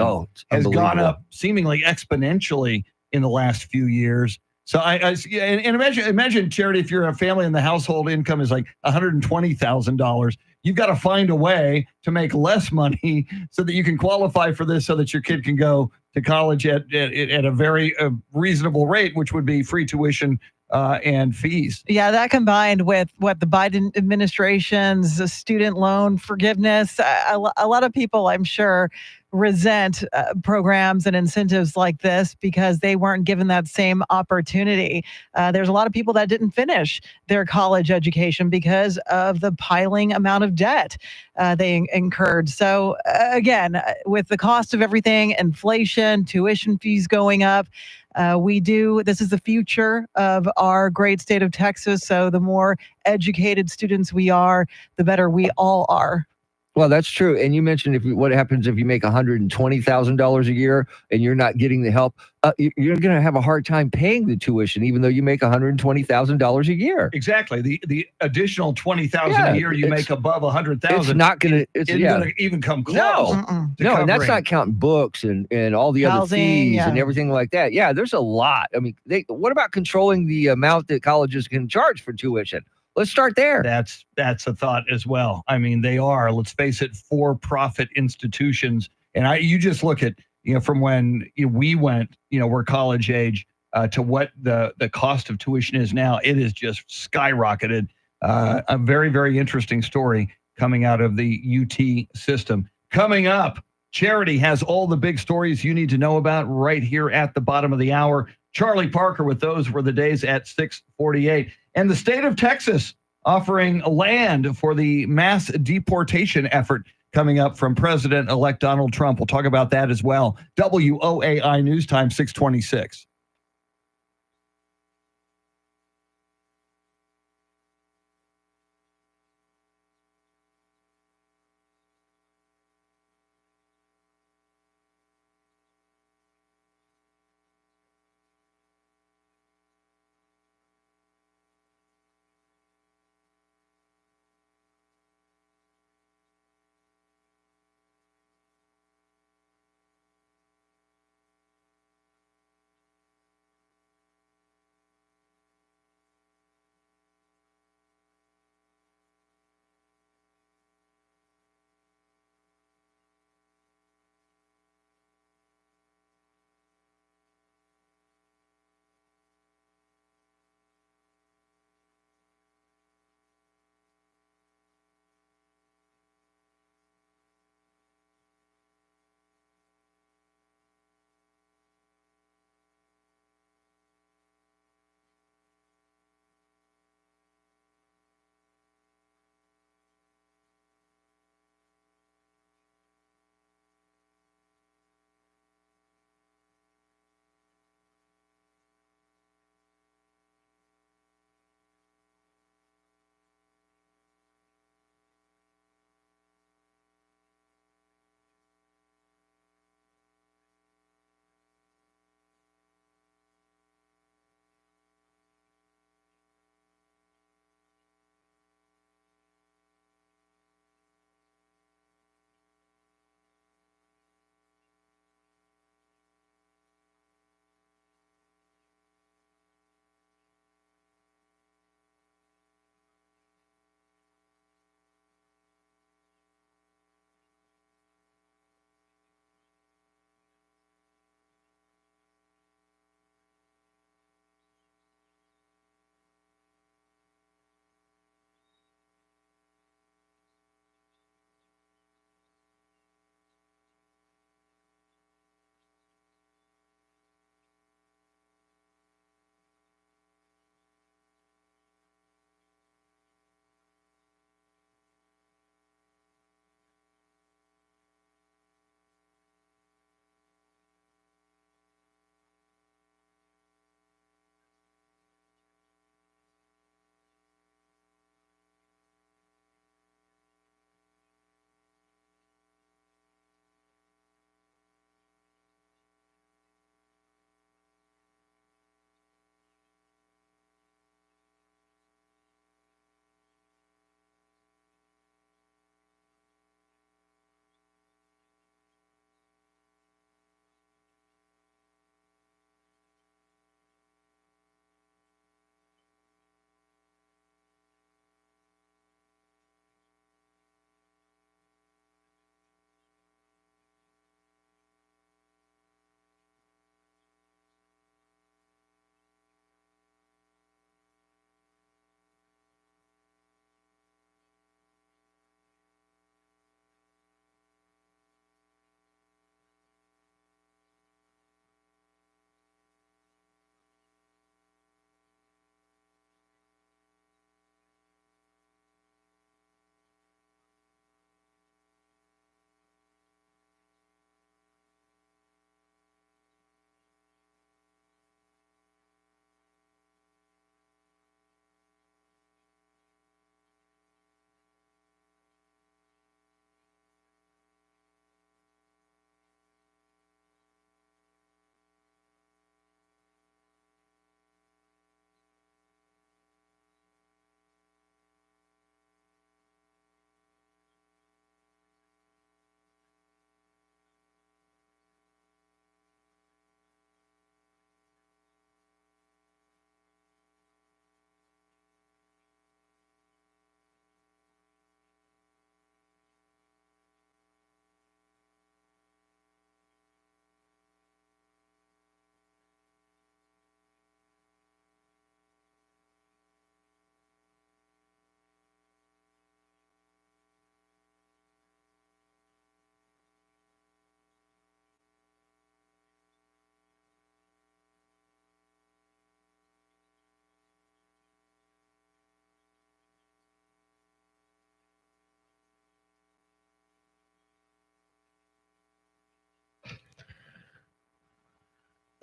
[SPEAKER 1] has gone up seemingly exponentially in the last few years. So and imagine, Charity, if you're a family and the household income is like $120,000, you've got to find a way to make less money so that you can qualify for this, so that your kid can go to college at a very reasonable rate, which would be free tuition and fees.
[SPEAKER 3] Yeah, that combined with what the Biden administration's student loan forgiveness, a lot of people, I'm sure, resent programs and incentives like this because they weren't given that same opportunity. There's a lot of people that didn't finish their college education because of the piling amount of debt they incurred. So again, with the cost of everything, inflation, tuition fees going up, this is the future of our great state of Texas. So the more educated students we are, the better we all are.
[SPEAKER 2] Well, that's true. And you mentioned what happens if you make $120,000 a year and you're not getting the help. You're going to have a hard time paying the tuition, even though you make $120,000 a year.
[SPEAKER 1] Exactly. The additional 20,000 a year you make above 100,000.
[SPEAKER 2] It's not going to.
[SPEAKER 1] Isn't going to even come close.
[SPEAKER 2] No, and that's not counting books and all the other
[SPEAKER 3] Housing,
[SPEAKER 2] fees
[SPEAKER 3] yeah.
[SPEAKER 2] and everything like that. Yeah, there's a lot. I mean, what about controlling the amount that colleges can charge for tuition? Let's start there.
[SPEAKER 1] That's a thought as well. I mean, they are, let's face it, for-profit institutions. And you just look at, from when we went, we're college age, to what the cost of tuition is now. It is just skyrocketed. A very, very interesting story coming out of the UT system. Coming up, Charity has all the big stories you need to know about right here at the bottom of the hour. Charlie Parker with Those Were the Days at 6:48. And the state of Texas offering land for the mass deportation effort coming up from President-elect Donald Trump. We'll talk about that as well. WOAI News Time, 626.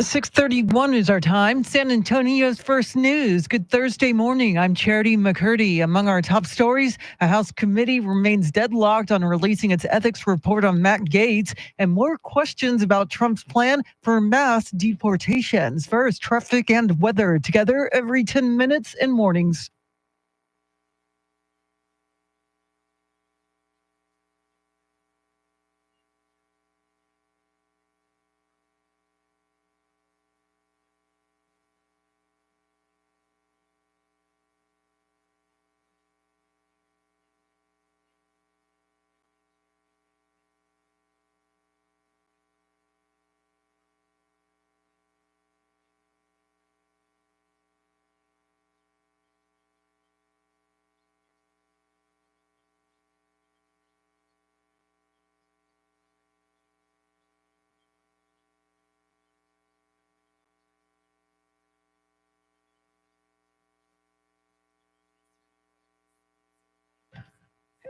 [SPEAKER 3] 6:31 is our time. San Antonio's first news. Good Thursday morning. I'm Charity McCurdy. Among our top stories, a House committee remains deadlocked on releasing its ethics report on Matt Gaetz, and more questions about Trump's plan for mass deportations. First, traffic and weather together every 10 minutes in mornings.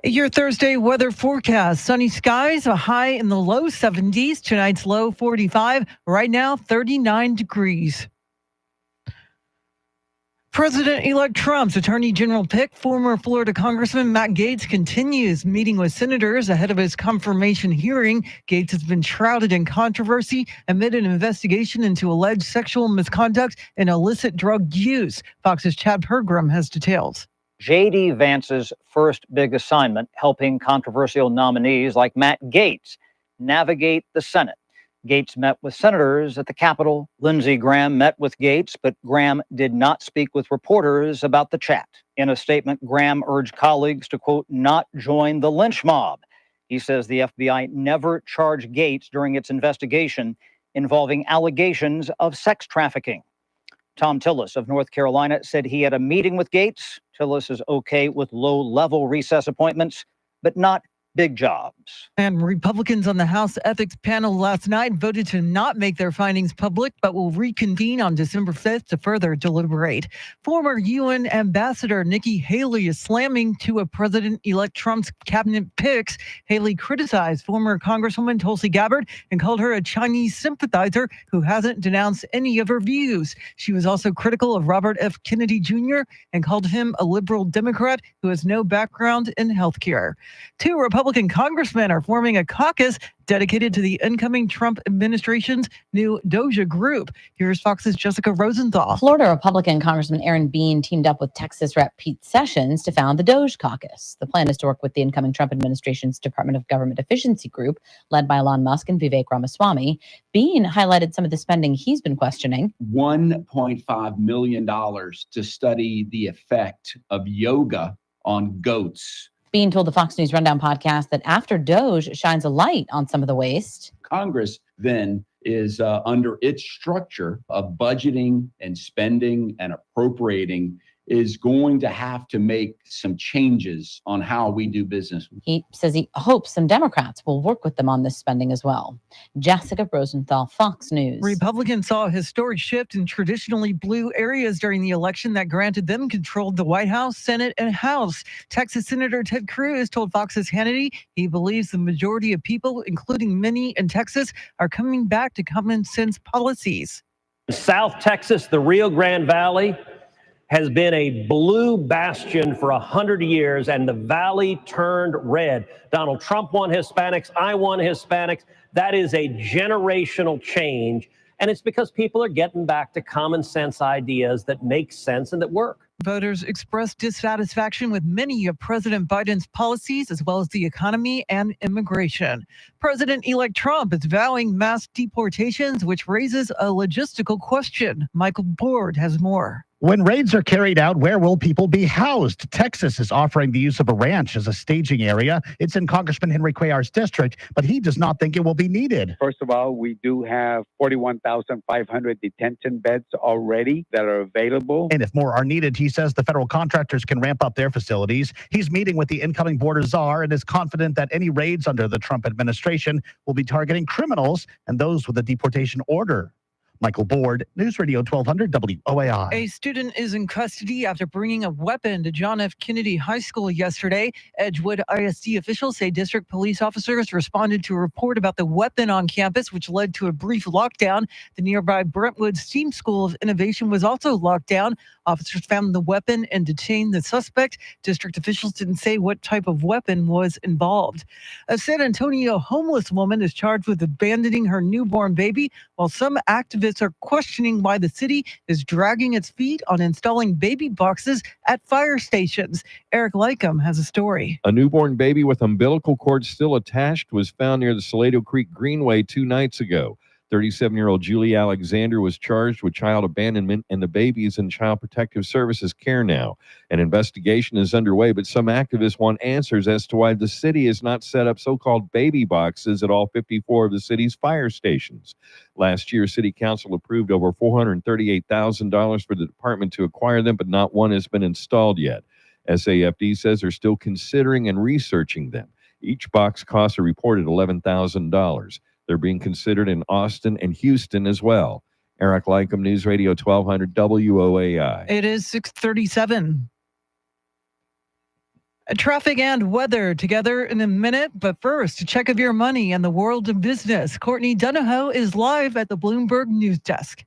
[SPEAKER 3] Your Thursday weather forecast. Sunny skies, a high in the low 70s. Tonight's low 45. Right now, 39 degrees. President-elect Trump's Attorney General pick, former Florida Congressman Matt Gaetz, continues meeting with senators ahead of his confirmation hearing. Gaetz has been shrouded in controversy amid an investigation into alleged sexual misconduct and illicit drug use. Fox's Chad Pergram has details.
[SPEAKER 4] J.D. Vance's first big assignment, helping controversial nominees like Matt Gaetz navigate the Senate. Gaetz met with senators at the Capitol. Lindsey Graham met with Gaetz, but Graham did not speak with reporters about the chat. In a statement, Graham urged colleagues to, quote, not join the lynch mob. He says the FBI never charged Gaetz during its investigation involving allegations of sex trafficking. Tom Tillis of North Carolina said he had a meeting with Gaetz. Tillis is okay with low-level recess appointments, but not big jobs.
[SPEAKER 3] And Republicans on the House Ethics panel last night voted to not make their findings public, but will reconvene on December 5th to further deliberate. Former UN Ambassador Nikki Haley is slamming two of President-elect Trump's cabinet picks. Haley criticized former Congresswoman Tulsi Gabbard and called her a Chinese sympathizer who hasn't denounced any of her views. She was also critical of Robert F. Kennedy Jr. and called him a liberal Democrat who has no background in healthcare. Two Republican congressmen are forming a caucus dedicated to the incoming Trump administration's new DOJA group. Here's Fox's Jessica Rosenthal.
[SPEAKER 5] Florida Republican Congressman Aaron Bean teamed up with Texas Rep. Pete Sessions to found the DOJ caucus. The plan is to work with the incoming Trump administration's Department of Government Efficiency group, led by Elon Musk and Vivek Ramaswamy. Bean highlighted some of the spending he's been questioning.
[SPEAKER 6] $1.5 million to study the effect of yoga on goats.
[SPEAKER 5] Bean told the Fox News Rundown podcast that after DOJ shines a light on some of the waste,
[SPEAKER 6] Congress then is under its structure of budgeting and spending and appropriating is going to have to make some changes on how we do business.
[SPEAKER 5] He says he hopes some Democrats will work with them on this spending as well. Jessica Rosenthal, Fox News.
[SPEAKER 3] Republicans saw a historic shift in traditionally blue areas during the election that granted them control of the White House, Senate, and House. Texas Senator Ted Cruz told Fox's Hannity he believes the majority of people, including many in Texas, are coming back to common sense policies.
[SPEAKER 7] South Texas, the Rio Grande Valley, has been a blue bastion for 100 years, and the valley turned red. Donald Trump won Hispanics. I won Hispanics. That is a generational change, and it's because people are getting back to common sense ideas that make sense and that work.
[SPEAKER 3] Voters expressed dissatisfaction with many of President Biden's policies, as well as the economy and immigration. President-elect Trump is vowing mass deportations, which raises a logistical question. Michael Board has more.
[SPEAKER 8] When raids are carried out, where will people be housed? Texas is offering the use of a ranch as a staging area. It's in Congressman Henry Cuellar's district, but he does not think it will be needed.
[SPEAKER 9] First of all, we do have 41,500 detention beds already that are available.
[SPEAKER 8] And if more are needed, he says the federal contractors can ramp up their facilities. He's meeting with the incoming border czar and is confident that any raids under the Trump administration will be targeting criminals and those with a deportation order. Michael Board, News Radio 1200 WOAI.
[SPEAKER 3] A student is in custody after bringing a weapon to John F. Kennedy High School yesterday. Edgewood ISD officials say district police officers responded to a report about the weapon on campus, which led to a brief lockdown. The nearby Brentwood STEAM School of Innovation was also locked down. Officers found the weapon and detained the suspect. District officials didn't say what type of weapon was involved. A San Antonio homeless woman is charged with abandoning her newborn baby, while some activists are questioning why the city is dragging its feet on installing baby boxes at fire stations. Eric Lycum has a story.
[SPEAKER 15] A newborn baby with umbilical cord still attached was found near the Salado Creek Greenway 2 nights ago. 37-year-old Julie Alexander was charged with child abandonment, and the baby is in Child Protective Services care now. An investigation is underway, but some activists want answers as to why the city has not set up so-called baby boxes at all 54 of the city's fire stations. Last year, City Council approved over $438,000 for the department to acquire them, but not one has been installed yet. SAFD says they're still considering and researching them. Each box costs a reported $11,000. They're being considered in Austin and Houston as well. Eric Lycum, News Radio 1200 WOAI.
[SPEAKER 3] It is 6:37. Traffic and weather together in a minute, but first, a check of your money and the world of business. Courtney Donahoe is live at the Bloomberg News Desk.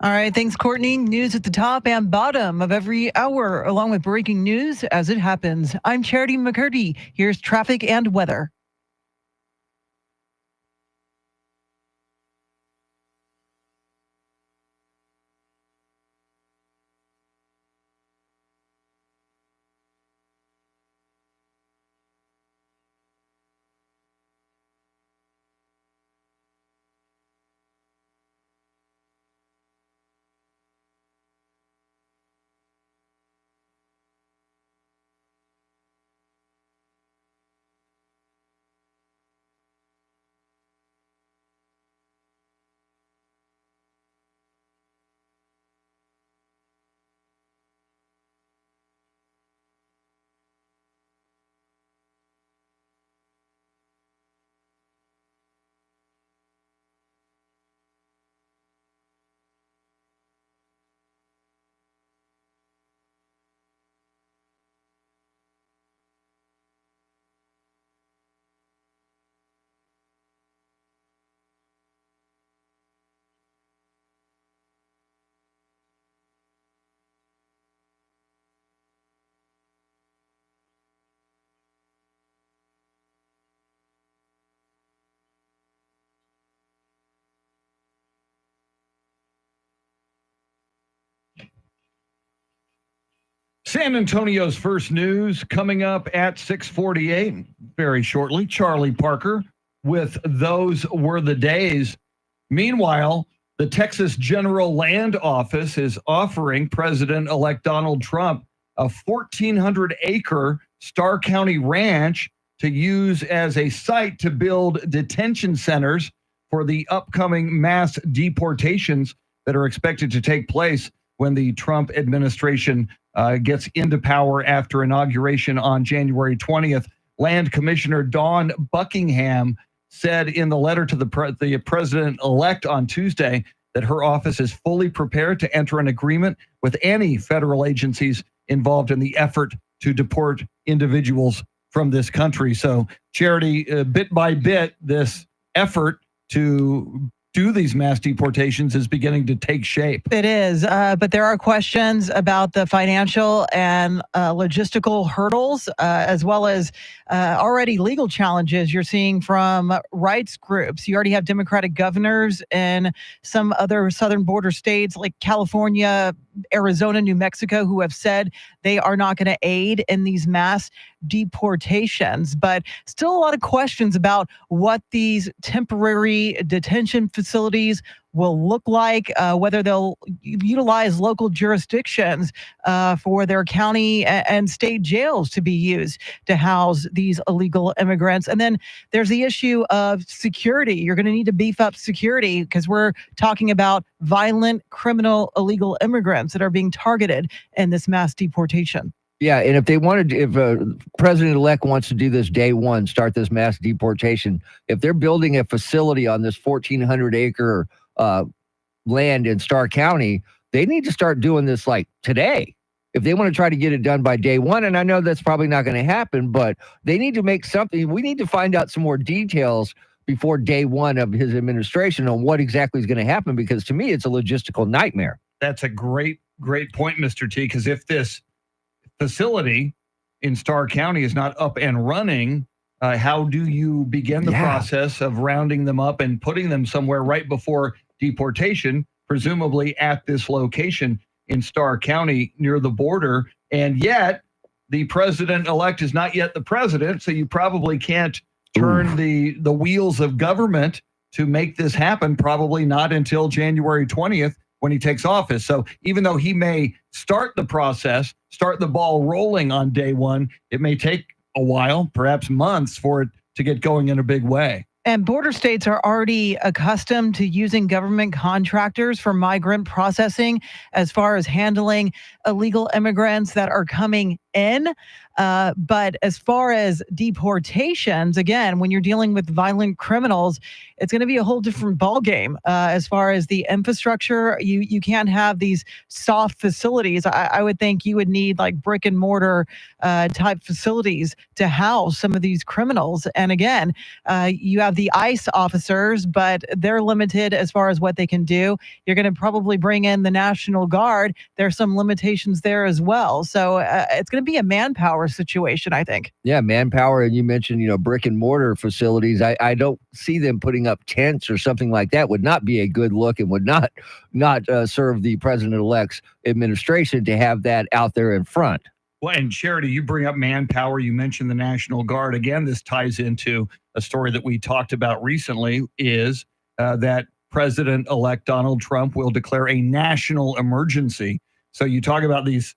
[SPEAKER 3] All right, thanks, Courtney. News at the top and bottom of every hour, along with breaking news as it happens. I'm Charity McCurdy. Here's traffic and weather.
[SPEAKER 1] San Antonio's first news coming up at 6:48 very shortly. Charlie Parker with Those Were the Days. Meanwhile, the Texas General Land Office is offering President-elect Donald Trump a 1,400-acre Starr County ranch to use as a site to build detention centers for the upcoming mass deportations that are expected to take place when the Trump administration gets into power after inauguration on January 20th. Land Commissioner Dawn Buckingham said in the letter to the president-elect on Tuesday that her office is fully prepared to enter an agreement with any federal agencies involved in the effort to deport individuals from this country. So, Charity, bit by bit, this effort to do these mass deportations is beginning to take shape.
[SPEAKER 3] It is, but there are questions about the financial and logistical hurdles, as well as already legal challenges you're seeing from rights groups. You already have Democratic governors in some other southern border states like California, Arizona, New Mexico, who have said they are not going to aid in these mass deportations. But still a lot of questions about what these temporary detention facilities will look like, whether they'll utilize local jurisdictions for their county and state jails to be used to house these illegal immigrants. And then there's the issue of security. You're going to need to beef up security because we're talking about violent, criminal, illegal immigrants that are being targeted in this mass deportation.
[SPEAKER 2] Yeah, and if they wanted, if President-elect wants to do this day one, start this mass deportation, if they're building a facility on this 1,400-acre land in Starr County, they need to start doing this like today. If they want to try to get it done by day one, and I know that's probably not going to happen, but they need to make something. We need to find out some more details before day one of his administration on what exactly is going to happen, because to me, it's a logistical nightmare.
[SPEAKER 1] That's a great point, Mr. T, because if this facility in Starr County is not up and running, how do you begin the process of rounding them up and putting them somewhere right before deportation, presumably at this location in Starr County near the border? And yet the president-elect is not yet the president, so you probably can't turn the wheels of government to make this happen, probably not until January 20th when he takes office. So even though he may start the process, start the ball rolling on day one, it may take a while, perhaps months, for it to get going in a big way.
[SPEAKER 3] And border states are already accustomed to using government contractors for migrant processing as far as handling illegal immigrants that are coming in. But as far as deportations, again, when you're dealing with violent criminals, it's going to be a whole different ballgame as far as the infrastructure. You can't have these soft facilities. I would think you would need like brick and mortar type facilities to house some of these criminals. And again, you have the ICE officers, but they're limited as far as what they can do. You're going to probably bring in the National Guard. There's some limitations there as well. So it's going to be a manpower situation, I think.
[SPEAKER 2] Yeah, manpower. And you mentioned, brick and mortar facilities. I don't see them putting up tents or something like that. Would not be a good look and would not serve the president-elect's administration to have that out there in front.
[SPEAKER 1] Well, and Charity, you bring up manpower. You mentioned the National Guard. Again, this ties into a story that we talked about recently, is that President-elect Donald Trump will declare a national emergency. So you talk about these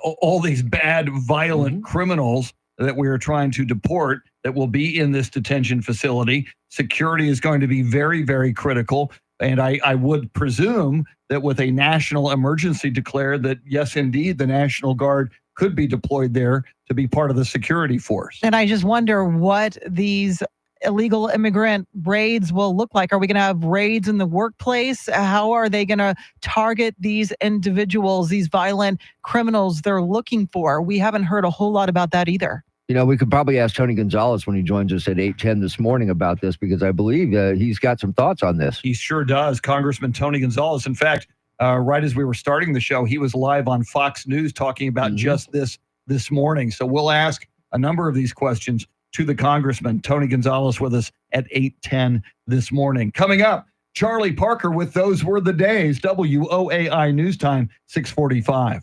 [SPEAKER 1] all these bad, violent criminals that we are trying to deport that will be in this detention facility. Security is going to be very, very critical. And I would presume that with a national emergency declared, that yes, indeed, the National Guard could be deployed there to be part of the security force.
[SPEAKER 3] And I just wonder what these illegal immigrant raids will look like. Are we going to have raids in the workplace? How are they going to target these individuals, these violent criminals they're looking for? We haven't heard a whole lot about that either.
[SPEAKER 2] We could probably ask Tony Gonzalez when he joins us at 8:10 this morning about this, because I believe he's got some thoughts on this.
[SPEAKER 1] He sure does. Congressman Tony Gonzalez. In fact, right as we were starting the show, he was live on Fox News talking about just this morning. So we'll ask a number of these questions to the Congressman. Tony Gonzalez with us at 8:10 this morning. Coming up, Charlie Parker with Those Were the Days, WOAI News Time, 6:45.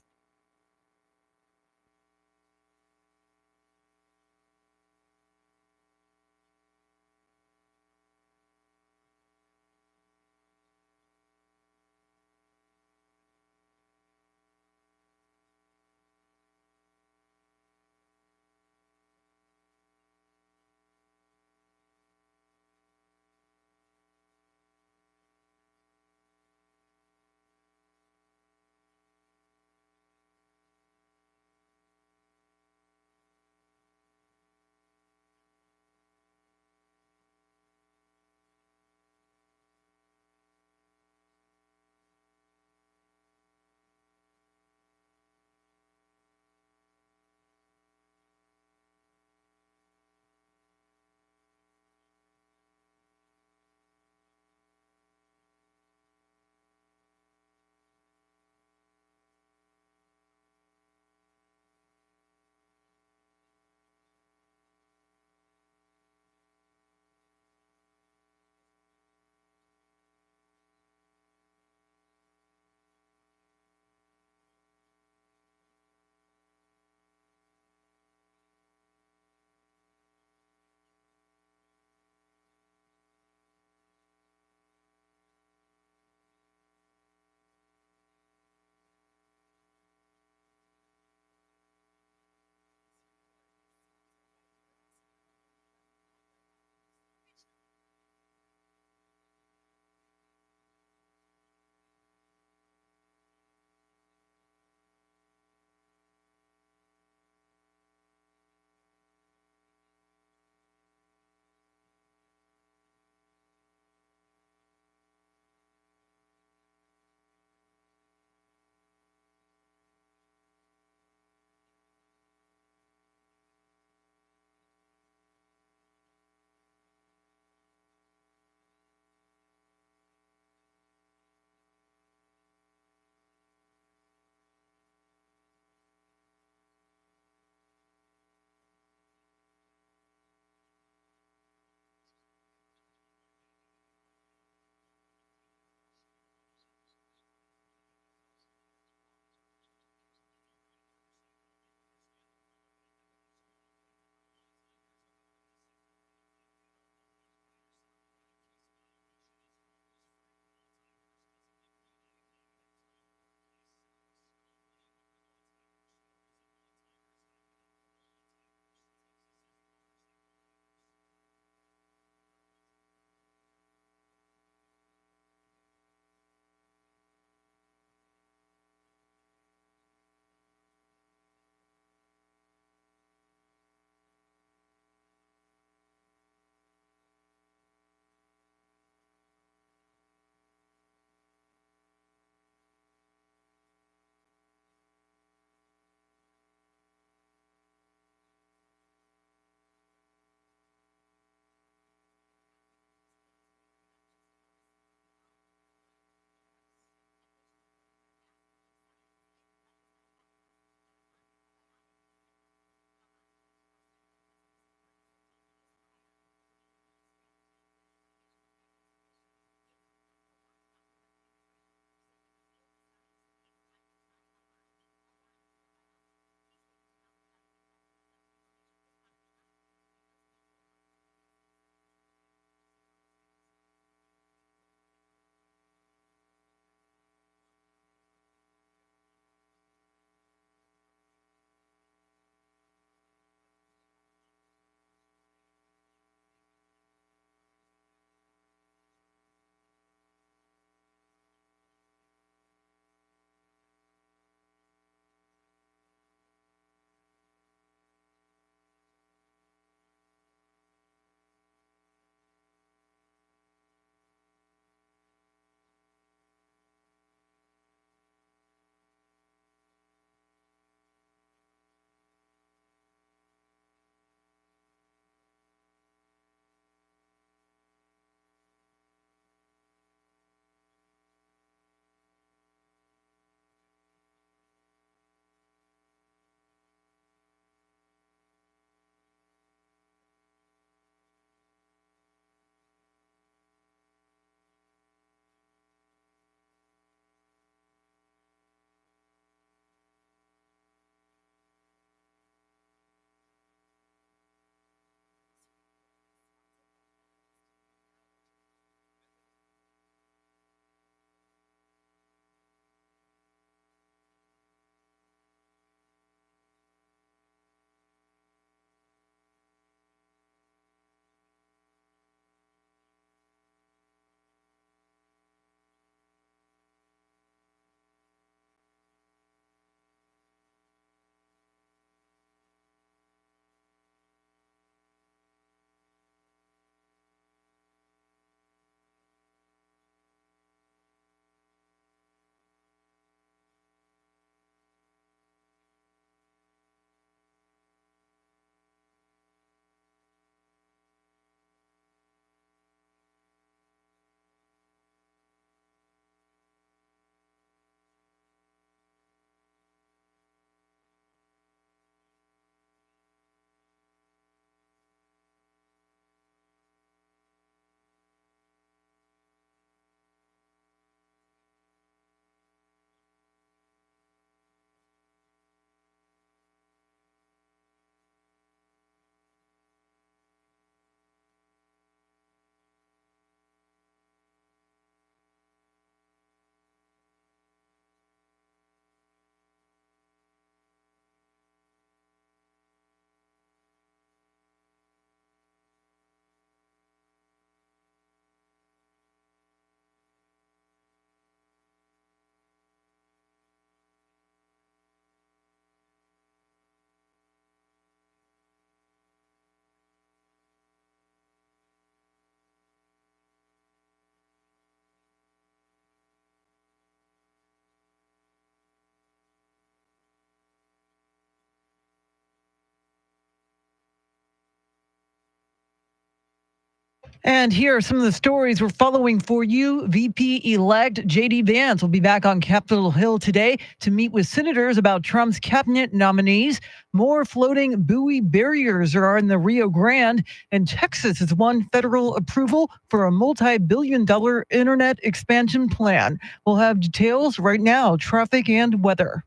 [SPEAKER 3] And here are some of the stories we're following for you. VP-elect J.D. Vance will be back on Capitol Hill today to meet with senators about Trump's cabinet nominees. More floating buoy barriers are in the Rio Grande, and Texas has won federal approval for a multi-billion-dollar internet expansion plan. We'll have details right now, traffic and weather.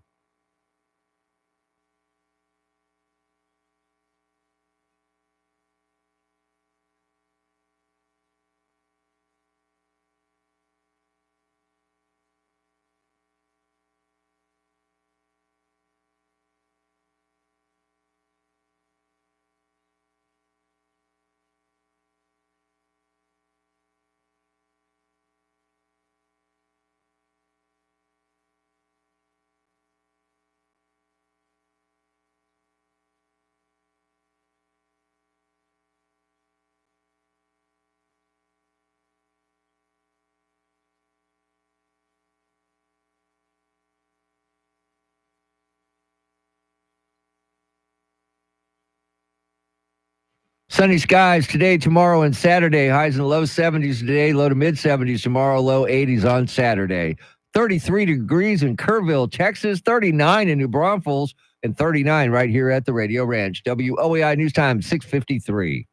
[SPEAKER 2] Sunny skies today, tomorrow, and Saturday. Highs in the low 70s today, low to mid 70s tomorrow, low 80s on Saturday. 33 degrees in Kerrville, Texas, 39 in New Braunfels, and 39 right here at the Radio Ranch. WOAI News Time, 6:53.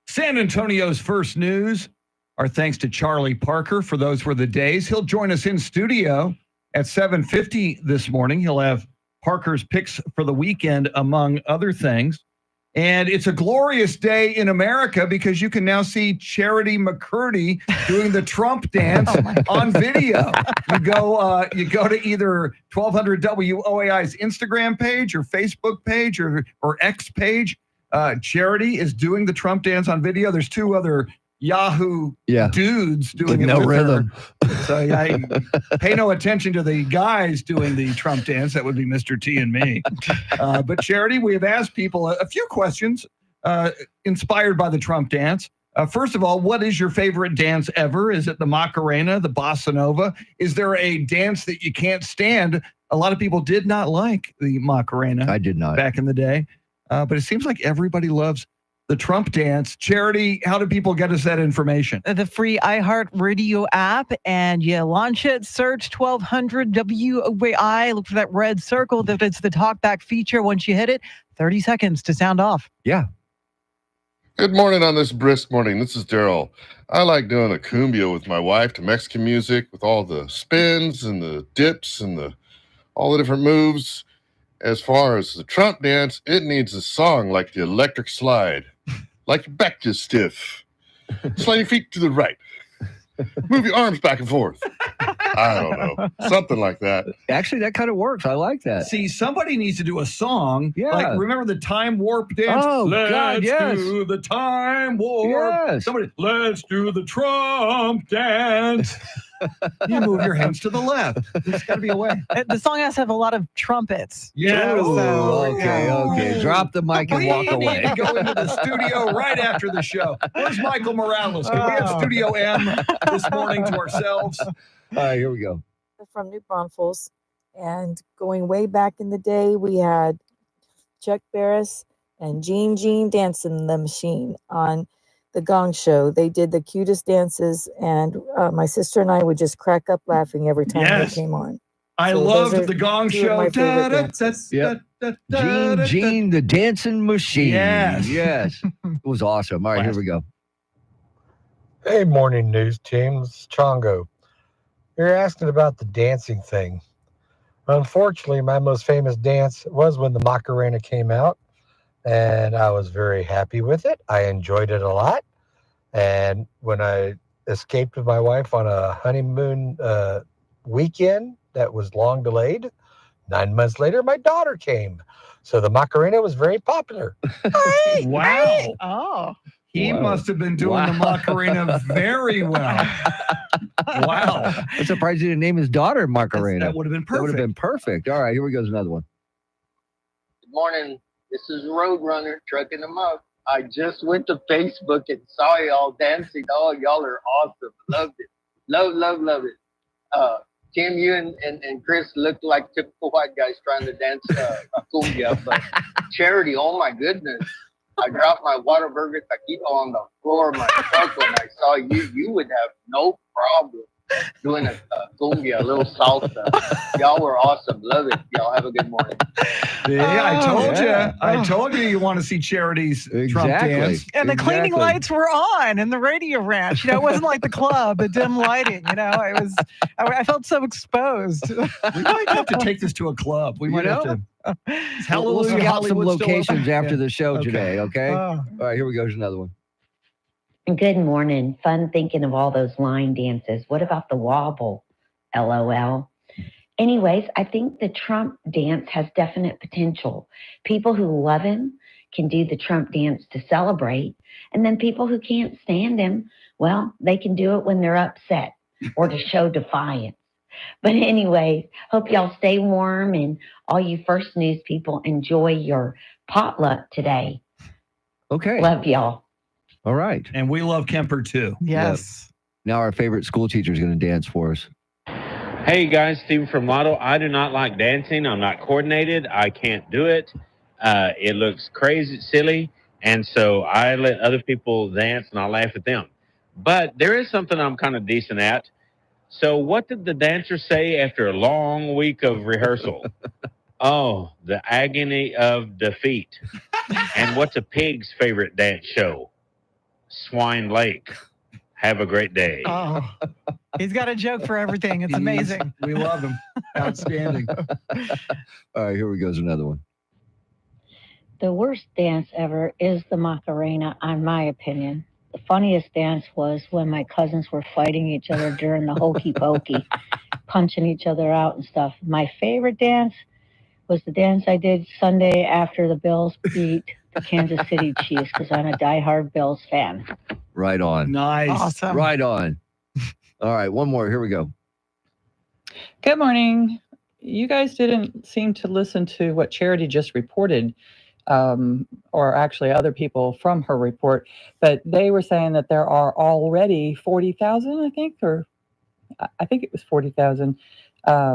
[SPEAKER 1] San Antonio's first news. Our thanks to Charlie Parker for those were the days. He'll join us in studio at 7:50 this morning. He'll have Parker's picks for the weekend, among other things. And it's a glorious day in America because you can now see Charity McCurdy doing the Trump dance on video. You go to either 1200 WOAI's Instagram page or Facebook page or X page. Charity is doing the Trump dance on video. There's two other Yahoo dudes doing it
[SPEAKER 2] no
[SPEAKER 1] with
[SPEAKER 2] rhythm.
[SPEAKER 1] So I pay no attention to the guys doing the Trump dance. That would be Mr. T and me. But Charity, we have asked people a few questions inspired by the Trump dance. First of all, what is your favorite dance ever? Is it the Macarena, the Bossa Nova? Is there a dance that you can't stand? A lot of people did not like the Macarena.
[SPEAKER 2] I did not.
[SPEAKER 1] Back in the day. But it seems like everybody loves the Trump dance. Charity, how do people get us that information?
[SPEAKER 3] The free iHeartRadio app, and you launch it, search 1200 WOAI, look for that red circle that it's the talkback feature. Once you hit it, 30 seconds to sound off.
[SPEAKER 2] Yeah.
[SPEAKER 11] Good morning on this brisk morning. This is Daryl. I like doing a cumbia with my wife to Mexican music with all the spins and the dips and all the different moves. As far as the Trump dance, it needs a song like the electric slide. Like your back just stiff. Slide your feet to the right. Move your arms back and forth. I don't know. Something like that.
[SPEAKER 2] Actually, that kind of works. I like that.
[SPEAKER 1] See, somebody needs to do a song.
[SPEAKER 2] Yeah.
[SPEAKER 1] Like, remember the time warp dance?
[SPEAKER 2] Oh,
[SPEAKER 1] let's
[SPEAKER 2] God, yes.
[SPEAKER 1] do the time warp.
[SPEAKER 2] Yes.
[SPEAKER 1] Somebody, let's do the Trump dance. You move your hands to the left. There's got to be a way.
[SPEAKER 3] The song has to have a lot of trumpets.
[SPEAKER 1] Yeah.
[SPEAKER 2] Okay. Drop the mic and walk
[SPEAKER 1] We need
[SPEAKER 2] away.
[SPEAKER 1] to go into the studio right after the show. Where's Michael Morales? Can we have Studio M this morning to ourselves?
[SPEAKER 2] All right, here we go.
[SPEAKER 17] From New Braunfels, and going way back in the day, we had Chuck Barris and Gene dancing the machine on the Gong Show. They did the cutest dances, and my sister and I would just crack up laughing every time
[SPEAKER 1] Yes.
[SPEAKER 17] they came on.
[SPEAKER 1] I
[SPEAKER 17] So
[SPEAKER 1] loved
[SPEAKER 17] those are
[SPEAKER 1] the Gong
[SPEAKER 17] two of
[SPEAKER 1] Show.
[SPEAKER 17] my favorite dances.
[SPEAKER 2] Gene, the dancing machine.
[SPEAKER 1] Yes.
[SPEAKER 2] Yes. It was awesome. All right, here we go.
[SPEAKER 18] Hey, morning news team. This is Chongo. You're asking about the dancing thing. Unfortunately, my most famous dance was when the Macarena came out, and I was very happy with it. I enjoyed it a lot. And when I escaped with my wife on a honeymoon weekend that was long delayed, 9 months later, my daughter came. So the Macarena was very popular.
[SPEAKER 1] Wow.
[SPEAKER 3] Oh.
[SPEAKER 1] He
[SPEAKER 2] Wow.
[SPEAKER 1] must have been doing the Macarena very well. Wow.
[SPEAKER 2] I'm surprised he didn't name his daughter Macarena.
[SPEAKER 1] That would have been
[SPEAKER 2] That would have
[SPEAKER 1] perfect.
[SPEAKER 2] been perfect. All right, here we go. Another one.
[SPEAKER 19] Good morning. This is Roadrunner trucking them up. I just went to Facebook and saw y'all dancing. Oh, y'all are awesome. Loved it. Love it. Tim, you and Chris look like typical white guys trying to dance a cumbia, but Charity, oh my goodness. I dropped my Whataburger taquito on the floor of my truck when I saw you. You would have no problem doing a cumbia, a little salsa. Y'all were awesome. Love it. Y'all have a good morning.
[SPEAKER 1] Yeah, I told
[SPEAKER 2] yeah.
[SPEAKER 1] you. I told you want to see Charity's Trump
[SPEAKER 2] Exactly.
[SPEAKER 1] dance.
[SPEAKER 3] And the cleaning
[SPEAKER 2] Exactly.
[SPEAKER 3] lights were on in the radio ranch. It wasn't like the club, the dim lighting. I felt so exposed.
[SPEAKER 1] We might have to take this to a club. We might have to. Is
[SPEAKER 2] We'll
[SPEAKER 1] Hallelujah
[SPEAKER 2] scout some
[SPEAKER 1] Hollywood still open?
[SPEAKER 2] locations after
[SPEAKER 1] Yeah.
[SPEAKER 2] the show
[SPEAKER 1] Okay.
[SPEAKER 2] today, okay? All right, here we go. Here's another one.
[SPEAKER 20] Good morning. Fun thinking of all those line dances. What about the wobble? LOL. Anyways, I think the Trump dance has definite potential. People who love him can do the Trump dance to celebrate. And then people who can't stand him, well, they can do it when they're upset or to show defiance. But anyways, hope y'all stay warm and all you First News people enjoy your potluck today.
[SPEAKER 2] Okay.
[SPEAKER 20] Love y'all.
[SPEAKER 2] All right.
[SPEAKER 1] And we love Kemper too.
[SPEAKER 3] Yes.
[SPEAKER 2] Now our favorite school teacher is going to dance for us.
[SPEAKER 21] Hey guys, Steven from Lotto. I do not like dancing. I'm not coordinated. I can't do it. It looks crazy, silly. And so I let other people dance and I laugh at them. But there is something I'm kind of decent at. So what did the dancer say after a long week of rehearsal? Oh, the agony of defeat. And what's a pig's favorite dance show? Swine Lake. Have a great day.
[SPEAKER 3] Oh, he's got a joke for everything. It's amazing.
[SPEAKER 1] We love him. Outstanding.
[SPEAKER 2] All right, here we goes another one.
[SPEAKER 22] The worst dance ever is the Macarena, in my opinion. The funniest dance was when my cousins were fighting each other during the hokey pokey, punching each other out and stuff. My favorite dance was the dance I did Sunday after the Bills beat the Kansas City Chiefs because I'm a diehard Bills fan.
[SPEAKER 2] Right on.
[SPEAKER 1] Nice.
[SPEAKER 3] Awesome.
[SPEAKER 2] Right on. All right, one more. Here we go.
[SPEAKER 23] Good morning. You guys didn't seem to listen to what Charity just reported, or actually other people from her report, but they were saying that there are already 40,000, I think, or I think it was 40,000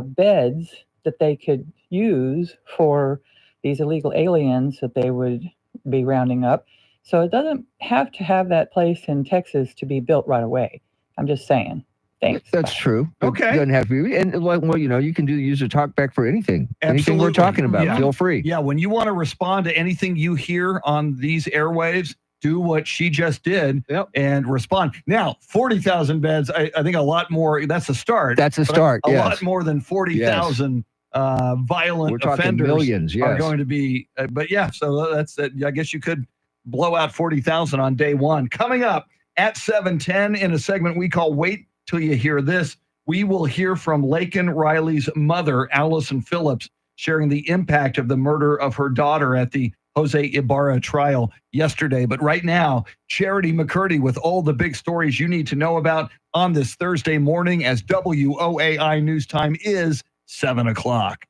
[SPEAKER 23] beds that they could use for these illegal aliens that they would be rounding up. So it doesn't have to have that place in Texas to be built right away. I'm just saying. Thanks.
[SPEAKER 2] That's true.
[SPEAKER 1] Okay.
[SPEAKER 2] It doesn't have to be. And well, you can use a talkback for anything. Anything we're
[SPEAKER 1] Absolutely.
[SPEAKER 2] talking about.
[SPEAKER 1] Yeah.
[SPEAKER 2] Feel free.
[SPEAKER 1] Yeah, when you want to respond to anything you hear on these airwaves, do what she just did and respond. Now, 40,000 beds, I think a lot more. That's a start.
[SPEAKER 2] That's a
[SPEAKER 1] but
[SPEAKER 2] start,
[SPEAKER 1] A
[SPEAKER 2] yes.
[SPEAKER 1] lot more than 40,000 violent
[SPEAKER 2] We're talking
[SPEAKER 1] offenders
[SPEAKER 2] millions,
[SPEAKER 1] are
[SPEAKER 2] yes.
[SPEAKER 1] going to be. But yeah, so that's that. I guess you could blow out 40,000 on day one. Coming up at 7:10 in a segment we call Wait Till You Hear This, we will hear from Laken Riley's mother, Allison Phillips, sharing the impact of the murder of her daughter at the Jose Ibarra trial yesterday. But right now, Charity McCurdy with all the big stories you need to know about on this Thursday morning as WOAI News Time is 7 o'clock.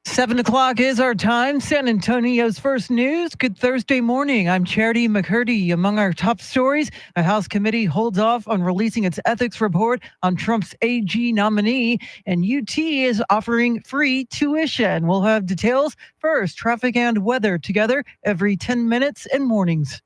[SPEAKER 3] Seven o'clock is our time. San Antonio's first news. Good Thursday morning. I'm Charity McCurdy. Among our top stories, a House committee holds off on releasing its ethics report on Trump's AG nominee, and UT is offering free tuition. We'll have details first. Traffic and weather together every 10 minutes and mornings.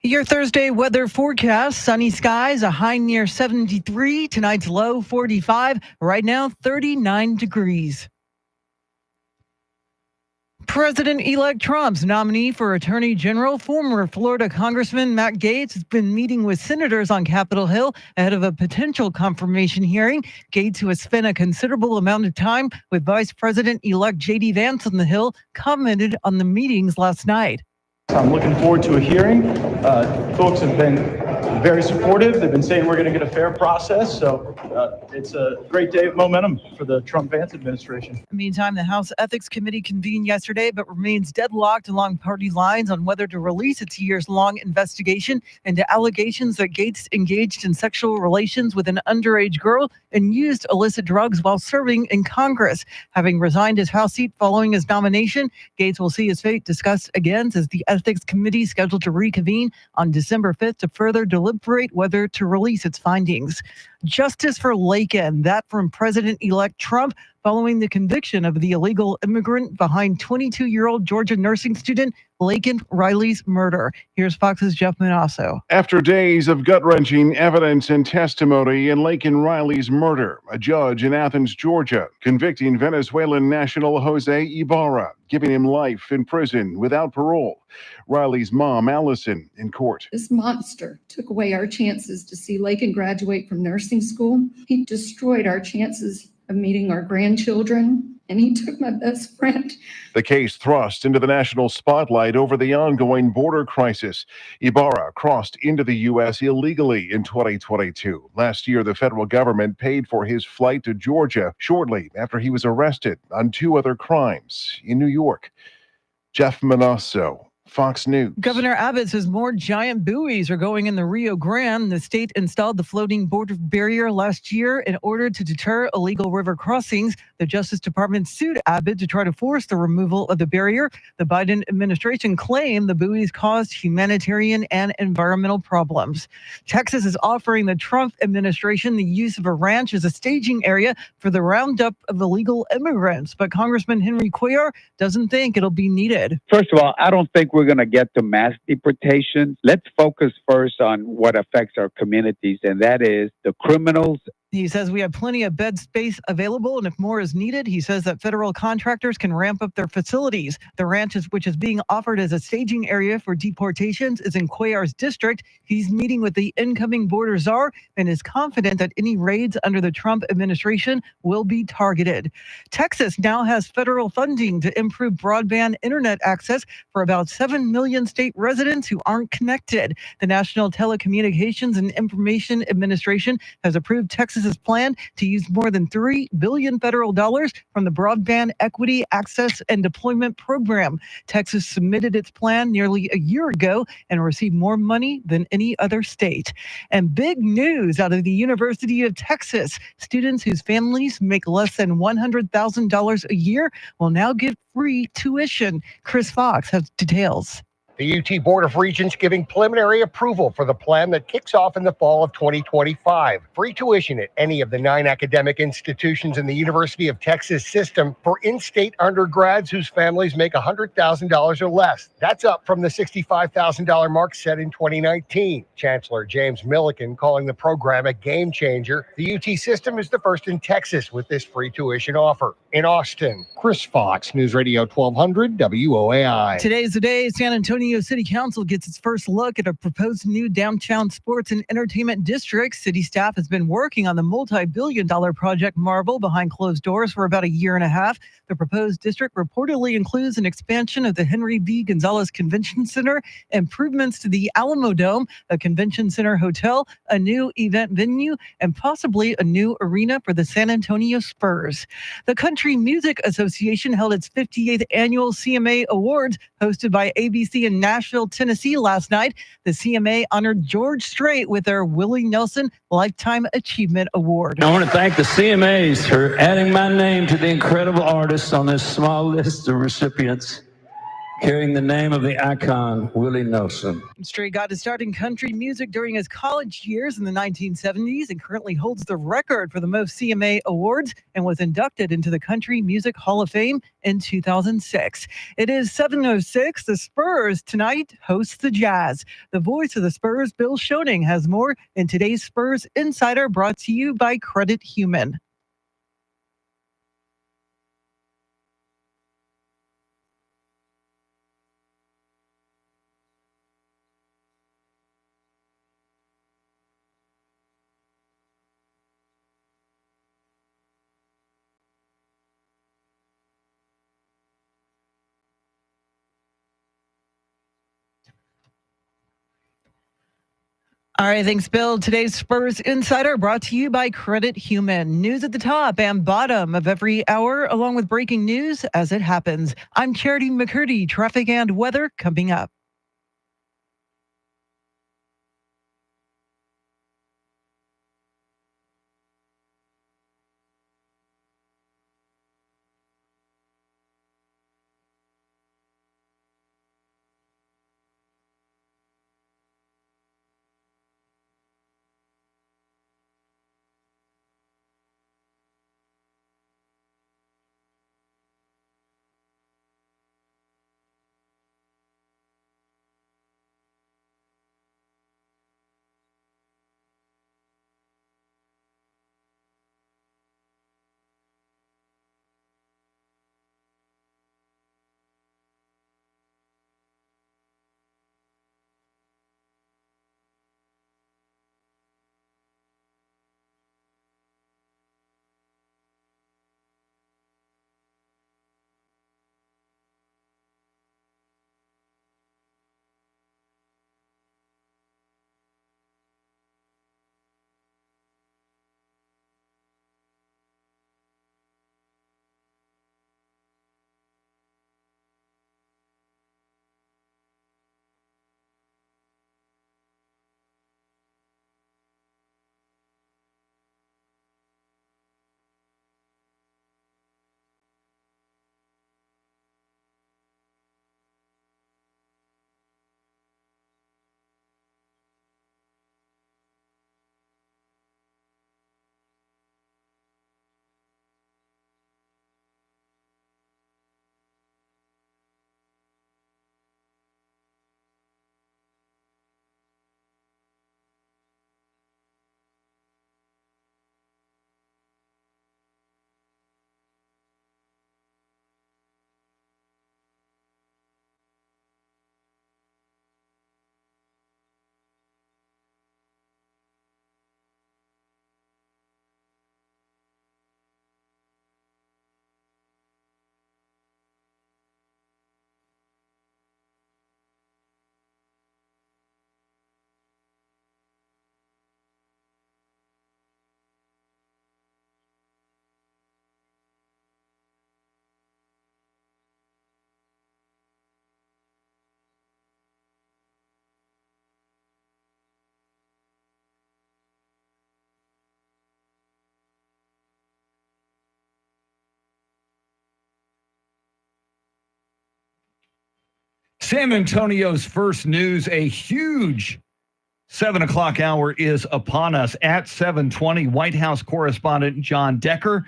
[SPEAKER 3] Your Thursday weather forecast, sunny skies, a high near 73, tonight's low 45, right now 39 degrees. President-elect Trump's nominee for Attorney General, former Florida Congressman Matt Gaetz, has been meeting with senators on Capitol Hill ahead of a potential confirmation hearing. Gaetz, who has spent a considerable amount of time with Vice President-elect J.D. Vance on the Hill, commented on the meetings last night.
[SPEAKER 12] I'm looking forward to a hearing. Folks have been very supportive. They've been saying we're going to get a fair process. So it's a great day of momentum for the Trump-Vance administration.
[SPEAKER 3] Meantime, the House Ethics Committee convened yesterday but remains deadlocked along party lines on whether to release its years-long investigation into allegations that Gates engaged in sexual relations with an underage girl and used illicit drugs while serving in Congress. Having resigned his House seat following his nomination, Gates will see his fate discussed again as the Ethics Committee scheduled to reconvene on December 5th to further deliberate whether to release its findings. Justice for Laken, that from President-elect Trump, following the conviction of the illegal immigrant behind 22-year-old Georgia nursing student Laken Riley's murder. Here's Fox's Jeff Manasso.
[SPEAKER 13] After days of gut-wrenching evidence and testimony in Laken Riley's murder, a judge in Athens, Georgia, convicting Venezuelan national Jose Ibarra, giving him life in prison without parole. Riley's mom, Allison, in court.
[SPEAKER 14] This monster took away our chances to see Laken graduate from nursing school. He destroyed our chances of meeting our grandchildren, and he took my best friend.
[SPEAKER 13] The case thrust into the national spotlight over the ongoing border crisis. Ibarra crossed into the U.S. illegally in 2022. Last year, the federal government paid for his flight to Georgia shortly after he was arrested on 2 other crimes in New York. Jeff Manasso, Fox News.
[SPEAKER 3] Governor Abbott says more giant buoys are going in the Rio Grande. The state installed the floating border barrier last year in order to deter illegal river crossings. The Justice Department sued Abbott to try to force the removal of the barrier. The Biden administration claimed the buoys caused humanitarian and environmental problems. Texas is offering the Trump administration the use of a ranch as a staging area for the roundup of illegal immigrants. But Congressman Henry Cuellar doesn't think it'll be needed.
[SPEAKER 9] First of all, I don't think we're going to get to mass deportation. Let's focus first on what affects our communities, and that is the criminals.
[SPEAKER 3] He says we have plenty of bed space available, and if more is needed, he says that federal contractors can ramp up their facilities. The ranch, which is being offered as a staging area for deportations, is in Cuellar's district. He's meeting with the incoming border czar and is confident that any raids under the Trump administration will be targeted. Texas now has federal funding to improve broadband internet access for about 7 million state residents who aren't connected. The National Telecommunications and Information Administration has approved Texas's plan to use more than $3 billion federal dollars from the Broadband Equity, Access, and Deployment Program. Texas submitted its plan nearly a year ago and received more money than any other state. And big news out of the University of Texas. Students whose families make less than $100,000 a year will now get free tuition. Chris Fox has details.
[SPEAKER 24] The UT Board of Regents giving preliminary approval for the plan that kicks off in the fall of 2025. Free tuition at any of the 9 academic institutions in the University of Texas system for in-state undergrads whose families make $100,000 or less. That's up from the $65,000 mark set in 2019. Chancellor James Milliken calling the program a game changer. The UT system is the first in Texas with this free tuition offer. In Austin, Chris Fox, News Radio 1200 WOAI.
[SPEAKER 3] Today's the day San Antonio City Council gets its first look at a proposed new downtown sports and entertainment district. City staff has been working on the multi-billion-dollar Project Marvel behind closed doors for about a year and a half. The proposed district reportedly includes an expansion of the Henry B. Gonzalez Convention Center, improvements to the Alamo Dome, a convention center hotel, a new event venue, and possibly a new arena for the San Antonio Spurs. The Country Music Association held its 58th annual CMA Awards, hosted by ABC in Nashville, Tennessee last night. The CMA honored George Strait with their Willie Nelson Lifetime Achievement Award.
[SPEAKER 25] I want to thank the CMAs for adding my name to the incredible artists on this small list of recipients carrying the name of the icon, Willie Nelson.
[SPEAKER 3] Strait got to start in country music during his college years in the 1970s and currently holds the record for the most CMA awards and was inducted into the Country Music Hall of Fame in 2006. It is 7:06. The Spurs tonight host the Jazz. The voice of the Spurs, Bill Schoening, has more in today's Spurs Insider, brought to you by Credit Human. All right, thanks, Bill. Today's Spurs Insider brought to you by Credit Human. News at the top and bottom of every hour, along with breaking news as it happens. I'm Charity McCurdy. Traffic and weather coming up.
[SPEAKER 1] San Antonio's first news, a huge 7 o'clock hour is upon us. At 7:20, White House correspondent John Decker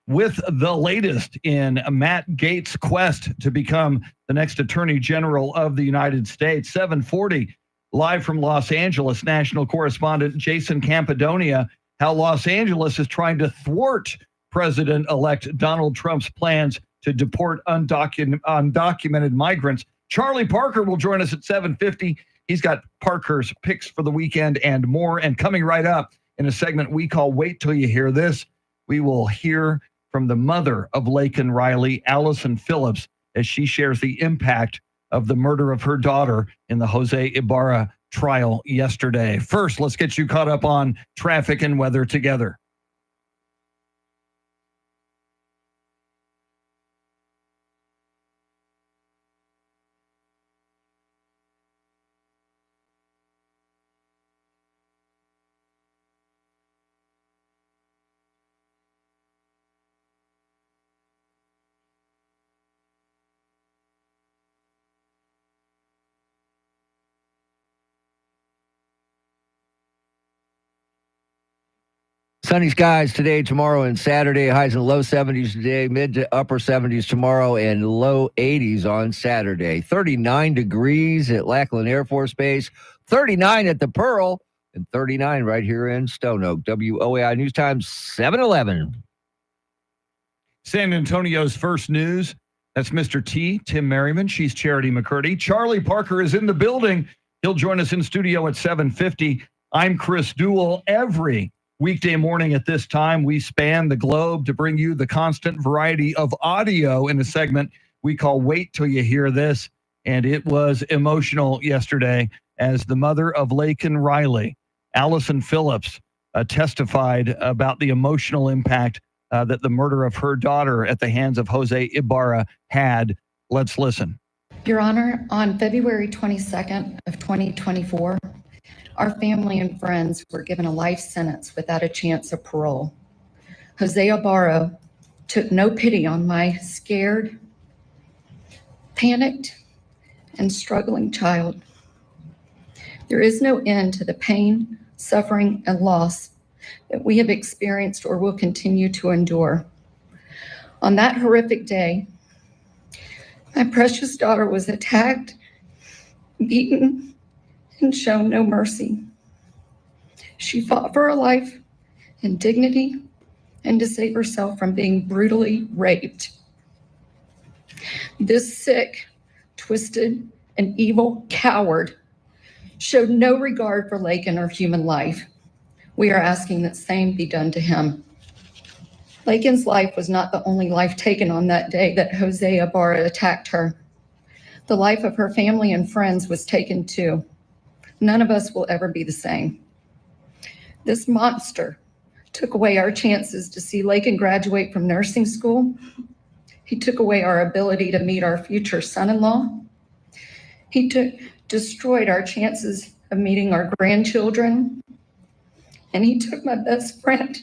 [SPEAKER 1] with the latest in Matt Gaetz' quest to become the next Attorney General of the United States. 7:40, live from Los Angeles, national correspondent Jason Campadonia, how Los Angeles is trying to thwart President-elect Donald Trump's plans to deport undocumented migrants. Charlie Parker will join us at 7:50. He's got Parker's picks for the weekend and more. And coming right up in a segment we call Wait Till You Hear This, we will hear from the mother of Laken Riley, Allison Phillips, as she shares the impact of the murder of her daughter in the Jose Ibarra trial yesterday. First, let's get you caught up on traffic and weather together.
[SPEAKER 2] Sunny skies today, tomorrow, and Saturday. Highs in the low 70s today, mid to upper 70s tomorrow, and low 80s on Saturday. 39 degrees at Lackland Air Force Base, 39 at the Pearl, and 39 right here in Stone Oak. WOAI News Time, 7:11.
[SPEAKER 1] San Antonio's first news. That's Mr. T, Tim Merriman. She's Charity McCurdy. Charlie Parker is in the building. He'll join us in studio at 7:50. I'm Chris Duell. Every weekday morning at this time, we span the globe to bring you the constant variety of audio in a segment we call Wait Till You Hear This. And it was emotional yesterday as the mother of Laken Riley. Allison Phillips testified about the emotional impact that the murder of her daughter at the hands of Jose Ibarra had. Let's listen.
[SPEAKER 14] Your Honor, on February 22nd of 2024, our family and friends were given a life sentence without a chance of parole. Jose Ibarra took no pity on my scared, panicked, and struggling child. There is no end to the pain, suffering, and loss that we have experienced or will continue to endure. On that horrific day, my precious daughter was attacked, beaten, and shown no mercy. She fought for her life and dignity and to save herself from being brutally raped. This sick, twisted, and evil coward showed no regard for Laken or human life. We are asking that same be done to him. Laken's life was not the only life taken on that day that Jose Ibarra attacked her. The life of her family and friends was taken too. None of us will ever be the same. This monster took away our chances to see Laken graduate from nursing school. He took away our ability to meet our future son-in-law. He destroyed our chances of meeting our grandchildren. And he took my best friend.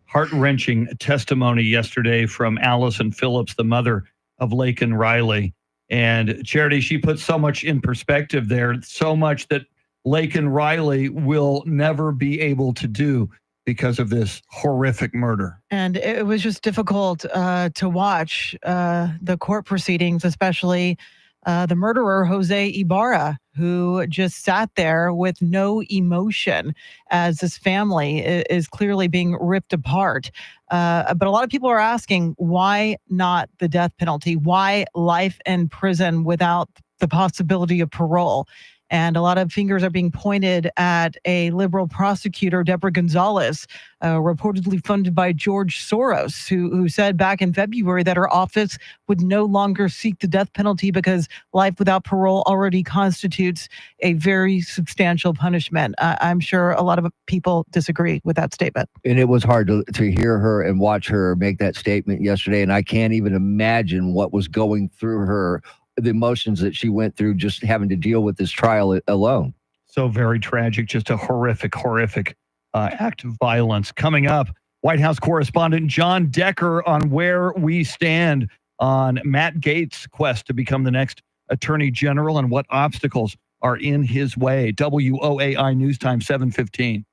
[SPEAKER 1] Heart-wrenching testimony yesterday from Allison Phillips, the mother of Laken Riley. And Charity, she put so much in perspective there, so much that Laken Riley will never be able to do because of this horrific murder.
[SPEAKER 3] And it was just difficult to watch the court proceedings, especially the murderer, Jose Ibarra, who just sat there with no emotion as his family is clearly being ripped apart. But a lot of people are asking, why not the death penalty? Why life in prison without the possibility of parole? And a lot of fingers are being pointed at a liberal prosecutor, Deborah Gonzalez, reportedly funded by George Soros, who said back in February that her office would no longer seek the death penalty because life without parole already constitutes a very substantial punishment. I'm sure a lot of people disagree with that statement.
[SPEAKER 2] And it was hard to hear her and watch her make that statement yesterday. And I can't even imagine what was going through her, the emotions that she went through just having to deal with this trial alone.
[SPEAKER 1] So very tragic, just a horrific act of violence. Coming up, White House correspondent John Decker on where we stand on Matt Gaetz' quest to become the next Attorney General and what obstacles are in his way. WOAI News Time 7:15.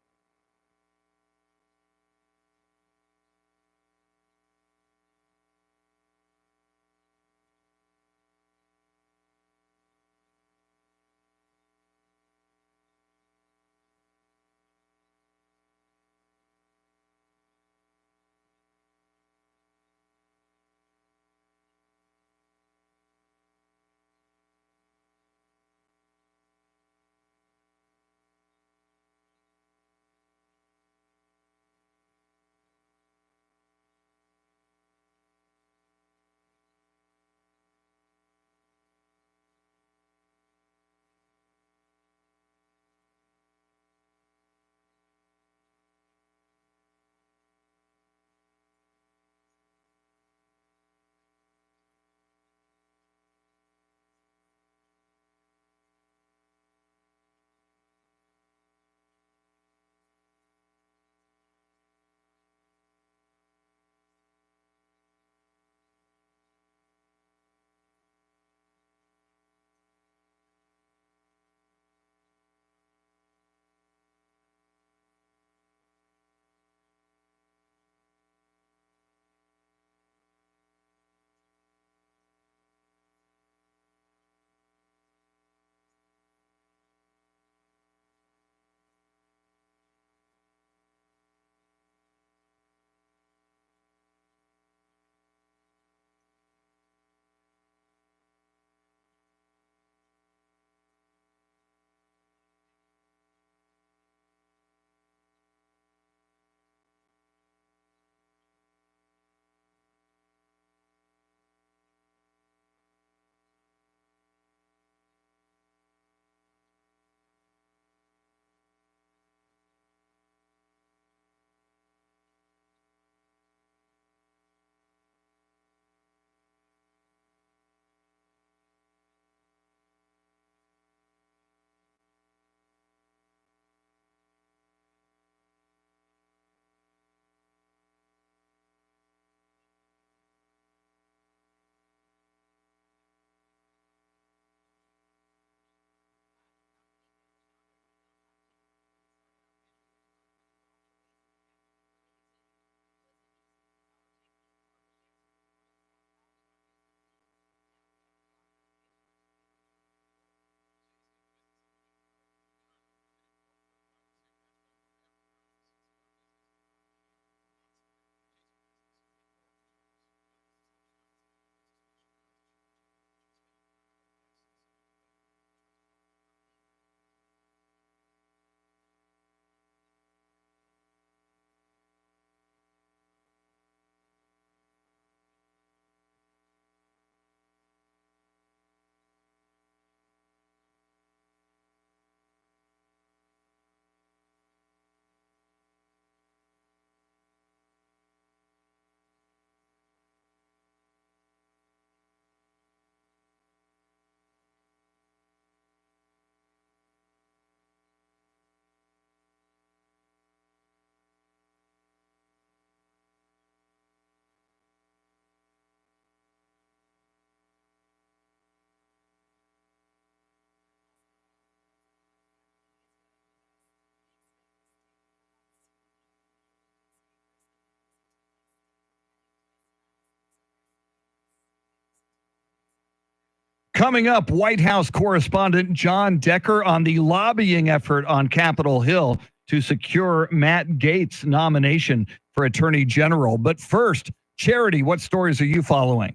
[SPEAKER 1] Coming up, White House correspondent John Decker on the lobbying effort on Capitol Hill to secure Matt Gaetz' nomination for Attorney General. But first, Charity, what stories are you following?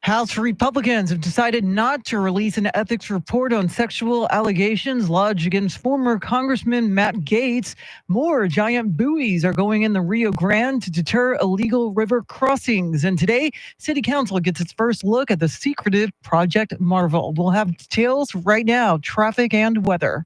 [SPEAKER 3] House Republicans have decided not to release an ethics report on sexual allegations lodged against former Congressman Matt Gaetz. More giant buoys are going in the Rio Grande to deter illegal river crossings. And today, City Council gets its first look at the secretive Project Marvel. We'll have details right now, traffic and weather.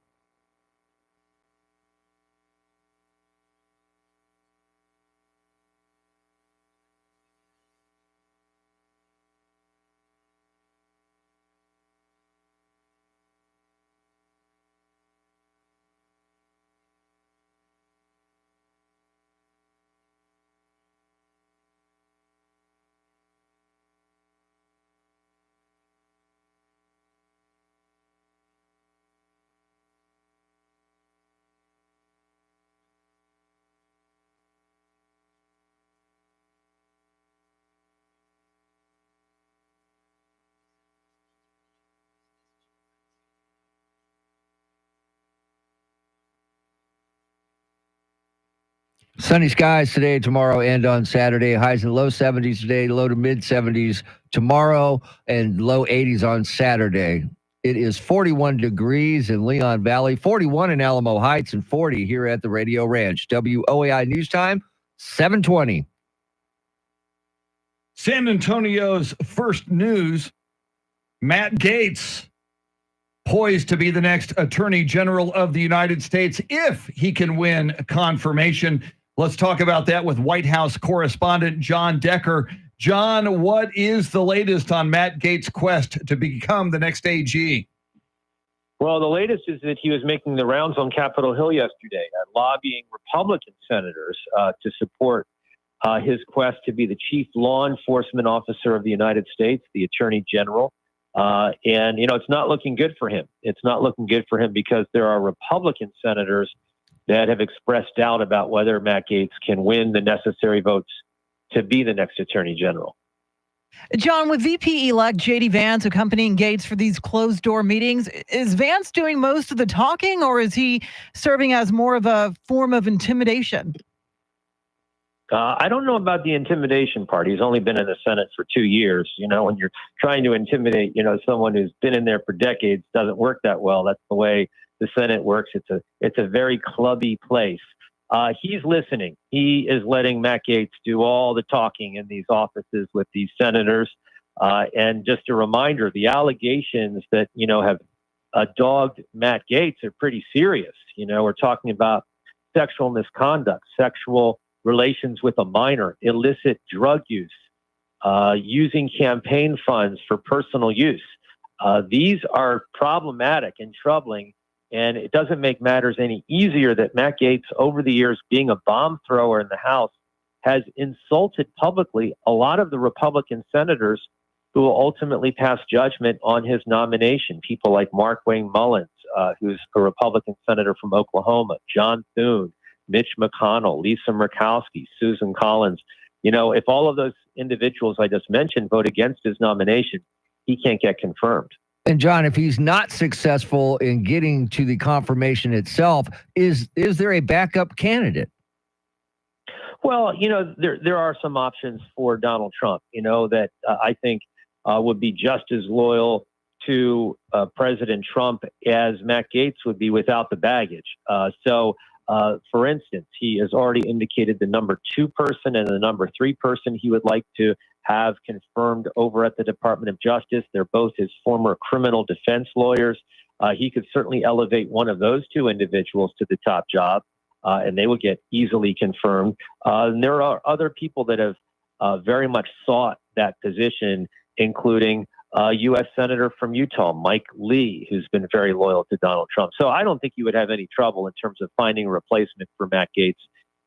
[SPEAKER 2] Sunny skies today, tomorrow, and on Saturday. Highs in the low 70s today, low to mid 70s tomorrow, and low 80s on Saturday. It is 41 degrees in Leon Valley, 41 in Alamo Heights, and 40 here at the Radio Ranch. WOAI News Time, 7:20.
[SPEAKER 1] San Antonio's first news, Matt Gaetz poised to be the next Attorney General of the United States if he can win confirmation. Let's talk about that with White House correspondent John Decker. John, what is the latest on Matt Gaetz' quest to become the next AG?
[SPEAKER 7] Well, the latest is that he was making the rounds on Capitol Hill yesterday, lobbying Republican senators to support his quest to be the chief law enforcement officer of the United States, the Attorney General. And, you know, it's not looking good for him. It's not looking good for him because there are Republican senators that have expressed doubt about whether Matt Gaetz can win the necessary votes to be the next Attorney General.
[SPEAKER 3] John, with VP-elect J.D. Vance accompanying Gaetz for these closed-door meetings, is Vance doing most of the talking, or is he serving as more of a form of intimidation?
[SPEAKER 7] I don't know about the intimidation part. He's only been in the Senate for 2 years. You know, when you're trying to intimidate, you know, someone who's been in there for decades, doesn't work that well. That's the way the Senate works. It's a very clubby place. He's listening. He is letting Matt Gaetz do all the talking in these offices with these senators. And just a reminder, the allegations that, you know, have dogged Matt Gaetz are pretty serious. You know, we're talking about sexual misconduct, sexual relations with a minor, illicit drug use, using campaign funds for personal use. These are problematic and troubling, and it doesn't make matters any easier that Matt Gaetz, over the years, being a bomb thrower in the House, has insulted publicly a lot of the Republican senators who will ultimately pass judgment on his nomination. People like Markwayne Mullins, who's a Republican senator from Oklahoma, John Thune, Mitch McConnell, Lisa Murkowski, Susan Collins. You know, if all of those individuals I just mentioned vote against his nomination, he can't get confirmed.
[SPEAKER 2] And John, if he's not successful in getting to the confirmation itself, is there a backup candidate?
[SPEAKER 7] Well, you know, there are some options for Donald Trump, you know, that I think would be just as loyal to President Trump as Matt Gaetz would be without the baggage. For instance, he has already indicated the number 2 person and the number 3 person he would like to have confirmed over at the Department of Justice. They're both his former criminal defense lawyers. He could certainly elevate one of those 2 individuals to the top job, and they would get easily confirmed. And there are other people that have very much sought that position, including U.S. Senator from Utah, Mike Lee, who's been very loyal to Donald Trump. So I don't think you would have any trouble in terms of finding a replacement for Matt Gaetz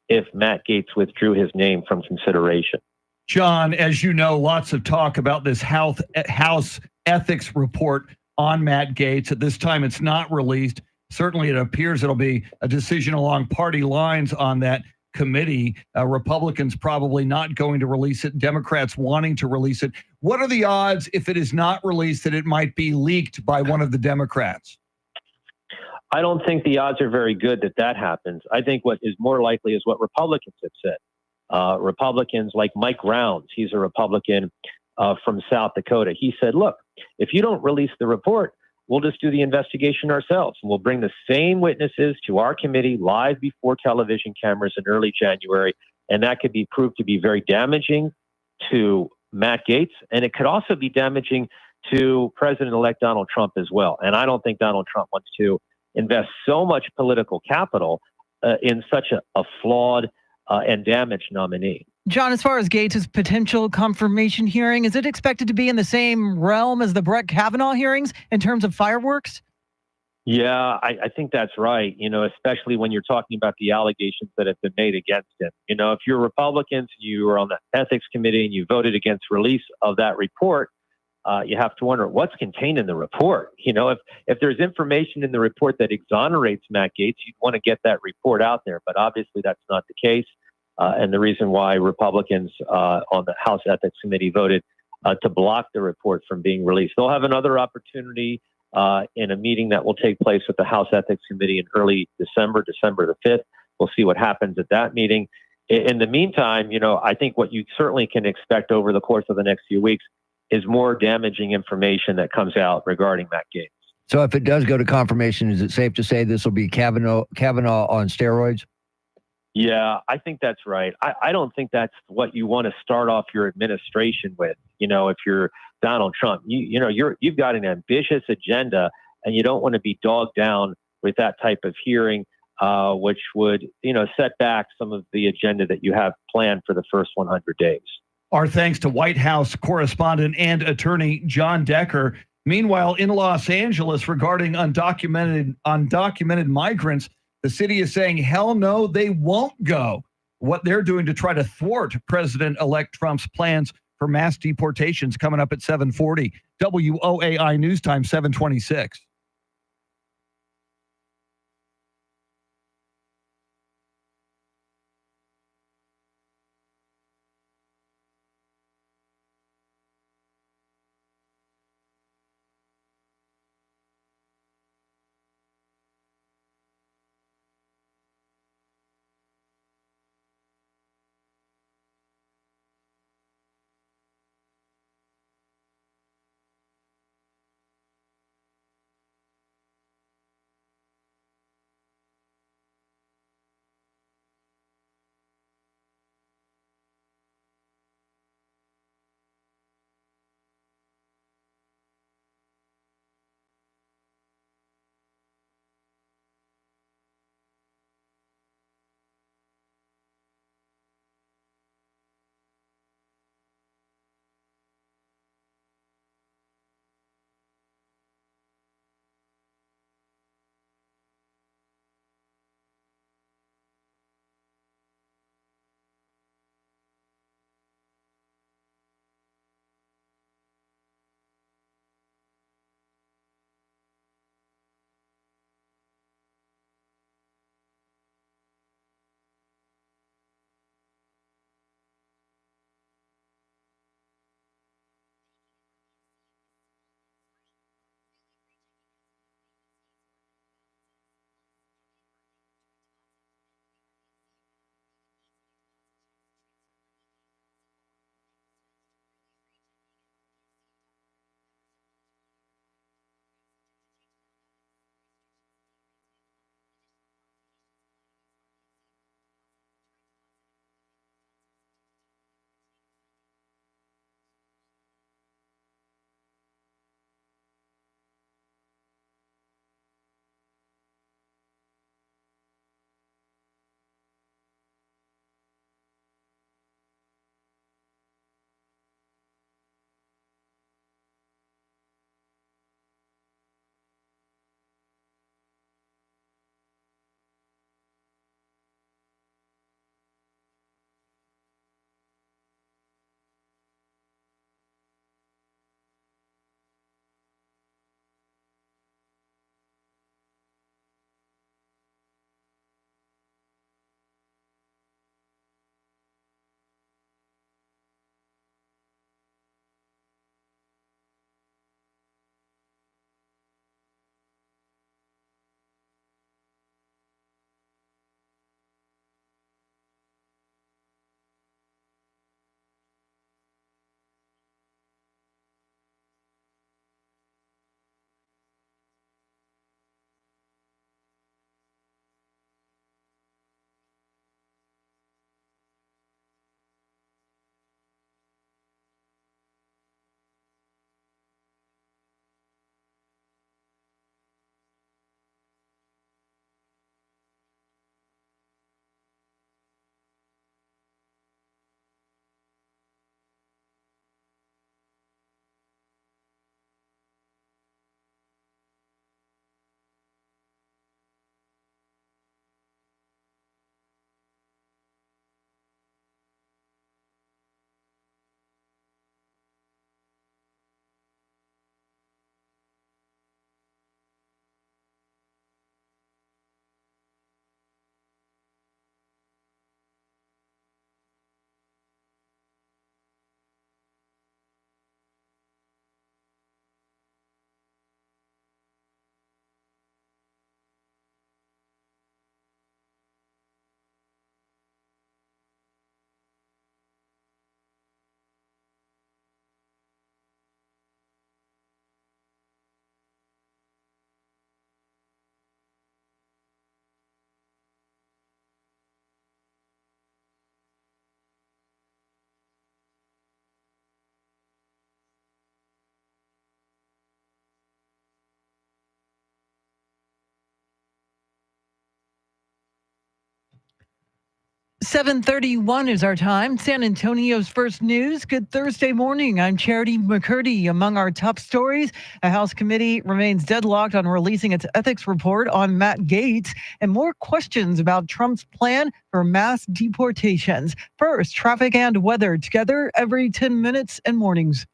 [SPEAKER 7] if Matt Gaetz withdrew his name from consideration.
[SPEAKER 1] John, as you know, lots of talk about this House ethics report on Matt Gaetz. At this time, it's not released. Certainly, it appears it'll be a decision along party lines on that committee. Republicans probably not going to release it, Democrats wanting to release it. What are the odds, if it is not released, that it might be leaked by one of the Democrats?
[SPEAKER 7] I don't think the odds are very good that that happens. I think what is more likely is what Republicans have said. Republicans like Mike Rounds, he's a Republican from South Dakota. He said, look, if you don't release the report, we'll just do the investigation ourselves. And we'll bring the same witnesses to our committee live before television cameras in early January. And that could be proved to be very damaging to Matt Gaetz. And it could also be damaging to President-elect Donald Trump as well. And I don't think Donald Trump wants to invest so much political capital in such a flawed and damaged nominee.
[SPEAKER 3] John, as far as Gates' potential confirmation hearing, is it expected to be in the same realm as the Brett Kavanaugh hearings in terms of fireworks?
[SPEAKER 7] Yeah, I think that's right. You know, especially when you're talking about the allegations that have been made against him. You know, if you're Republicans, you were on the ethics committee and you voted against release of that report, you have to wonder what's contained in the report. You know, if there's information in the report that exonerates Matt Gaetz, you'd want to get that report out there. But obviously that's not the case. And the reason why Republicans on the House Ethics Committee voted to block the report from being released. They'll have another opportunity in a meeting that will take place with the House Ethics Committee in early December the 5th. We'll see what happens at that meeting. In the meantime, you know, I think what you certainly can expect over the course of the next few weeks is more damaging information that comes out regarding Matt Gaetz.
[SPEAKER 2] So if it does go to confirmation, is it safe to say this will be Kavanaugh on steroids?
[SPEAKER 7] Yeah, I think that's right. I don't think that's what you want to start off your administration with. You know, if you're Donald Trump, you've got an ambitious agenda, and you don't want to be dogged down with that type of hearing, which would, set back some of the agenda that you have planned for the first 100 days.
[SPEAKER 1] Our thanks to White House correspondent and attorney John Decker. Meanwhile, in Los Angeles, regarding undocumented migrants, the city is saying, hell no, they won't go. What they're doing to try to thwart President-elect Trump's plans for mass deportations coming up at 7:40. WOAI News Time, 7:26.
[SPEAKER 3] 7:31 is our time. San Antonio's first news. Good Thursday morning. I'm Charity McCurdy. Among our top stories, a House committee remains deadlocked on releasing its ethics report on Matt Gaetz, and more questions about Trump's plan for mass deportations. First, traffic and weather together every 10 minutes and mornings.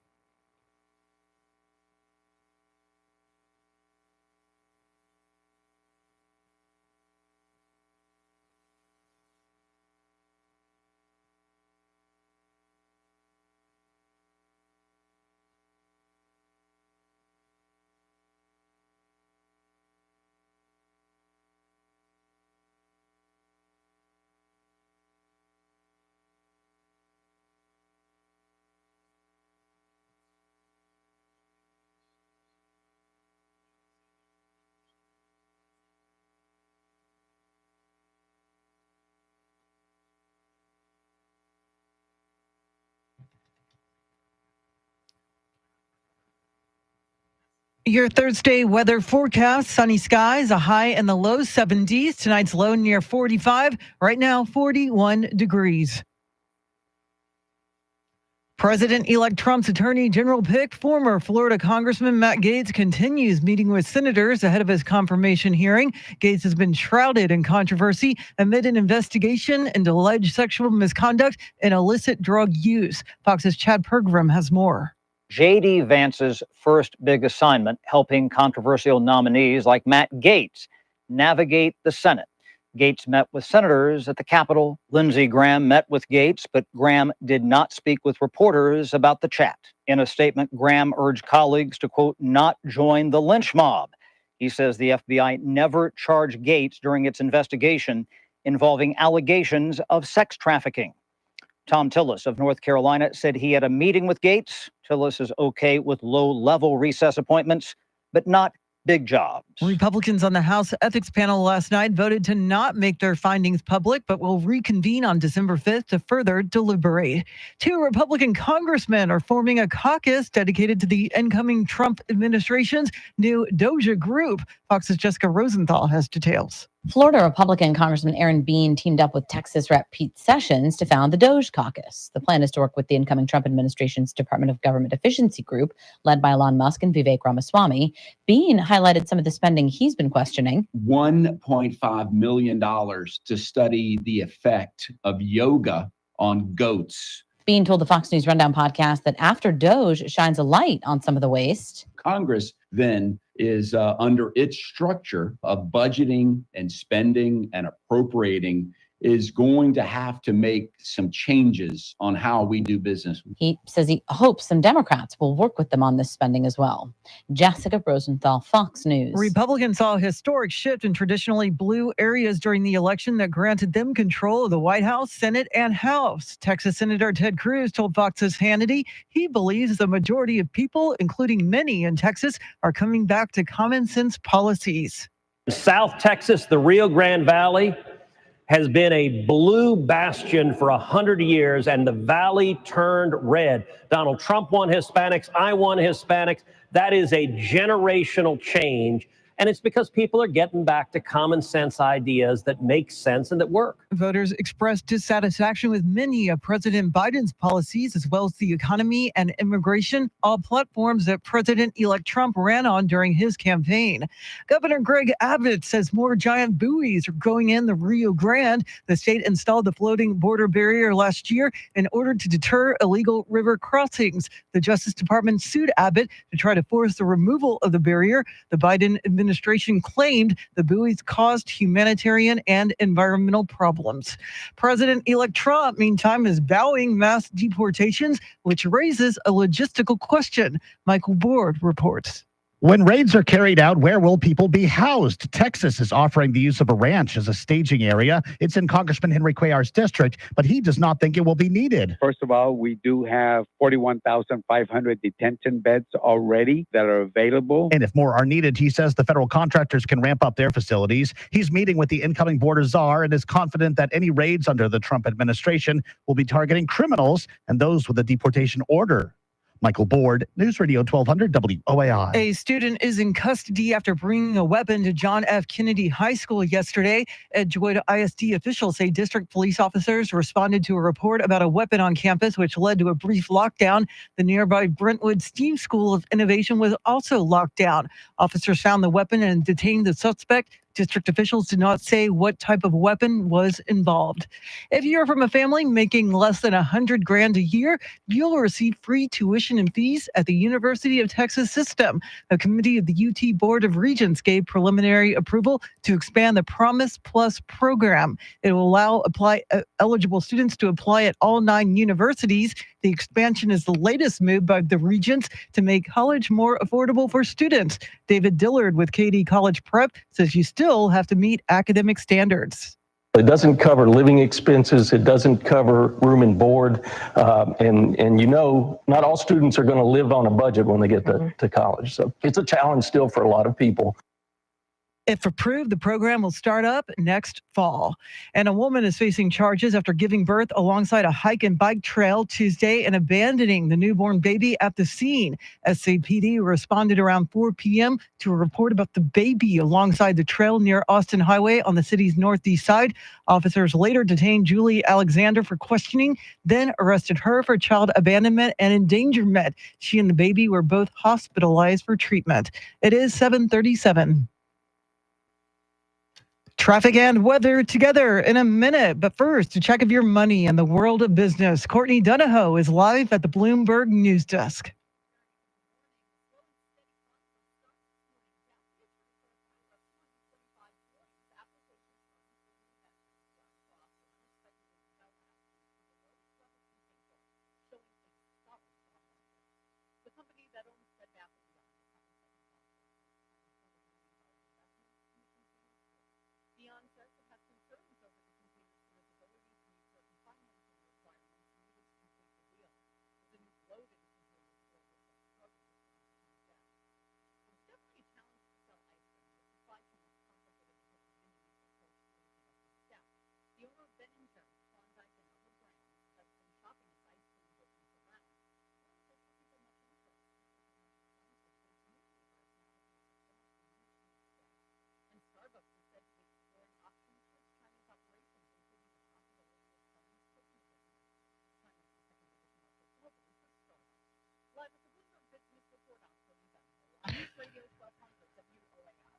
[SPEAKER 3] Your Thursday weather forecast: sunny skies, a high in the low 70s. Tonight's low near 45. Right now, 41 degrees. President-elect Trump's attorney general pick, former Florida Congressman Matt Gaetz, continues meeting with senators ahead of his confirmation hearing. Gaetz has been shrouded in controversy amid an investigation into alleged sexual misconduct and illicit drug use. Fox's Chad Pergram has more.
[SPEAKER 4] J.D. Vance's first big assignment, helping controversial nominees like Matt Gaetz navigate the Senate. Gaetz met with senators at the Capitol. Lindsey Graham met with Gaetz, but Graham did not speak with reporters about the chat. In a statement, Graham urged colleagues to, quote, not join the lynch mob. He says the FBI never charged Gaetz during its investigation involving allegations of sex trafficking. Tom Tillis of North Carolina said he had a meeting with Gaetz. Tillis is okay with low-level recess appointments, but not big jobs.
[SPEAKER 3] Republicans on the House Ethics Panel last night voted to not make their findings public, but will reconvene on December 5th to further deliberate. 2 Republican congressmen are forming a caucus dedicated to the incoming Trump administration's new Doja group. Fox's Jessica Rosenthal has details.
[SPEAKER 5] Florida Republican Congressman Aaron Bean teamed up with Texas Rep. Pete Sessions to found the Doge Caucus. The plan is to work with the incoming Trump administration's Department of Government Efficiency group, led by Elon Musk and Vivek Ramaswamy. Bean highlighted some of the spending he's been questioning.
[SPEAKER 6] $1.5 million to study the effect of yoga on goats.
[SPEAKER 5] Bean told the Fox News Rundown podcast that after Doge shines a light on some of the waste,
[SPEAKER 6] Congress then is under its structure of budgeting and spending and appropriating is going to have to make some changes on how we do business.
[SPEAKER 5] He says he hopes some Democrats will work with them on this spending as well. Jessica Rosenthal, Fox News.
[SPEAKER 3] Republicans saw a historic shift in traditionally blue areas during the election that granted them control of the White House, Senate, and House. Texas Senator Ted Cruz told Fox's Hannity he believes the majority of people, including many in Texas, are coming back to common sense policies.
[SPEAKER 7] South Texas, the Rio Grande Valley, has been a blue bastion for 100 years, and the valley turned red. Donald Trump won Hispanics. I won Hispanics. That is a generational change. And it's because people are getting back to common sense ideas that make sense and that work.
[SPEAKER 3] Voters expressed dissatisfaction with many of President Biden's policies, as well as the economy and immigration, all platforms that President-elect Trump ran on during his campaign. Governor Greg Abbott says more giant buoys are going in the Rio Grande. The state installed the floating border barrier last year in order to deter illegal river crossings. The Justice Department sued Abbott to try to force the removal of the barrier. The Biden administration claimed the buoys caused humanitarian and environmental problems. President-elect Trump, meantime, is vowing mass deportations, which raises a logistical question. Michael Board reports.
[SPEAKER 8] When raids are carried out, where will people be housed? Texas is offering the use of a ranch as a staging area. It's in Congressman Henry Cuellar's district, but he does not think it will be needed.
[SPEAKER 9] First of all, we do have 41,500 detention beds already that are available.
[SPEAKER 8] And if more are needed, he says the federal contractors can ramp up their facilities. He's meeting with the incoming border czar and is confident that any raids under the Trump administration will be targeting criminals and those with a deportation order. Michael Board, News Radio 1200 WOAI.
[SPEAKER 3] A student is in custody after bringing a weapon to John F. Kennedy High School yesterday. Edgewood ISD officials say district police officers responded to a report about a weapon on campus, which led to a brief lockdown. The nearby Brentwood STEAM School of Innovation was also locked down. Officers found the weapon and detained the suspect. District officials did not say what type of weapon was involved. If you're from a family making less than $100,000 a year, you'll receive free tuition and fees at the University of Texas System. A committee of the UT Board of Regents gave preliminary approval to expand the Promise Plus program. It will allow eligible students to apply at all 9 universities. The expansion is the latest move by the Regents to make college more affordable for students. David Dillard with KD College Prep says you still have to meet academic standards.
[SPEAKER 10] It doesn't cover living expenses. It doesn't cover room and board. And you know, not all students are going to live on a budget when they get to college. So it's a challenge still for a lot of people.
[SPEAKER 3] If approved, the program will start up next fall. And a woman is facing charges after giving birth alongside a hike and bike trail Tuesday and abandoning the newborn baby at the scene. SCPD responded around 4 p.m. to a report about the baby alongside the trail near Austin Highway on the city's northeast side. Officers later detained Julie Alexander for questioning, then arrested her for child abandonment and endangerment. She and the baby were both hospitalized for treatment. It is 7:37. Traffic and weather together in a minute. But first, a check of your money in the world of business. Courtney Donahoe is live at the Bloomberg News Desk.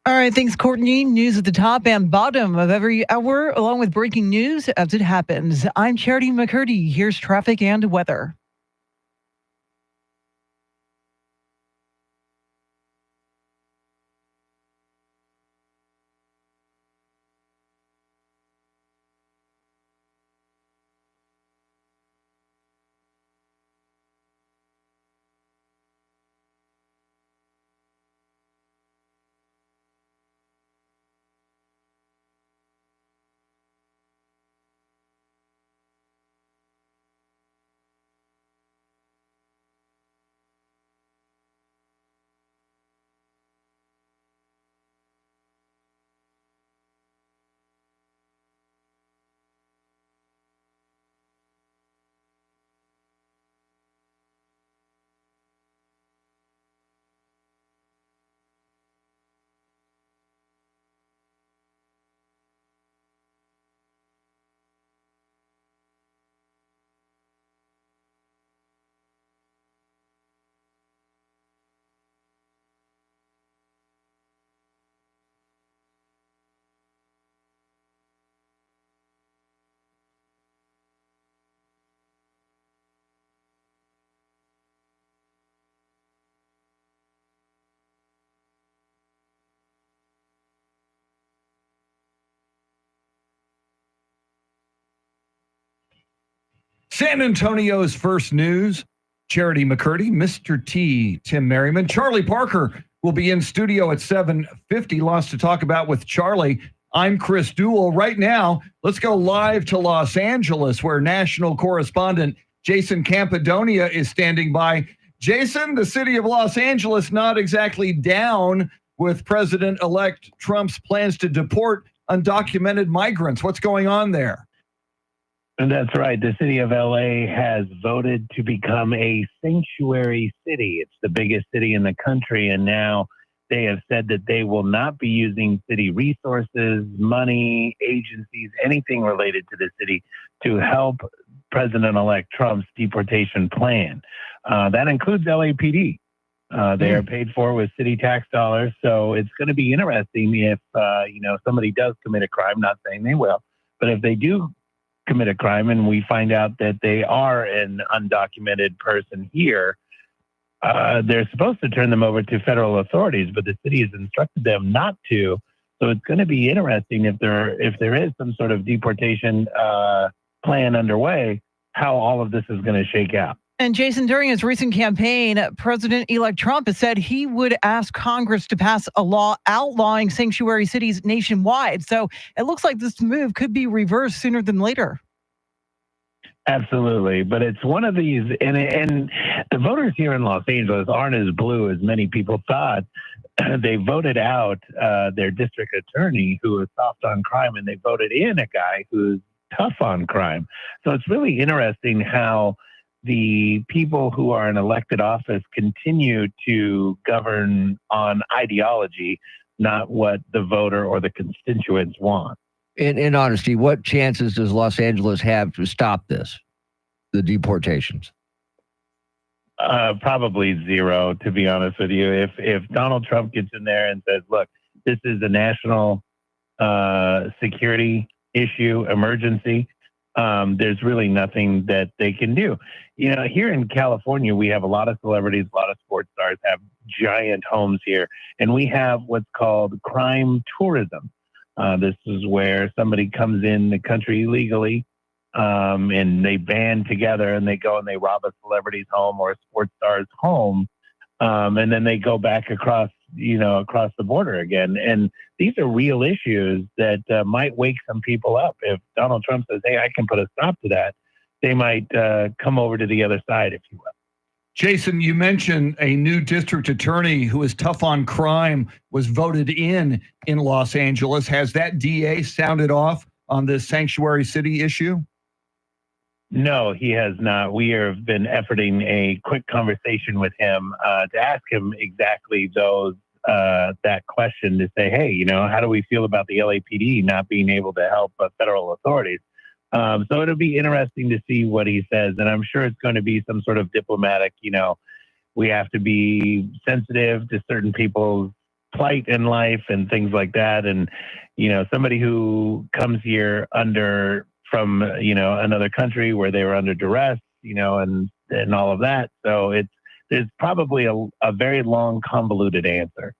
[SPEAKER 3] All right, thanks, Courtney. News at the top and bottom of every hour, along with breaking news as it happens. I'm Charity McCurdy. Here's traffic and weather.
[SPEAKER 1] San Antonio's first news, Charity McCurdy, Mr. T, Tim Merriman. Charlie Parker will be in studio at 7:50. Lots to talk about with Charlie. I'm Chris Duell. Right now, let's go live to Los Angeles, where national correspondent Jason Campadonia is standing by. Jason, the city of Los Angeles not exactly down with President-elect Trump's plans to deport undocumented migrants. What's going on there?
[SPEAKER 25] And that's right. The city of LA has voted to become a sanctuary city. It's the biggest city in the country. And now they have said that they will not be using city resources, money, agencies, anything related to the city to help President-elect Trump's deportation plan. That includes LAPD. They are paid for with city tax dollars. So it's going to be interesting if, somebody does commit a crime, not saying they will, but if they do commit a crime and we find out that they are an undocumented person here, they're supposed to turn them over to federal authorities, but the city has instructed them not to. So it's going to be interesting if there is some sort of deportation plan underway, how all of this is going to shake out.
[SPEAKER 3] And Jason, during his recent campaign, President-elect Trump has said he would ask Congress to pass a law outlawing sanctuary cities nationwide. So it looks like this move could be reversed sooner than later.
[SPEAKER 25] Absolutely. But it's one of these, and the voters here in Los Angeles aren't as blue as many people thought. They voted out their district attorney who was soft on crime, and they voted in a guy who's tough on crime. So it's really interesting how the people who are in elected office continue to govern on ideology, not what the voter or the constituents want.
[SPEAKER 2] In honesty, what chances does Los Angeles have to stop this, the deportations?
[SPEAKER 25] Probably zero, to be honest with you. If Donald Trump gets in there and says, look, this is a national security issue, emergency, there's really nothing that they can do. Here in California, we have a lot of celebrities, a lot of sports stars have giant homes here, and we have what's called crime tourism. This is where somebody comes in the country illegally, and they band together and they go and they rob a celebrity's home or a sports star's home, and then they go back across the border again. And these are real issues that might wake some people up. If Donald Trump says, hey, I can put a stop to that, they might come over to the other side, if you will.
[SPEAKER 1] Jason, you mentioned a new district attorney who is tough on crime was voted in Los Angeles. Has that DA sounded off on this sanctuary city issue?
[SPEAKER 25] No, he has not. We have been efforting a quick conversation with him to ask him exactly that question, to say, hey, how do we feel about the LAPD not being able to help federal authorities? So it'll be interesting to see what he says. And I'm sure it's going to be some sort of diplomatic, we have to be sensitive to certain people's plight in life and things like that. And, somebody who comes here from another country where they were under duress, and all of that. So there's probably a very long, convoluted answer.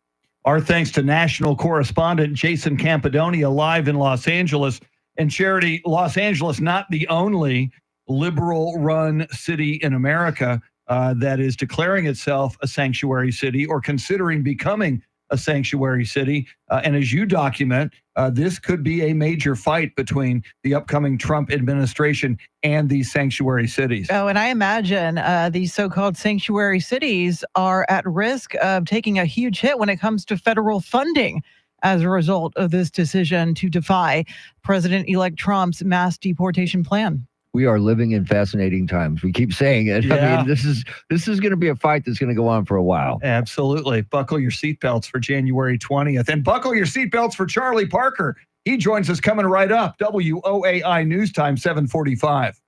[SPEAKER 1] Our thanks to national correspondent Jason Campidonia live in Los Angeles. And Charity, Los Angeles, not the only liberal-run city in America that is declaring itself a sanctuary city or considering becoming a sanctuary city. And as you document, this could be a major fight between the upcoming Trump administration and these sanctuary cities.
[SPEAKER 3] Oh, and I imagine these so-called sanctuary cities are at risk of taking a huge hit when it comes to federal funding as a result of this decision to defy President-elect Trump's mass deportation plan.
[SPEAKER 2] We are living in fascinating times. We keep saying it.
[SPEAKER 1] Yeah.
[SPEAKER 2] I mean, this is going to be a fight that's going to go on for a while.
[SPEAKER 1] Absolutely. Buckle your seatbelts for January 20th. And buckle your seatbelts for Charlie Parker. He joins us coming right up. WOAI News Time, 7:45.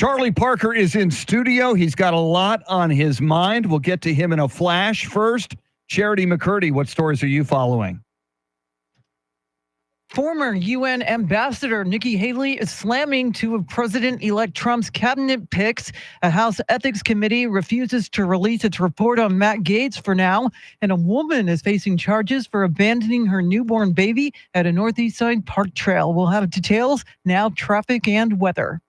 [SPEAKER 1] Charlie Parker is in studio. He's got a lot on his mind. We'll get to him in a flash. First, Charity McCurdy, what stories are you following?
[SPEAKER 3] Former UN Ambassador Nikki Haley is slamming two of President-elect Trump's cabinet picks. A House Ethics Committee refuses to release its report on Matt Gaetz for now, and a woman is facing charges for abandoning her newborn baby at a Northeast Side park trail. We'll have details now, traffic and weather.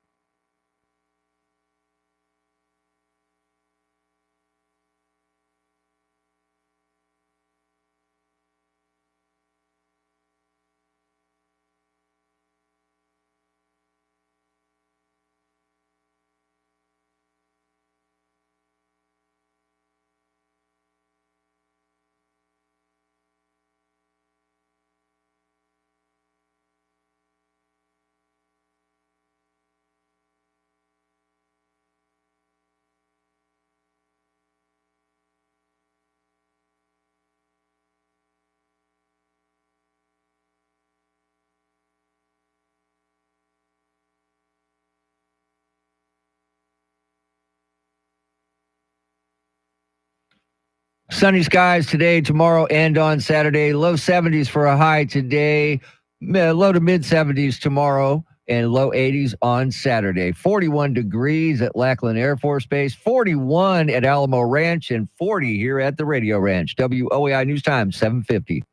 [SPEAKER 2] Sunny skies today, tomorrow, and on Saturday. Low 70s for a high today. Low to mid 70s tomorrow, and low 80s on Saturday. 41 degrees at Lackland Air Force Base, 41 at Alamo Ranch, and 40 here at the Radio Ranch. WOAI News Time, 750.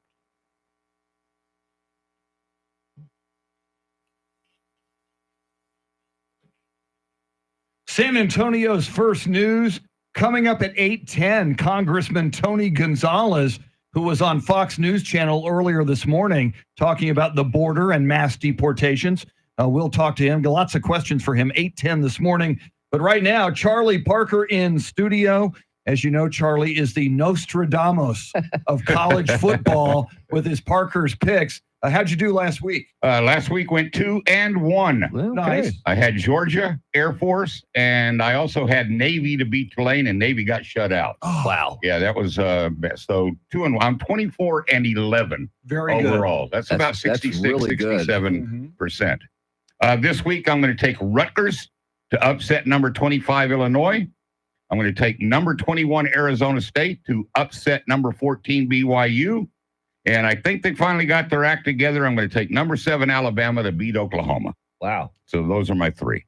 [SPEAKER 1] San Antonio's first news coming up at 8:10. Congressman Tony Gonzalez, who was on Fox News Channel earlier this morning talking about the border and mass deportations. We'll talk to him. Got lots of questions for him. 8:10 this morning. But right now, Charlie Parker in studio. As you know, Charlie is the Nostradamus of college football with his Parker's picks. How'd you do last week?
[SPEAKER 11] Last week went 2-1.
[SPEAKER 2] Okay.
[SPEAKER 1] Nice.
[SPEAKER 11] I had Georgia, Air Force, and I also had Navy to beat Tulane, and Navy got shut out.
[SPEAKER 1] Oh, wow.
[SPEAKER 11] Yeah, that was best. So 2-1. I'm 24-11
[SPEAKER 1] Very good.
[SPEAKER 11] overall. That's about 66,
[SPEAKER 2] really good.
[SPEAKER 11] 67%. This week, I'm going to take Rutgers to upset number 25 Illinois. I'm going to take number 21 Arizona State to upset number 14 BYU. And I think they finally got their act together. I'm going to take number 7 Alabama to beat Oklahoma.
[SPEAKER 2] Wow.
[SPEAKER 11] So those are my three.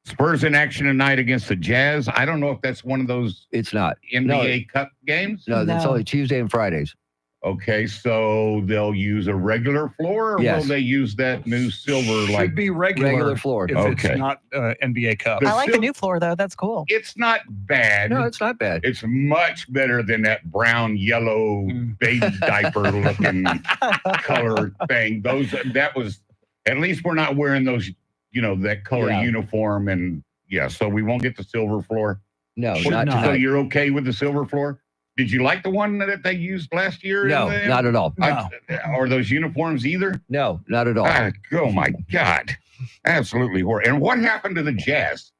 [SPEAKER 11] Spurs in action tonight against the Jazz. I don't know if that's one of those
[SPEAKER 2] It's not.
[SPEAKER 11] NBA Cup games.
[SPEAKER 2] No, that's only Tuesday and Fridays.
[SPEAKER 11] Okay, so they'll use a regular floor, or
[SPEAKER 2] Yes.
[SPEAKER 11] will they use that new silver?
[SPEAKER 1] Should
[SPEAKER 11] Like
[SPEAKER 1] be regular
[SPEAKER 2] floor.
[SPEAKER 1] if
[SPEAKER 11] Okay.
[SPEAKER 1] it's not NBA Cup.
[SPEAKER 3] I like the new floor, though. That's cool.
[SPEAKER 11] it's not bad.
[SPEAKER 2] No, it's not bad.
[SPEAKER 11] It's much better than that brown, yellow, baby diaper looking color thing. That was, at least we're not wearing those, that color
[SPEAKER 2] Yeah.
[SPEAKER 11] uniform. And yeah, so we won't get the silver floor.
[SPEAKER 2] No,
[SPEAKER 1] Should
[SPEAKER 2] not
[SPEAKER 1] not.
[SPEAKER 11] So
[SPEAKER 2] tonight.
[SPEAKER 11] you're okay with the silver floor? Did you like the one that they used last year?
[SPEAKER 2] No, not at all.
[SPEAKER 11] Or those uniforms either?
[SPEAKER 2] No, not at all.
[SPEAKER 11] Oh my God. Absolutely horrible. And what happened to the Jazz?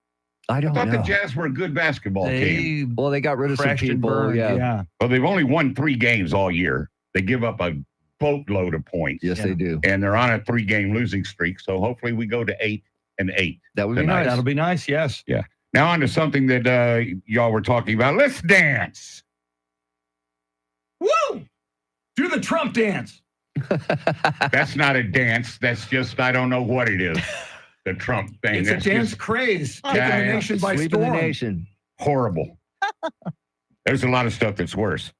[SPEAKER 2] I
[SPEAKER 11] I
[SPEAKER 2] don't
[SPEAKER 11] thought
[SPEAKER 2] know.
[SPEAKER 11] the Jazz were a good basketball team.
[SPEAKER 2] Well, they got rid of some
[SPEAKER 1] crashed and
[SPEAKER 2] people.
[SPEAKER 1] burned,
[SPEAKER 2] Yeah.
[SPEAKER 11] Well, they've only won 3 games all year. They give up a boatload of points.
[SPEAKER 2] Yes, they do.
[SPEAKER 11] And they're on a 3-game losing streak. So hopefully we go to 8-8.
[SPEAKER 2] That would be
[SPEAKER 11] tonight.
[SPEAKER 2] nice.
[SPEAKER 1] That'll be nice, yes.
[SPEAKER 11] Yeah. Now on to something that y'all were talking about. Let's dance.
[SPEAKER 1] Woo! Do the Trump dance.
[SPEAKER 11] That's not a dance. That's just, I don't know what it is. The Trump thing.
[SPEAKER 1] It's
[SPEAKER 11] That's
[SPEAKER 1] a dance
[SPEAKER 11] just
[SPEAKER 1] craze. Taking the nation by
[SPEAKER 2] Sweeping the
[SPEAKER 1] storm.
[SPEAKER 2] nation.
[SPEAKER 11] horrible. There's a lot of stuff that's worse.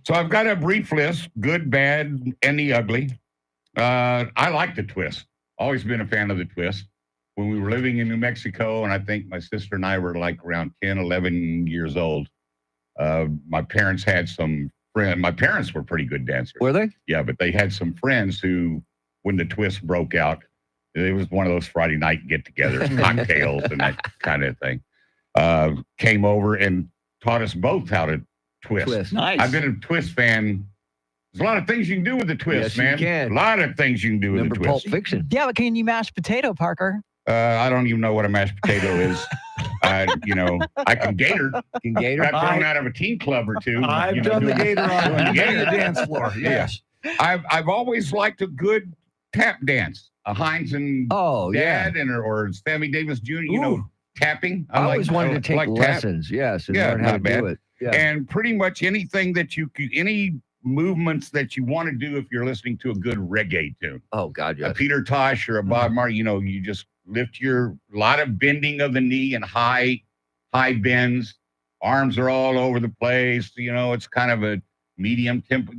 [SPEAKER 11] So I've got a brief list, good, bad, and the ugly. I like the twist. Always been a fan of the twist. When we were living in New Mexico, and I think my sister and I were like around 10, 11 years old, my parents had some friends. My parents were pretty good dancers.
[SPEAKER 2] Were they?
[SPEAKER 11] Yeah, but they had some friends who, when the twist broke out, it was one of those Friday night get-togethers, cocktails and that kind of thing, came over and taught us both how to twist.
[SPEAKER 1] Nice.
[SPEAKER 11] I've been a twist fan. There's a lot of things you can do with the twist,
[SPEAKER 2] Yes, you
[SPEAKER 11] man.
[SPEAKER 2] can.
[SPEAKER 11] A lot of things you can do with
[SPEAKER 2] Remember
[SPEAKER 11] the
[SPEAKER 2] Pulp
[SPEAKER 11] twist.
[SPEAKER 2] Fiction?
[SPEAKER 3] Yeah, but can you mash potato, Parker?
[SPEAKER 11] I don't even know what a mashed potato is. I can gator.
[SPEAKER 2] Can gator?
[SPEAKER 11] Got thrown out of a teen club or two.
[SPEAKER 1] I've done the
[SPEAKER 11] doing-
[SPEAKER 1] gator on
[SPEAKER 11] doing the
[SPEAKER 1] the
[SPEAKER 11] gator.
[SPEAKER 1] dance floor. Yes.
[SPEAKER 11] I've always liked a good tap dance, a Hines and
[SPEAKER 2] Oh, yeah.
[SPEAKER 11] Dad, and or Sammy Davis Jr. You know, tapping.
[SPEAKER 2] I always wanted to take
[SPEAKER 11] like tap.
[SPEAKER 2] lessons. Yes, and learn how to do it. Yeah.
[SPEAKER 11] And pretty much anything that any movements that you want to do if you're listening to a good reggae tune.
[SPEAKER 2] Oh God,
[SPEAKER 11] A
[SPEAKER 2] yes.
[SPEAKER 11] Peter Tosh or a Bob Marley, you know, you just lift a lot of bending of the knee and high bends. Arms are all over the place. You know, it's kind of a medium tempo.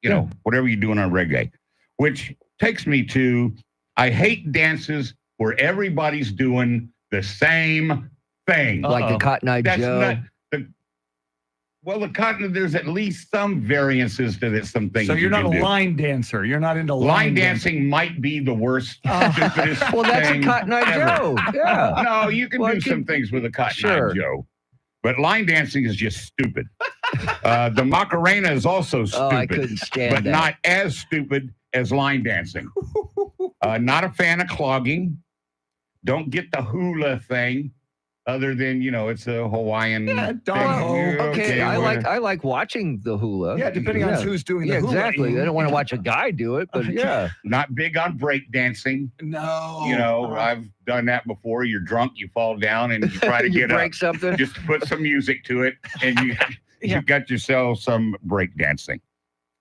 [SPEAKER 11] You know, whatever you're doing on reggae, which takes me to, I hate dances where everybody's doing the same thing.
[SPEAKER 2] Like the Cotton Eye Joe.
[SPEAKER 11] Not the cotton, there's at least some variances to this, some things.
[SPEAKER 1] So you're
[SPEAKER 11] you
[SPEAKER 1] not
[SPEAKER 11] can
[SPEAKER 1] a
[SPEAKER 11] do.
[SPEAKER 1] line dancer. You're not into
[SPEAKER 11] Line dancing might be the worst, stupidest
[SPEAKER 2] Well, that's a
[SPEAKER 11] thing
[SPEAKER 2] Cotton Eye
[SPEAKER 11] ever.
[SPEAKER 2] Joe. Yeah.
[SPEAKER 11] No, you can do some things with a Cotton Eye Joe. But line dancing is just stupid. The Macarena is also stupid.
[SPEAKER 2] I couldn't stand
[SPEAKER 11] but
[SPEAKER 2] that.
[SPEAKER 11] not as stupid as line dancing. Not a fan of clogging. Don't get the hula thing. Other than, you know, it's a Hawaiian thing.
[SPEAKER 2] Okay, I like watching the hula.
[SPEAKER 1] Yeah, depending on who's doing the hula.
[SPEAKER 2] Exactly. I don't want to watch a guy do it, but yeah.
[SPEAKER 11] Not big on break dancing.
[SPEAKER 1] No.
[SPEAKER 11] You know, I've done that before. You're drunk, you fall down, and you try to
[SPEAKER 2] You
[SPEAKER 11] get
[SPEAKER 2] break
[SPEAKER 11] up.
[SPEAKER 2] something.
[SPEAKER 11] Just put some music to it, and you got yourself some break dancing.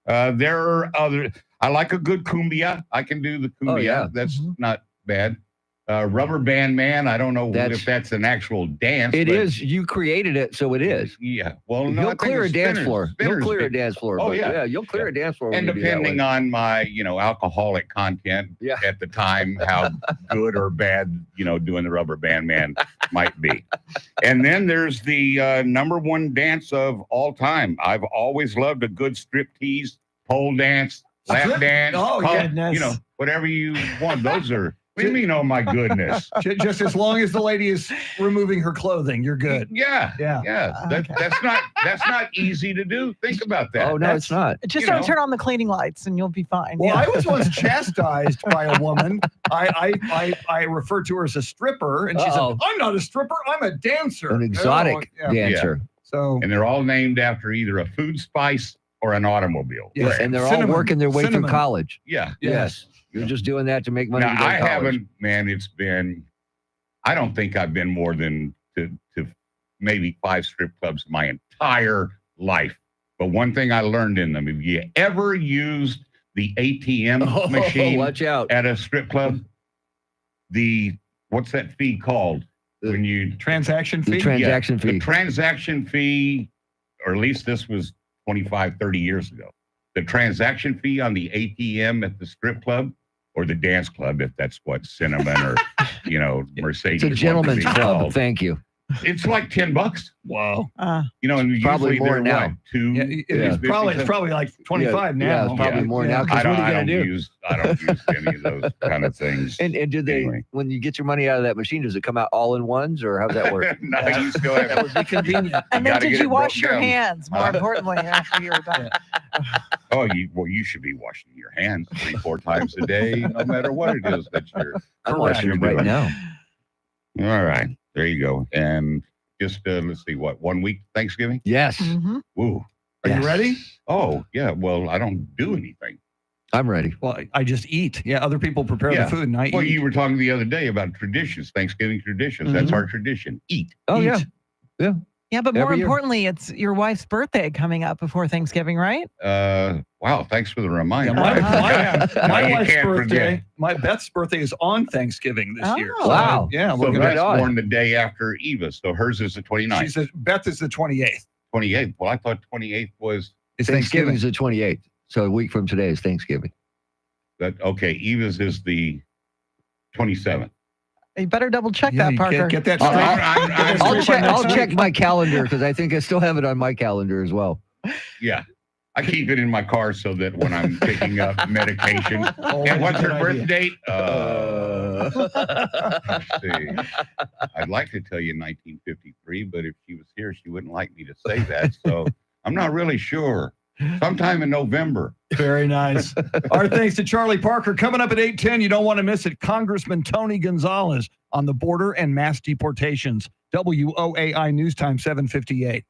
[SPEAKER 11] There are other. I like a good cumbia. I can do the cumbia.
[SPEAKER 2] Oh, yeah.
[SPEAKER 11] That's not bad. Rubber Band Man. I don't know if that's an actual dance.
[SPEAKER 2] It
[SPEAKER 11] but
[SPEAKER 2] is. You created it, so it is.
[SPEAKER 11] Yeah. Well, no, I
[SPEAKER 2] You'll
[SPEAKER 11] think
[SPEAKER 2] clear a
[SPEAKER 11] it's
[SPEAKER 2] dance
[SPEAKER 11] spinners.
[SPEAKER 2] floor. You'll
[SPEAKER 11] Spinners
[SPEAKER 2] clear a
[SPEAKER 11] did.
[SPEAKER 2] dance floor.
[SPEAKER 11] Oh
[SPEAKER 2] but
[SPEAKER 11] yeah.
[SPEAKER 2] You'll clear a dance floor.
[SPEAKER 11] And
[SPEAKER 2] when you do that
[SPEAKER 11] depending
[SPEAKER 2] one.
[SPEAKER 11] on my, you know, alcoholic content at the time, how good or bad, you know, doing the Rubber Band Man might be. And then there's the #1 dance of all time. I've always loved a good striptease, pole dance, lap dance.
[SPEAKER 1] Oh, goodness.
[SPEAKER 11] You know, whatever you want. Those are. What do you mean? Oh my goodness!
[SPEAKER 1] Just as long as the lady is removing her clothing, you're good.
[SPEAKER 11] Yeah. That's not easy to do. Think about that.
[SPEAKER 2] Oh no, it's not.
[SPEAKER 3] Just
[SPEAKER 11] you
[SPEAKER 3] don't
[SPEAKER 11] know.
[SPEAKER 3] turn on the cleaning lights and you'll be fine.
[SPEAKER 1] Well,
[SPEAKER 3] Yeah.
[SPEAKER 1] I was once chastised by a woman. I referred to her as a stripper, and she said,
[SPEAKER 2] Uh-oh.
[SPEAKER 1] "I'm not a stripper. I'm a dancer."
[SPEAKER 2] An exotic dancer.
[SPEAKER 1] So,
[SPEAKER 11] And they're all named after either a food spice or an automobile.
[SPEAKER 2] Yes, and they're all working their way through college.
[SPEAKER 11] Yeah.
[SPEAKER 2] Yes. You're just doing that to make money.
[SPEAKER 11] Now,
[SPEAKER 2] to go to
[SPEAKER 11] I
[SPEAKER 2] college.
[SPEAKER 11] haven't, man, I don't think I've been more than to maybe 5 strip clubs my entire life. But one thing I learned in them, if you ever used the ATM machine
[SPEAKER 2] watch out.
[SPEAKER 11] at a strip club, what's that fee called? When you
[SPEAKER 1] transaction fee?
[SPEAKER 2] The transaction fee.
[SPEAKER 11] The transaction fee, or at least this was 25, 30 years ago. The transaction fee on the ATM at the strip club or the dance club, if that's what Cinnamon or, you know, Mercedes.
[SPEAKER 2] It's a gentleman's
[SPEAKER 11] want to be
[SPEAKER 2] club.
[SPEAKER 11] called.
[SPEAKER 2] Thank you.
[SPEAKER 11] It's like $10.
[SPEAKER 1] Wow.
[SPEAKER 11] You know, and
[SPEAKER 2] Probably
[SPEAKER 11] usually
[SPEAKER 2] more
[SPEAKER 11] they're
[SPEAKER 2] now.
[SPEAKER 11] what, two?
[SPEAKER 1] It's probably like 25 now.
[SPEAKER 2] Yeah, it's probably more now.
[SPEAKER 11] I
[SPEAKER 2] Because what
[SPEAKER 11] don't,
[SPEAKER 2] are you
[SPEAKER 11] I
[SPEAKER 2] going
[SPEAKER 11] don't
[SPEAKER 2] to do?
[SPEAKER 11] use any of those kind of things.
[SPEAKER 2] And do they,
[SPEAKER 11] Anyway.
[SPEAKER 2] when you get your money out of that machine, does it come out all in ones, or how's that work?
[SPEAKER 11] No, you still have
[SPEAKER 2] That would be convenient.
[SPEAKER 3] And then
[SPEAKER 11] gotta
[SPEAKER 3] did
[SPEAKER 11] get
[SPEAKER 3] you
[SPEAKER 11] it
[SPEAKER 3] wash
[SPEAKER 11] broke
[SPEAKER 3] your
[SPEAKER 11] down.
[SPEAKER 3] hands, more importantly, after you're done?
[SPEAKER 11] Oh, you should be washing your hands 3-4 times a day, no matter what it is that you're.
[SPEAKER 2] I'm watching them right
[SPEAKER 11] doing.
[SPEAKER 2] now.
[SPEAKER 11] All right, there you go. And just let's see, 1 week Thanksgiving?
[SPEAKER 2] Yes.
[SPEAKER 3] Mhm.
[SPEAKER 11] Woo.
[SPEAKER 1] Are you ready?
[SPEAKER 11] Oh yeah. Well, I don't do anything.
[SPEAKER 2] I'm ready.
[SPEAKER 1] Well, I just eat. Yeah, other people prepare the food and I
[SPEAKER 11] Well,
[SPEAKER 1] eat.
[SPEAKER 11] you were talking the other day about traditions, Thanksgiving traditions. That's our tradition. Eat.
[SPEAKER 2] Oh, yeah. Yeah.
[SPEAKER 3] Yeah, but more
[SPEAKER 2] Every year.
[SPEAKER 3] importantly, it's your wife's birthday coming up before Thanksgiving, right?
[SPEAKER 11] Wow. Thanks for the reminder.
[SPEAKER 1] my
[SPEAKER 11] Now you
[SPEAKER 1] wife's
[SPEAKER 11] can't
[SPEAKER 1] birthday,
[SPEAKER 11] forget.
[SPEAKER 1] my Beth's birthday is on Thanksgiving this year.
[SPEAKER 3] Oh.
[SPEAKER 1] So,
[SPEAKER 2] Wow.
[SPEAKER 1] Yeah,
[SPEAKER 11] So
[SPEAKER 1] we're gonna
[SPEAKER 11] that's born the day after Eva. So hers is the 29th.
[SPEAKER 1] She says Beth is the 28th.
[SPEAKER 11] 28th. Well, I thought 28th was
[SPEAKER 1] It's Thanksgiving.
[SPEAKER 2] Thanksgiving's the 28th. So a week from today is Thanksgiving.
[SPEAKER 11] that. Okay, Eva's is the 27th.
[SPEAKER 3] You better double check
[SPEAKER 1] Yeah,
[SPEAKER 3] that,
[SPEAKER 1] you
[SPEAKER 3] Parker.
[SPEAKER 1] get that
[SPEAKER 11] All
[SPEAKER 1] straight.
[SPEAKER 11] right,
[SPEAKER 2] I'll check my calendar because I think I still have it on my calendar as well.
[SPEAKER 11] Yeah. I keep it in my car so that when I'm picking up medication. And what's her birth date? Let's see. I'd like to tell you 1953, but if she was here, she wouldn't like me to say that. So I'm not really sure. Sometime in November.
[SPEAKER 1] Very nice. Our thanks to Charlie Parker. Coming up at 8:10, you don't want to miss it. Congressman Tony Gonzalez on the border and mass deportations. WOAI News Time 7:58.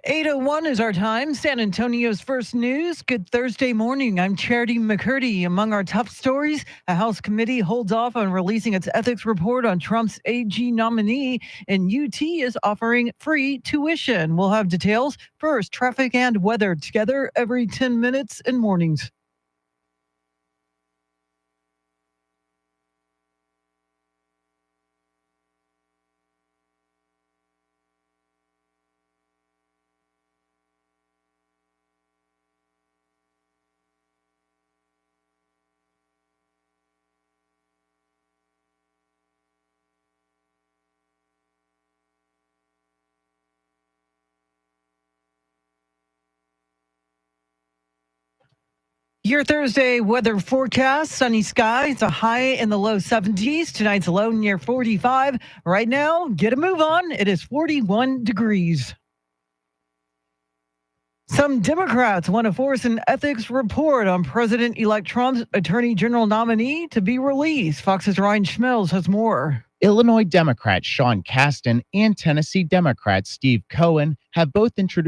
[SPEAKER 3] 8:01 is our time. San Antonio's first news. Good Thursday morning. I'm Charity McCurdy. Among our top stories, a House committee holds off on releasing its ethics report on Trump's AG nominee, and UT is offering free tuition. We'll have details. First, traffic and weather together every 10 minutes in mornings. Your Thursday weather forecast, sunny skies, a high in the low 70s. Tonight's low near 45. Right now, get a move on. It is 41 degrees. Some Democrats want to force an ethics report on President-elect Trump's Attorney General nominee to be released. Fox's Ryan Schmelz has more.
[SPEAKER 15] Illinois Democrat Sean Casten and Tennessee Democrat Steve Cohen have both introduced